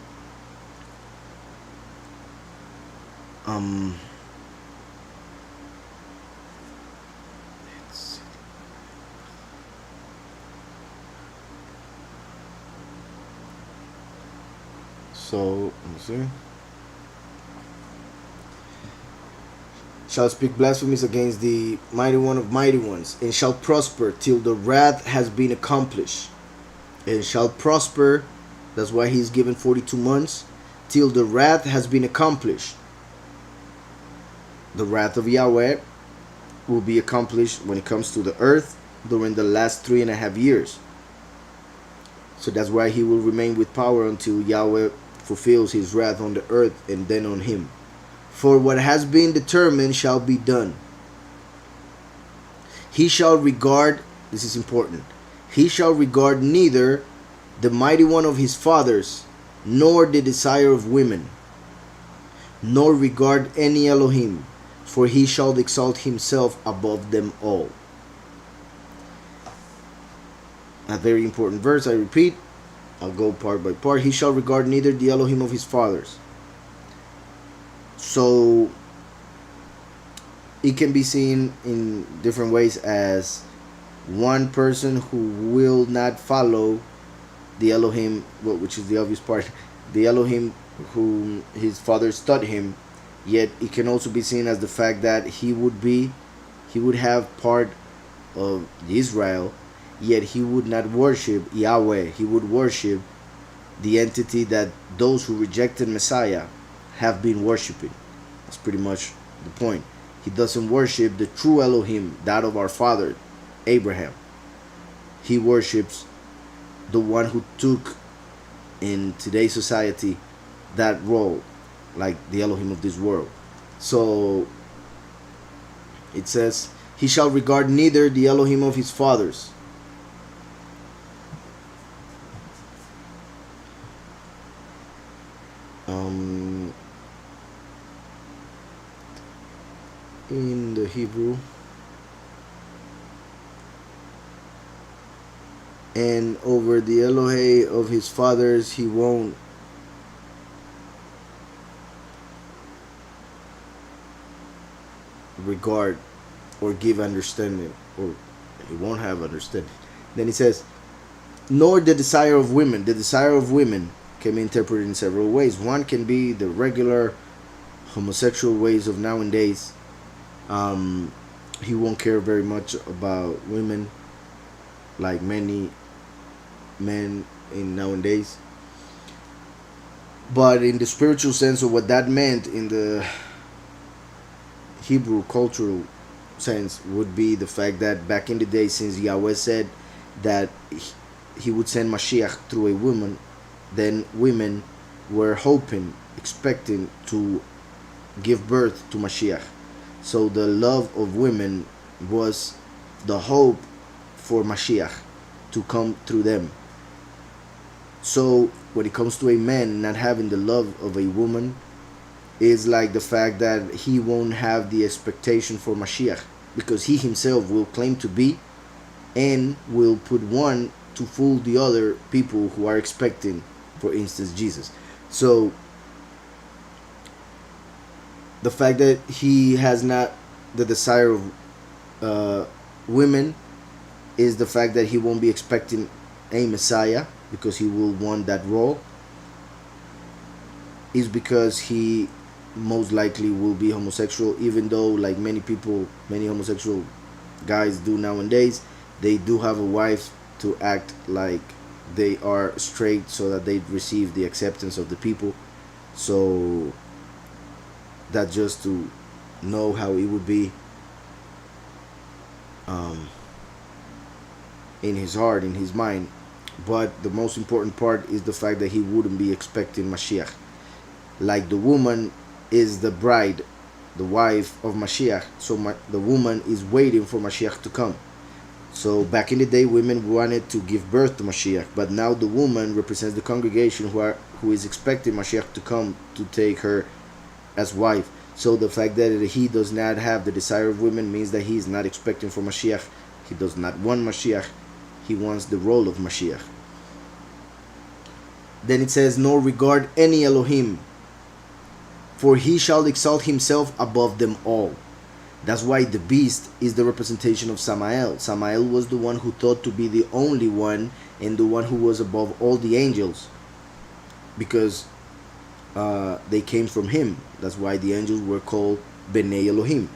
[SPEAKER 1] So, let me see. Shall speak blasphemies against the mighty one of mighty ones, and shall prosper till the wrath has been accomplished. And shall prosper, that's why he's given 42 months, till the wrath has been accomplished. The wrath of Yahweh will be accomplished when it comes to the earth during the last 3.5 years. So that's why he will remain with power until Yahweh fulfills his wrath on the earth and then on him. For what has been determined shall be done. He shall regard, this is important, he shall regard neither the mighty one of his fathers, nor the desire of women, nor regard any Elohim, for he shall exalt himself above them all. A very important verse, I repeat. I'll go part by part. He shall regard neither the Elohim of his fathers. So it can be seen in different ways as one person who will not follow the Elohim, which is the obvious part, the Elohim whom his fathers taught him. Yet it can also be seen as the fact that he would have part of Israel, yet he would not worship Yahweh. He would worship the entity that those who rejected Messiah have been worshiping. That's pretty much the point. He doesn't worship the true Elohim, that of our father Abraham. He worships the one who took in today's society that role, like the Elohim of this world. So it says, he shall regard neither the Elohim of his fathers. In the Hebrew, and over the Elohe of his fathers he won't regard or give understanding, or he won't have understanding. Then he says, nor the desire of women. The desire of women can be interpreted in several ways. One can be the regular homosexual ways of nowadays. He won't care very much about women like many men in nowadays. But in the spiritual sense of what that meant in the Hebrew cultural sense would be the fact that back in the day, since Yahweh said that he would send Mashiach through a woman, then women were hoping, expecting to give birth to Mashiach. So the love of women was the hope for Mashiach to come through them. So when it comes to a man not having the love of a woman, is like the fact that he won't have the expectation for Mashiach, because he himself will claim to be and will put one to fool the other people who are expecting, for instance, Jesus. So the fact that he has not the desire of women is the fact that he won't be expecting a Messiah, because he will want that role, is because he most likely will be homosexual, even though like many people, many homosexual guys do nowadays. They do have a wife to act like they are straight so that they receive the acceptance of the people. So that just to know how it would be um, in his heart, in his mind. But the most important part is the fact that he wouldn't be expecting Mashiach. Like the woman is the bride, the wife of Mashiach. So the woman is waiting for Mashiach to come. So back in the day, women wanted to give birth to Mashiach, but now the woman represents the congregation who is expecting Mashiach to come to take her as wife. So the fact that he does not have the desire of women means that he is not expecting for Mashiach. He does not want Mashiach. He wants the role of Mashiach. Then it says, nor regard any Elohim, for he shall exalt himself above them all. That's why the beast is the representation of Samael. Samael was the one who thought to be the only one and the one who was above all the angels, because they came from him. That's why the angels were called Bnei Elohim.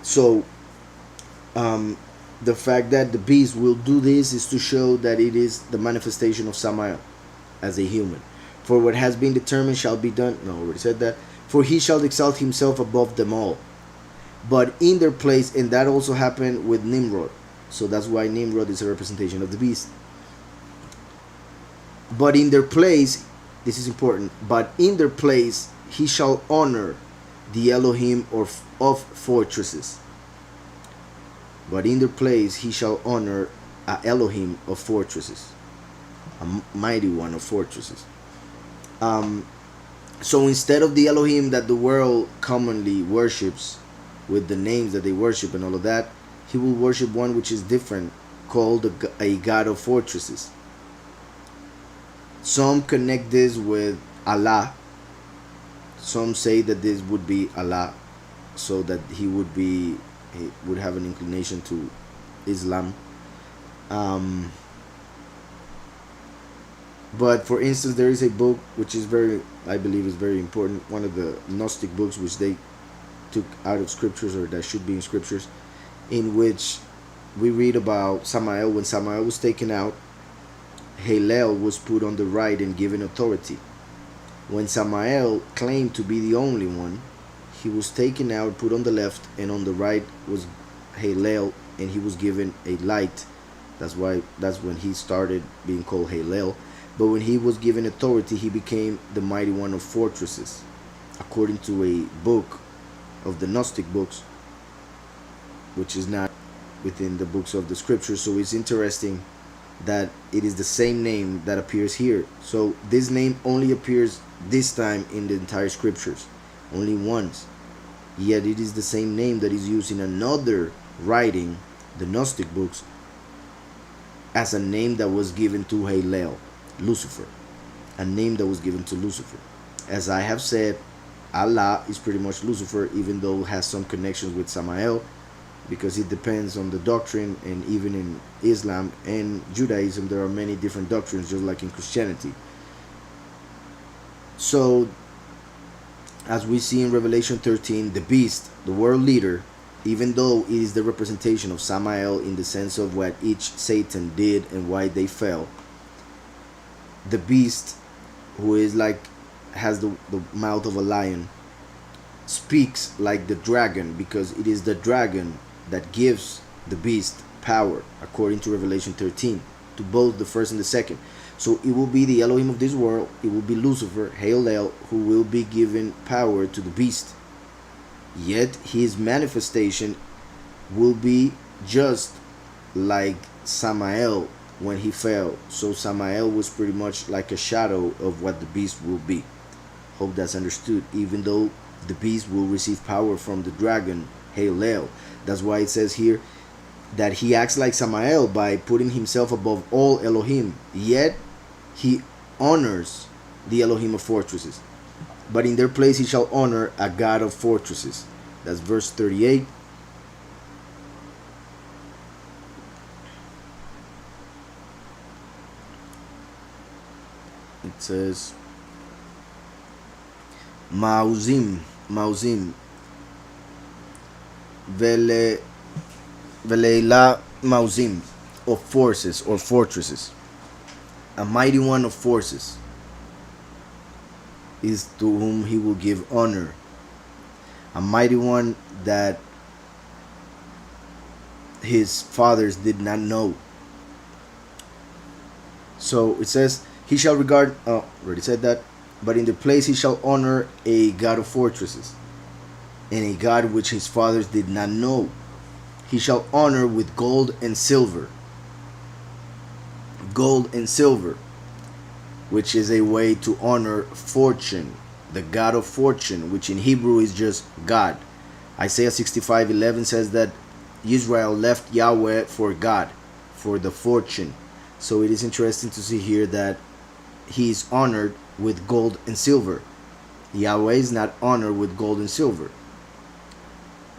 [SPEAKER 1] So the fact that the beast will do this is to show that it is the manifestation of Samael as a human. For what has been determined shall be done. No, I already said that. For he shall exalt himself above them all. But in their place, and that also happened with Nimrod. So that's why Nimrod is a representation of the beast. But in their place, this is important, but in their place he shall honor the Elohim of fortresses. But in their place he shall honor a Elohim of fortresses, a mighty one of fortresses. So instead of the Elohim that the world commonly worships, with the names that they worship and all of that, he will worship one which is different, called a God of fortresses. Some connect this with Allah. Some say that this would be Allah, so that he would have an inclination to Islam. But for instance, there is a book which is I believe is very important, one of the Gnostic books which they took out of scriptures, or that should be in scriptures, in which we read about Samael. When Samael was taken out, Hillel was put on the right and given authority. When Samael claimed to be the only one, he was taken out, put on the left, and on the right was Hillel, and he was given a light. That's when he started being called Hillel. But when he was given authority, he became the mighty one of fortresses, according to a book of the Gnostic books, which is not within the books of the scriptures. So it's interesting that it is the same name that appears here. So this name only appears this time in the entire scriptures, only once. Yet it is the same name that is used in another writing, the Gnostic books, as a name that was given to Hillel, Lucifer, a name that was given to Lucifer. As I have said, Allah is pretty much Lucifer, even though it has some connections with Samael, because it depends on the doctrine. And even in Islam and Judaism, there are many different doctrines, just like in Christianity. So as we see in Revelation 13, the beast, the world leader, even though it is the representation of Samael in the sense of what each Satan did and why they fell, the beast, who is has the mouth of a lion, speaks like the dragon, because it is the dragon that gives the beast power, according to Revelation 13, to both the first and the second. So it will be the Elohim of this world, it will be Lucifer, Hillel, who will be given power to the beast. Yet his manifestation will be just like Samael when he fell. So Samael was pretty much like a shadow of what the beast will be. Hope that's understood. Even though the beast will receive power from the dragon Hillel. That's why it says here that he acts like Samael by putting himself above all Elohim. Yet he honors the Elohim of fortresses. But in their place he shall honor a God of fortresses. That's verse 38. It says, Mauzim, Veleila Mauzim, of forces or fortresses. A mighty one of forces is to whom he will give honor. A mighty one that his fathers did not know. So it says, he shall regard, oh, already said that, but in the place he shall honor a God of fortresses, and a God which his fathers did not know. He shall honor with gold and silver. Gold and silver, which is a way to honor fortune, the God of fortune, which in Hebrew is just God. Isaiah 65:11 says that Israel left Yahweh for God, for the fortune. So it is interesting to see here that he is honored with gold and silver. Yahweh is not honored with gold and silver,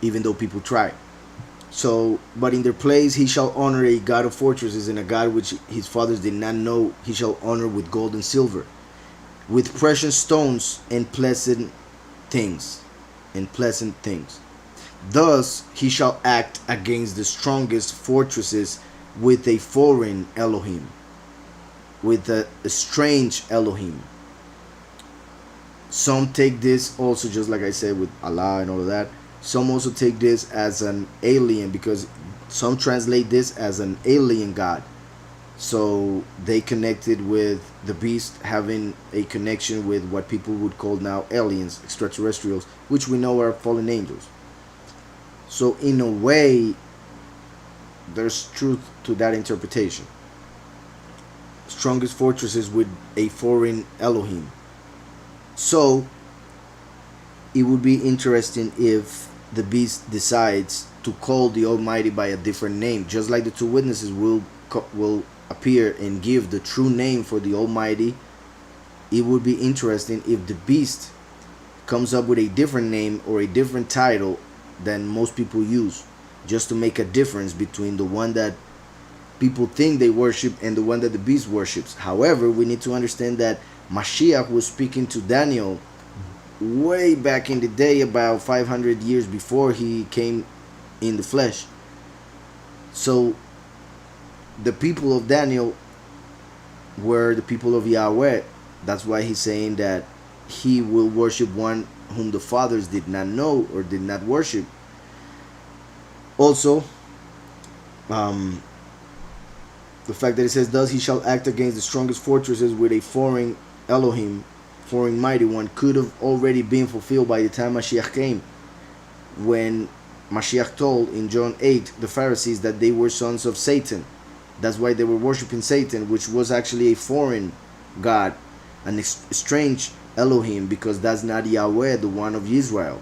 [SPEAKER 1] even though people try. So, but in their place he shall honor a God of fortresses, and a God which his fathers did not know he shall honor with gold and silver, with precious stones and pleasant things. Thus he shall act against the strongest fortresses with a foreign Elohim, with a strange Elohim. Some take this also, just like I said, with Allah and all of that. Some also take this as an alien, because some translate this as an alien God. So they connected with the beast having a connection with what people would call now aliens, extraterrestrials, which we know are fallen angels. So in a way, there's truth to that interpretation. Strongest fortresses with a foreign Elohim. So it would be interesting if the beast decides to call the Almighty by a different name, just like the two witnesses will appear and give the true name for the Almighty. It would be interesting if the beast comes up with a different name or a different title than most people use, just to make a difference between the one that people think they worship and the one that the beast worships. However, we need to understand that Mashiach was speaking to Daniel way back in the day, about 500 years before he came in the flesh. So the people of Daniel were the people of Yahweh. That's why he's saying that he will worship one whom the fathers did not know or did not worship. Also, the fact that it says, thus he shall act against the strongest fortresses with a foreign Elohim, foreign mighty one, could have already been fulfilled by the time Mashiach came, when Mashiach told in John 8 the Pharisees that they were sons of Satan. That's why they were worshiping Satan, which was actually a foreign God, an strange Elohim, because that's not Yahweh, the one of Israel.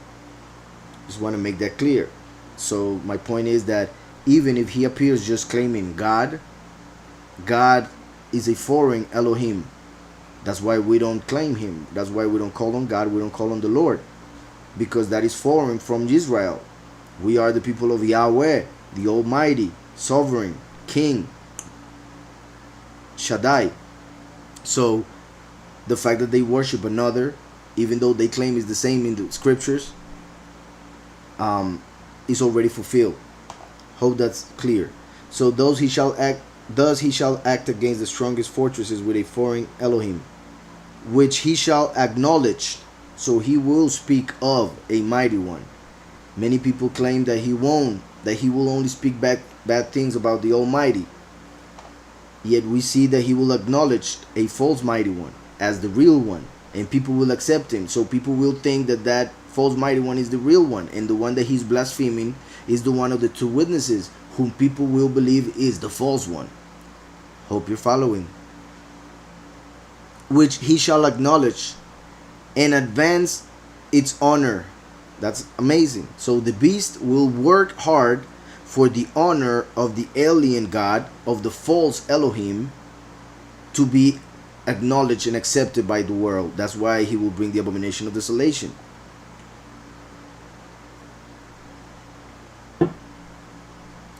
[SPEAKER 1] Just want to make that clear. So my point is that even if he appears just claiming God, God is a foreign Elohim. That's why we don't claim him. That's why we don't call on God. We don't call on the Lord, because that is foreign from Israel. We are the people of Yahweh, the Almighty, Sovereign, King, Shaddai. So the fact that they worship another, even though they claim is the same in the scriptures, is already fulfilled. Hope that's clear. So thus he shall act against the strongest fortresses with a foreign Elohim, which he shall acknowledge. So he will speak of a mighty one. Many people claim that he will only speak bad things about the Almighty. Yet we see that he will acknowledge a false mighty one as the real one, and people will accept him. So people will think that that false mighty one is the real one, and the one that he's blaspheming is the one of the two witnesses, whom people will believe is the false one. Hope you're following. Which he shall acknowledge and advance its honor. That's amazing. So the beast will work hard for the honor of the alien God, of the false Elohim, to be acknowledged and accepted by the world. That's why he will bring the abomination of desolation.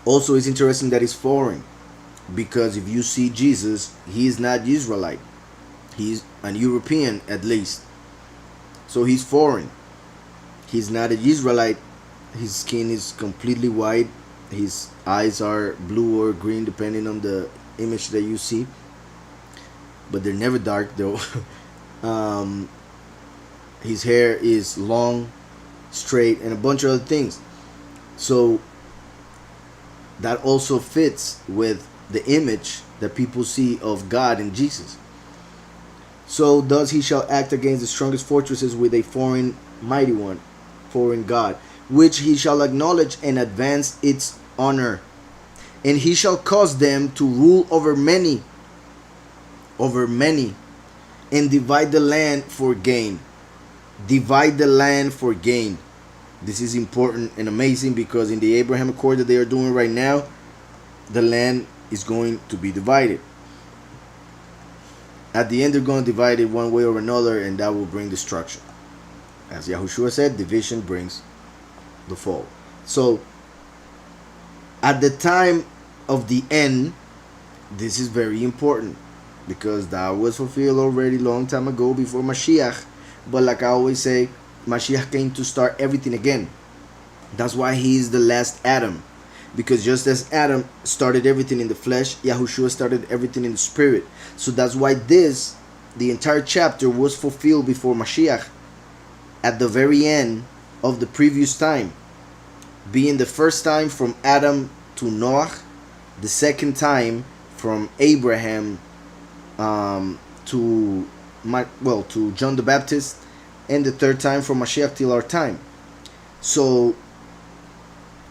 [SPEAKER 1] Also, it's interesting that it's foreign, because if you see Jesus, he is not Israelite. He's an European, at least. So he's foreign. He's not an Israelite. His skin is completely white. His eyes are blue or green depending on the image that you see, but they're never dark though. um, his hair is long, straight, and a bunch of other things. So that also fits with the image that people see of God and Jesus. So thus he shall act against the strongest fortresses with a foreign mighty one, foreign God, which he shall acknowledge and advance its honor. And he shall cause them to rule over many, and divide the land for gain. Divide the land for gain. This is important and amazing because in the Abraham Accord that they are doing right now, the land is going to be divided. At the end, they're going to divide it one way or another, and that will bring destruction. As Yahushua said, division brings the fall. So, at the time of the end, this is very important because that was fulfilled already long time ago before Mashiach. But like I always say, Mashiach came to start everything again. That's why he is the last Adam. Because just as Adam started everything in the flesh, Yahushua started everything in the spirit. So that's why the entire chapter was fulfilled before Mashiach at the very end of the previous time. Being the first time from Adam to Noah, the second time from Abraham to John the Baptist, and the third time from Mashiach till our time. So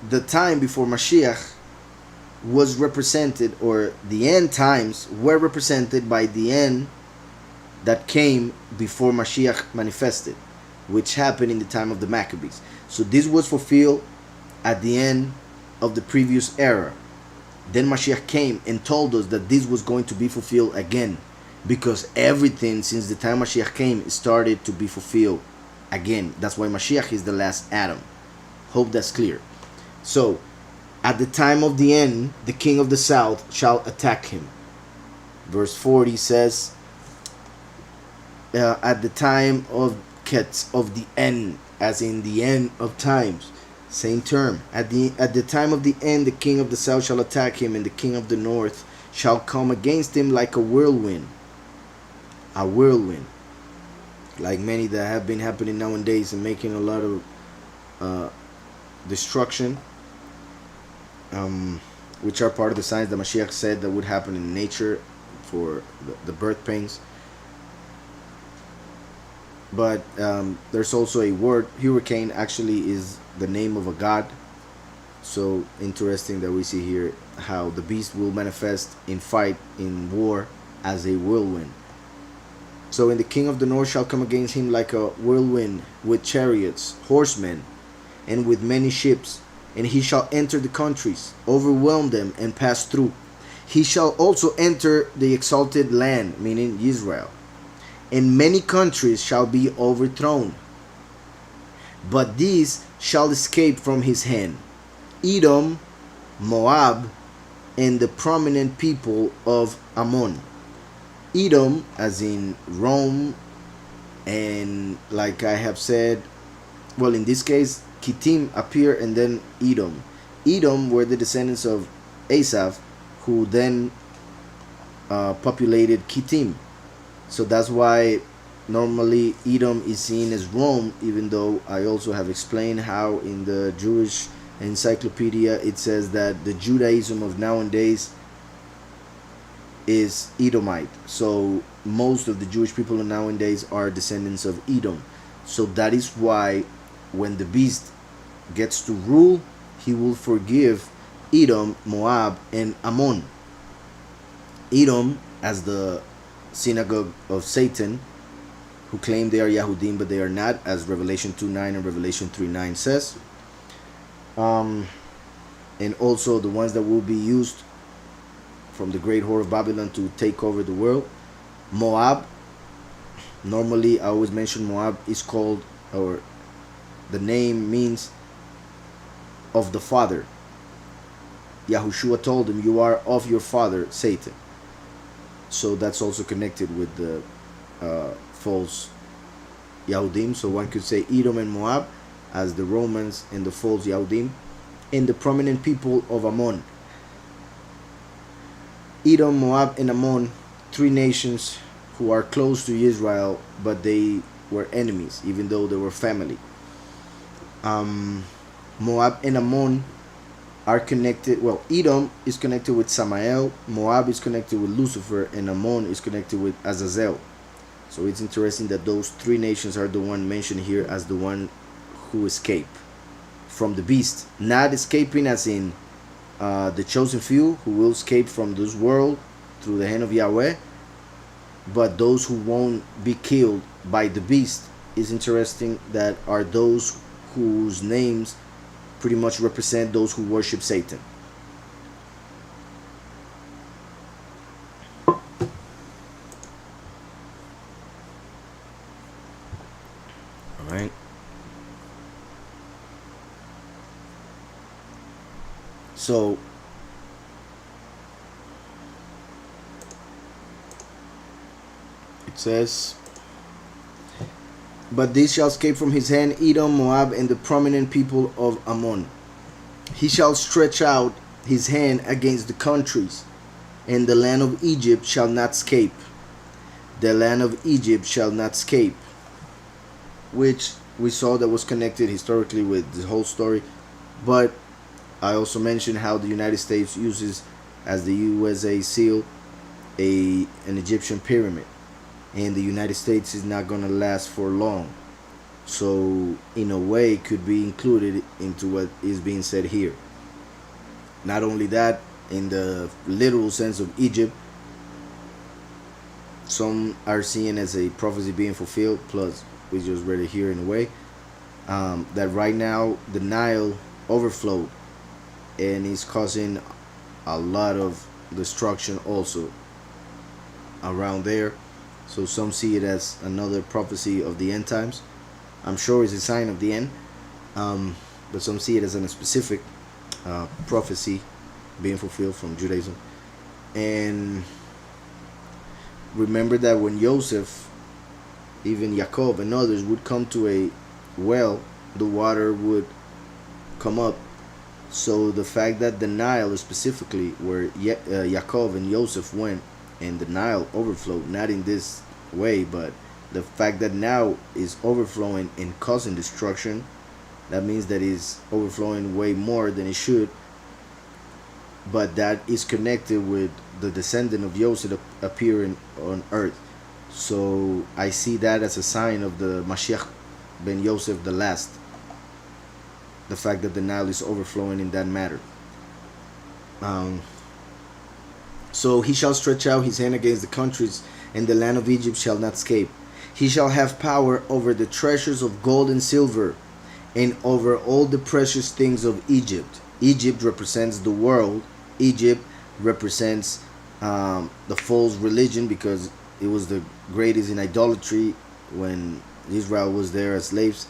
[SPEAKER 1] the time before Mashiach was represented, or the end times were represented by the end that came before Mashiach manifested, which happened in the time of the Maccabees. So this was fulfilled at the end of the previous era. Then Mashiach came and told us that this was going to be fulfilled again, because everything since the time Mashiach came started to be fulfilled again. That's why Mashiach is the last Adam. Hope that's clear. So, at the time of the end, the king of the south shall attack him. Verse 40 says, at the time of the end, as in the end of times, same term. At the time of the end, the king of the south shall attack him, and the king of the north shall come against him like a whirlwind. A whirlwind, like many that have been happening nowadays and making a lot of destruction, which are part of the signs that Mashiach said that would happen in nature for the birth pains. But there's also a word. Hurricane actually is the name of a god. So interesting that we see here how the beast will manifest in fight, in war, as a whirlwind. So, and the king of the north shall come against him like a whirlwind, with chariots, horsemen, and with many ships. And he shall enter the countries, overwhelm them, and pass through. He shall also enter the exalted land, meaning Israel. And many countries shall be overthrown. But these shall escape from his hand: Edom, Moab, and the prominent people of Ammon. Edom, as in Rome, and like I have said, well, in this case, Kittim appear, and then Edom. Edom were the descendants of Asaph, who then populated Kittim. So that's why normally Edom is seen as Rome, even though I also have explained how in the Jewish encyclopedia it says that the Judaism of nowadays is Edomite. So most of the Jewish people nowadays are descendants of Edom. So that is why when the beast gets to rule, he will forgive Edom, Moab, and Ammon. Edom, as the synagogue of Satan, who claim they are Yahudim but they are not, as Revelation 2:9 and Revelation 3:9 says. And also the ones that will be used from the great whore of Babylon to take over the world. Moab, normally I always mention Moab is called, or the name means of the father. Yahushua told him, you are of your father Satan. So that's also connected with the false Yahudim. So one could say Edom and Moab as the Romans and the false Yahudim and the prominent people of Ammon. Edom, Moab, and Ammon, three nations who are close to Israel, but they were enemies, even though they were family. Moab and Ammon are connected. Well, Edom is connected with Samael, Moab is connected with Lucifer, and Ammon is connected with Azazel. So it's interesting that those three nations are the one mentioned here as the one who escape from the beast. Not escaping as in the chosen few who will escape from this world through the hand of Yahweh, but those who won't be killed by the beast is interesting, that are those whose names pretty much represent those who worship Satan. Alright. So it says, but these shall escape from his hand, Edom, Moab, and the prominent people of Ammon. He shall stretch out his hand against the countries, and the land of Egypt shall not escape. The land of Egypt shall not escape, which we saw that was connected historically with the whole story. But I also mentioned how the United States uses as the USA seal an Egyptian pyramid, and the United States is not going to last for long. So in a way it could be included into what is being said here. Not only that, in the literal sense of Egypt, some are seeing as a prophecy being fulfilled, plus we just read it here in a way, that right now the Nile overflowed and is causing a lot of destruction also around there. So some see it as another prophecy of the end times. I'm sure it's a sign of the end, but some see it as a specific prophecy being fulfilled from Judaism. And remember that when Joseph, even Yaakov and others would come to a well, the water would come up. So the fact that the Nile is specifically where Yaakov and Joseph went, and the Nile overflowed, not in this way, but the fact that now is overflowing and causing destruction, that means that it's overflowing way more than it should. But that is connected with the descendant of Joseph appearing on earth. So I see that as a sign of the Mashiach ben Yosef the last. The fact that the Nile is overflowing in that matter. So he shall stretch out his hand against the countries, and the land of Egypt shall not escape. He shall have power over the treasures of gold and silver, and over all the precious things of Egypt. Egypt represents the world. Egypt represents the false religion, because it was the greatest in idolatry when Israel was there as slaves.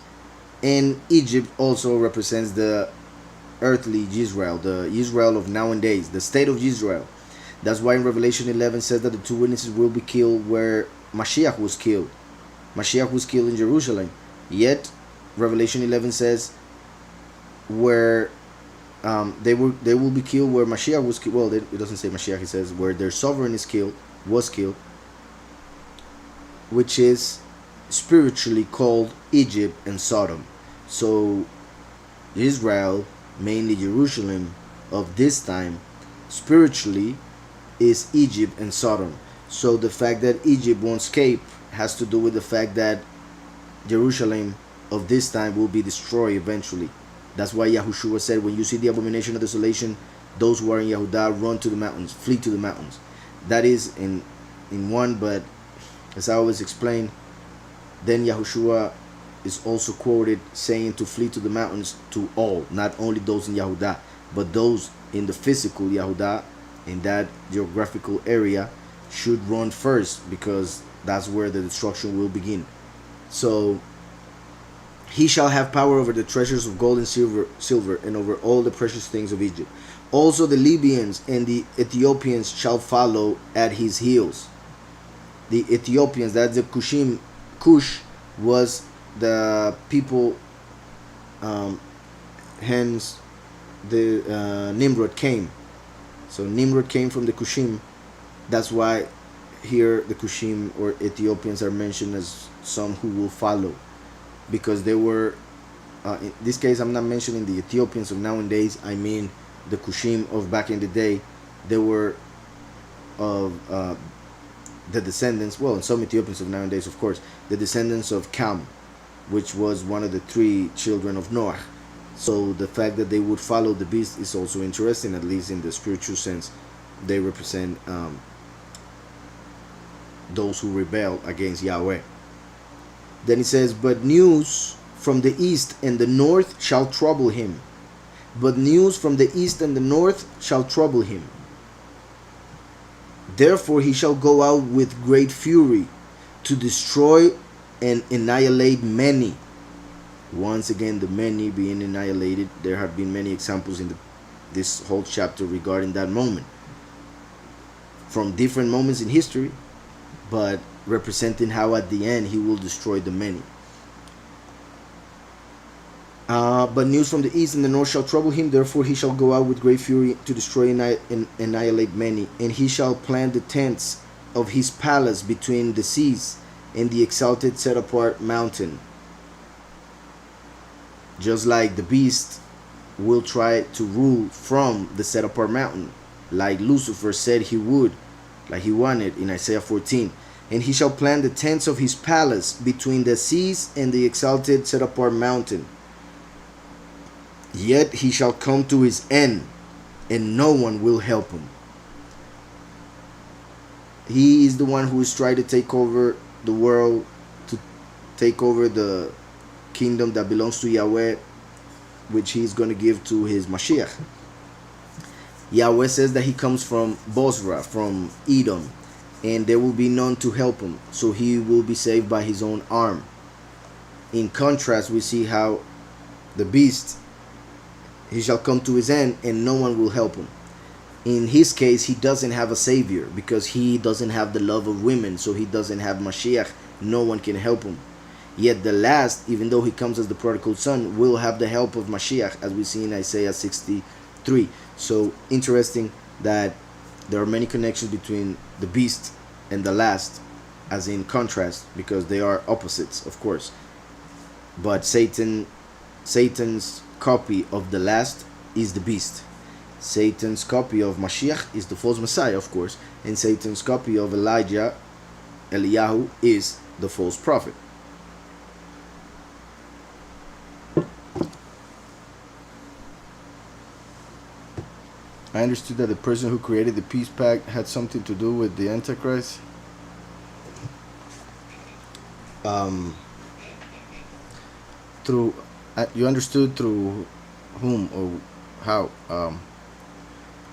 [SPEAKER 1] And Egypt also represents the earthly Israel, the Israel of nowadays, the state of Israel. That's why in Revelation 11 says that the two witnesses will be killed where Mashiach was killed. Mashiach was killed in Jerusalem. Yet Revelation 11 says where they will be killed where Mashiach was killed. Well, it doesn't say Mashiach. It says where their sovereign was killed, which is spiritually called Egypt and Sodom. So Israel, mainly Jerusalem of this time, spiritually is Egypt and Sodom. So the fact that Egypt won't escape has to do with the fact that Jerusalem of this time will be destroyed eventually. That's why Yahushua said, when you see the abomination of desolation, those who are in Yehudah run to the mountains, flee to the mountains. That is in one, but as I always explain, then Yahushua is also quoted saying to flee to the mountains to all, not only those in Yehudah, but those in the physical Yehudah, in that geographical area, should run first, because that's where the destruction will begin. So he shall have power over the treasures of gold and silver, and over all the precious things of Egypt. Also the Libyans and the Ethiopians shall follow at his heels. The Ethiopians, that's the Kushim. Kush was the people, hence the Nimrod came. So Nimrod came from the Kushim. That's why here the Kushim or Ethiopians are mentioned as some who will follow, because they were, in this case I'm not mentioning the Ethiopians of nowadays, I mean the Kushim of back in the day. They were of the descendants, well, and some Ethiopians of nowadays, of course, the descendants of Cam, which was one of the three children of Noah. So the fact that they would follow the beast is also interesting, at least in the spiritual sense. They represent those who rebel against Yahweh. Then he says, but news from the east and the north shall trouble him. But news from the east and the north shall trouble him. Therefore he shall go out with great fury to destroy and annihilate many. Once again, the many being annihilated. There have been many examples in this whole chapter regarding that moment, from different moments in history, but representing how at the end he will destroy the many. But news from the east and the north shall trouble him. Therefore he shall go out with great fury to destroy and annihilate many. And he shall plant the tents of his palace between the seas and the exalted set apart mountain. Just like the beast will try to rule from the set apart mountain, like Lucifer said he would, like he wanted in Isaiah 14. And he shall plant the tents of his palace between the seas and the exalted set apart mountain. Yet he shall come to his end, and no one will help him. He is the one who is trying to take over the world, to take over the kingdom that belongs to Yahweh, which he is going to give to his Mashiach. Yahweh says that he comes from Bosra, from Edom, and there will be none to help him, so he will be saved by his own arm. In contrast, we see how the beast, he shall come to his end and no one will help him. In his case, he doesn't have a savior because he doesn't have the love of women, so he doesn't have Mashiach. No one can help him. Yet the last, even though he comes as the prodigal son, will have the help of Mashiach, as we see in Isaiah 63. So interesting that there are many connections between the beast and the last, as in contrast, because they are opposites, of course. But Satan's copy of the last is the beast. Satan's copy of Mashiach is the false Messiah, of course, and Satan's copy of Eliyahu is the false prophet. I understood that the person who created the peace pact had something to do with the Antichrist. Through you understood through whom or how?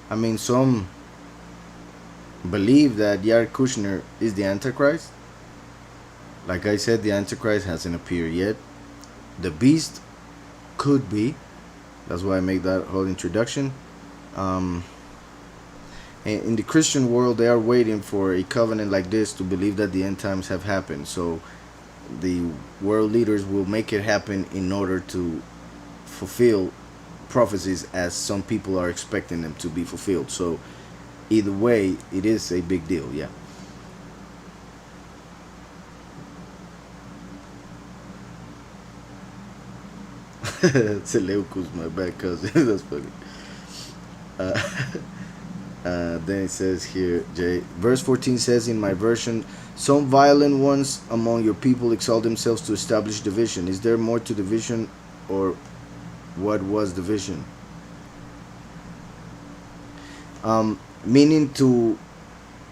[SPEAKER 1] I mean, some believe that Jared Kushner is the Antichrist. Like I said, the Antichrist hasn't appeared yet. The beast could be. That's why I made that whole introduction. And in the Christian world, they are waiting for a covenant like this to believe that the end times have happened. So the world leaders will make it happen in order to fulfill prophecies as some people are expecting them to be fulfilled. So either way, it is a big deal, yeah. Seleucus, my bad cousin. That's funny. Then it says here, verse 14 says in my version, some violent ones among your people exalt themselves to establish division. Is there more to division, or what was division? Meaning to,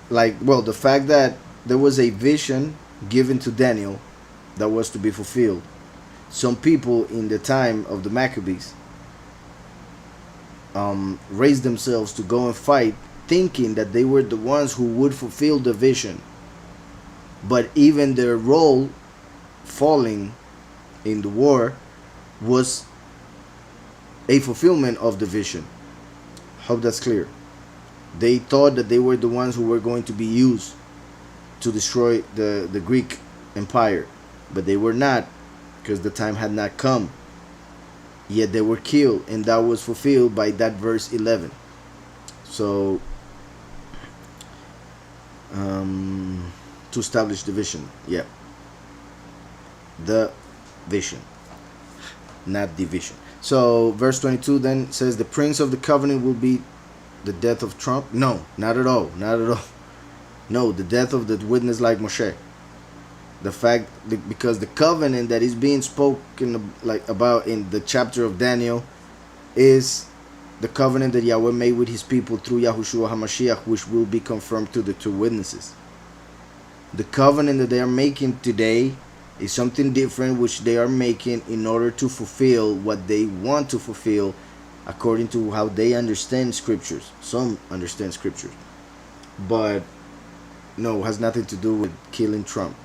[SPEAKER 1] like, well, the fact that there was a vision given to Daniel that was to be fulfilled. Some people in the time of the Maccabees raised themselves to go and fight, thinking that they were the ones who would fulfill the vision. But even their role falling in the war was a fulfillment of the vision. Hope that's clear. They thought that they were the ones who were going to be used to destroy the Greek Empire, but they were not, because the time had not come. yet they were killed, and that was fulfilled by that verse 11. So to establish the vision, yeah, the vision, not division. So verse 22 then says the prince of the covenant will be the death of Trump. No, not at all, not at all. No, the death of the witness like Moshe. The fact that because the covenant that is being spoken like about in the chapter of Daniel is the covenant that Yahweh made with his people through Yahushua HaMashiach, which will be confirmed to the two witnesses. The covenant that they are making today is something different, which they are making in order to fulfill what they want to fulfill according to how they understand scriptures. Some understand scriptures, but no, it has nothing to do with killing Trump.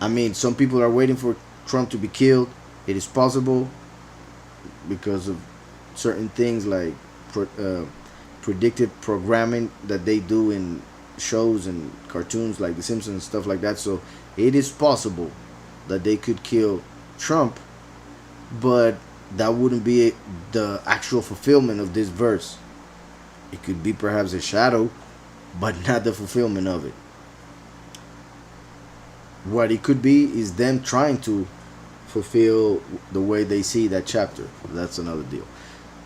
[SPEAKER 1] I mean, some people are waiting for Trump to be killed. It is possible because of certain things like predictive programming that they do in shows and cartoons like The Simpsons and stuff like that. So it is possible that they could kill Trump, but that wouldn't be the actual fulfillment of this verse. It could be perhaps a shadow, but not the fulfillment of it. What it could be is them trying to fulfill the way they see that chapter. That's another deal.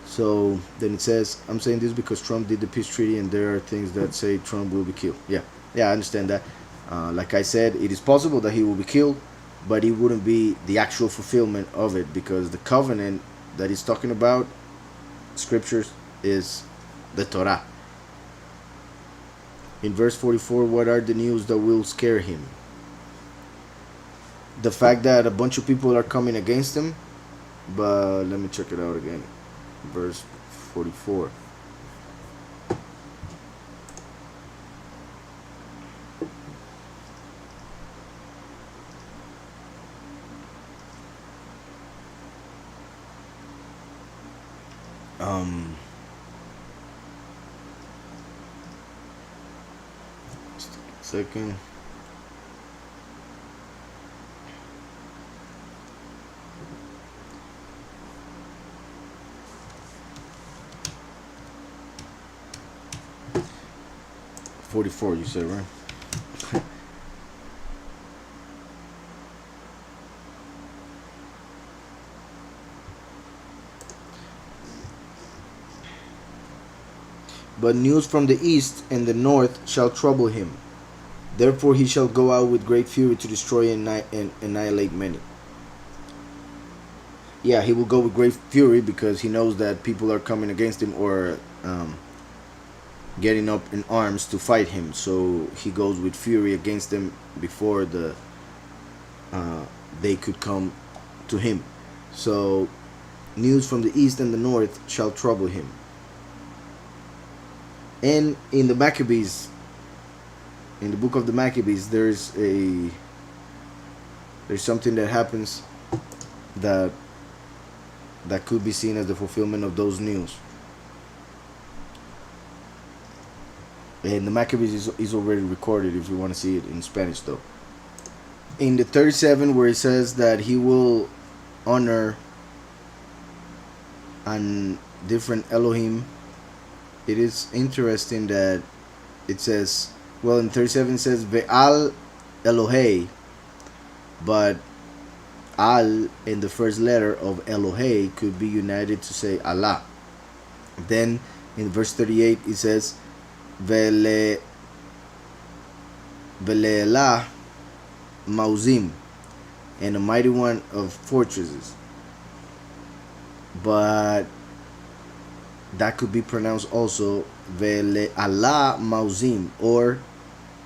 [SPEAKER 1] So then it says, I'm saying this because Trump did the peace treaty and there are things that say Trump will be killed. Yeah, I understand that. Like I said, it is possible that he will be killed, but it wouldn't be the actual fulfillment of it, because the covenant that he's talking about, scriptures, is the Torah. In verse 44, what are the news that will scare him? The fact that a bunch of people are coming against him, but let me check it out again. Verse 44. Just a second. $44, you said, right? But news from the east and the north shall trouble him. Therefore he shall go out with great fury to destroy and annihilate many. Yeah, he will go with great fury because he knows that people are coming against him or getting up in arms to fight him. So he goes with fury against them before they could come to him. So news from the east and the north shall trouble him. And in the Maccabees, in the book of the Maccabees, there's something that happens that could be seen as the fulfillment of those news. And the Maccabees is already recorded if you want to see it in Spanish though. In the 37, where it says that he will honor an different Elohim, it is interesting that it says, well, in 37 it says Ve'al Elohei, but Al in the first letter of Elohei could be united to say Allah. Then in verse 38 it says Ve'elah Mauzim, and a mighty one of fortresses. But that could be pronounced also Vele Allah Mauzim, or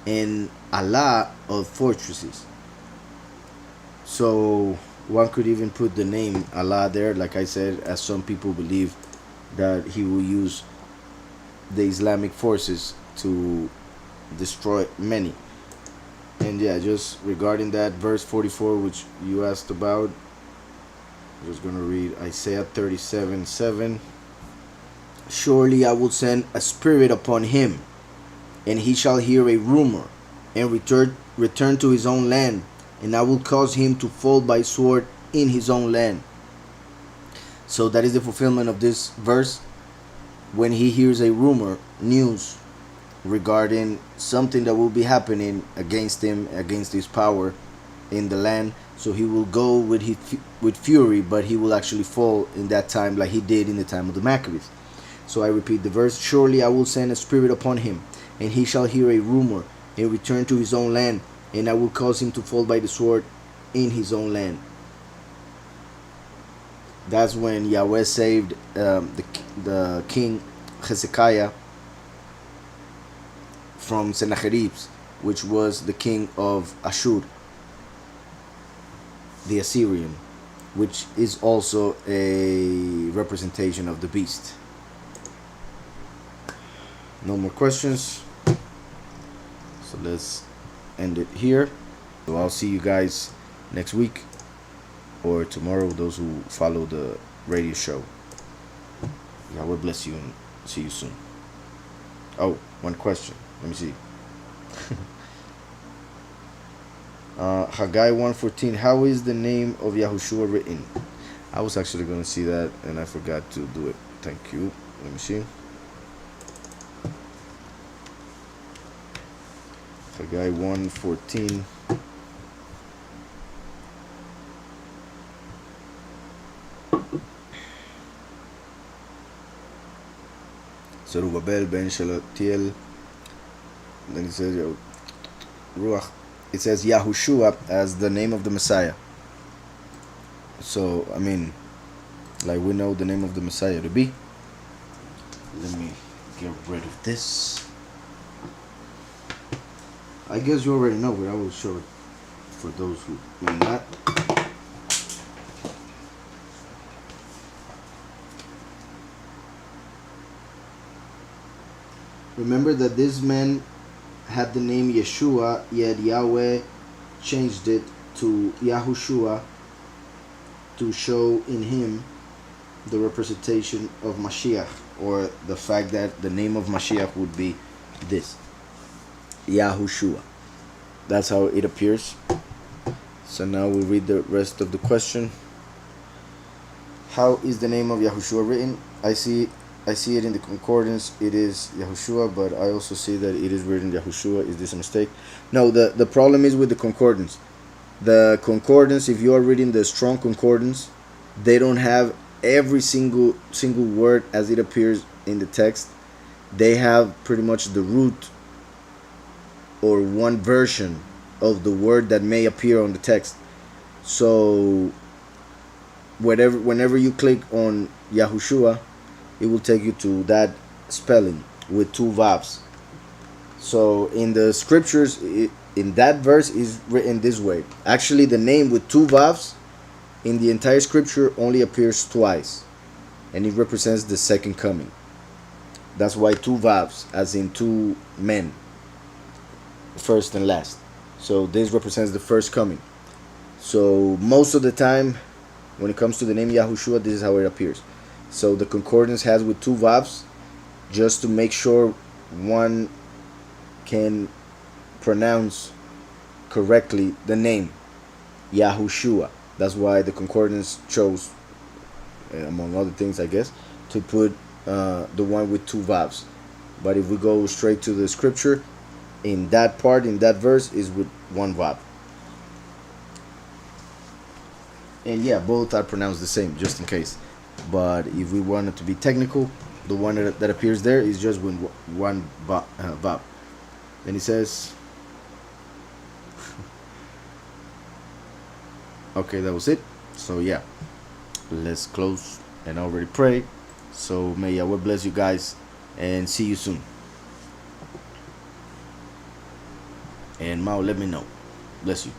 [SPEAKER 1] in Allah of fortresses. So one could even put the name Allah there, like I said, as some people believe that he will use the Islamic forces to destroy many. And yeah, just regarding that verse 44 which you asked about, I'm just going to read Isaiah 37:7. Surely I will send a spirit upon him, and he shall hear a rumor, and return to his own land, and I will cause him to fall by sword in his own land. So that is the fulfillment of this verse. When he hears a rumor, news regarding something that will be happening against him, against his power in the land, so he will go with fury, but he will actually fall in that time, like he did in the time of the Maccabees. So I repeat the verse: surely I will send a spirit upon him, and he shall hear a rumor, and return to his own land, and I will cause him to fall by the sword in his own land. That's when Yahweh saved the king Hezekiah from Sennacherib, which was the king of Ashur, the Assyrian, which is also a representation of the beast. No more questions, so let's end it here. So I'll see you guys next week or tomorrow, those who follow the radio show. Yahweh bless you and see you soon. Oh, one question. Let me see. Haggai 1:14. How is the name of Yahushua written? I was actually going to see that and I forgot to do it. Thank you. Let me see. Haggai 1:14. Zerubbabel ben Shalatiel. Then it says Ruach. It says Yahushua as the name of the Messiah. So I mean, like, we know the name of the Messiah to be. Let me get rid of this. I guess you already know, but I will show it for those who may not. Remember that this man had the name Yeshua, yet Yahweh changed it to Yahushua to show in him the representation of Mashiach, or the fact that the name of Mashiach would be this, Yahushua. That's how it appears. So now we'll read the rest of the question. How is the name of Yahushua written? I see it in the concordance. It is Yahushua, but I also see that it is written Yahushua. Is this a mistake? No, the problem is with the concordance. The concordance, if you are reading the strong concordance, they don't have every single word as it appears in the text. They have pretty much the root or one version of the word that may appear on the text. So whenever you click on Yahushua, it will take you to that spelling with two vowels. So in the scriptures, in that verse is written this way. Actually, the name with two vowels in the entire scripture only appears twice, and it represents the second coming. That's why two vowels, as in two men, first and last. So this represents the first coming. So most of the time, when it comes to the name Yahushua, this is how it appears. So the concordance has with two vowels, just to make sure one can pronounce correctly the name Yahushua. That's why the concordance chose, among other things, I guess, to put the one with two vowels. But if we go straight to the scripture, in that part, in that verse, is with one vowel. And yeah, both are pronounced the same, just in case. But if we wanted to be technical, the one that appears there is just with one vowel. Then he says, okay, that was it. So yeah, let's close and already pray. So may Yahweh bless you guys and see you soon. And Mao, let me know. Bless you.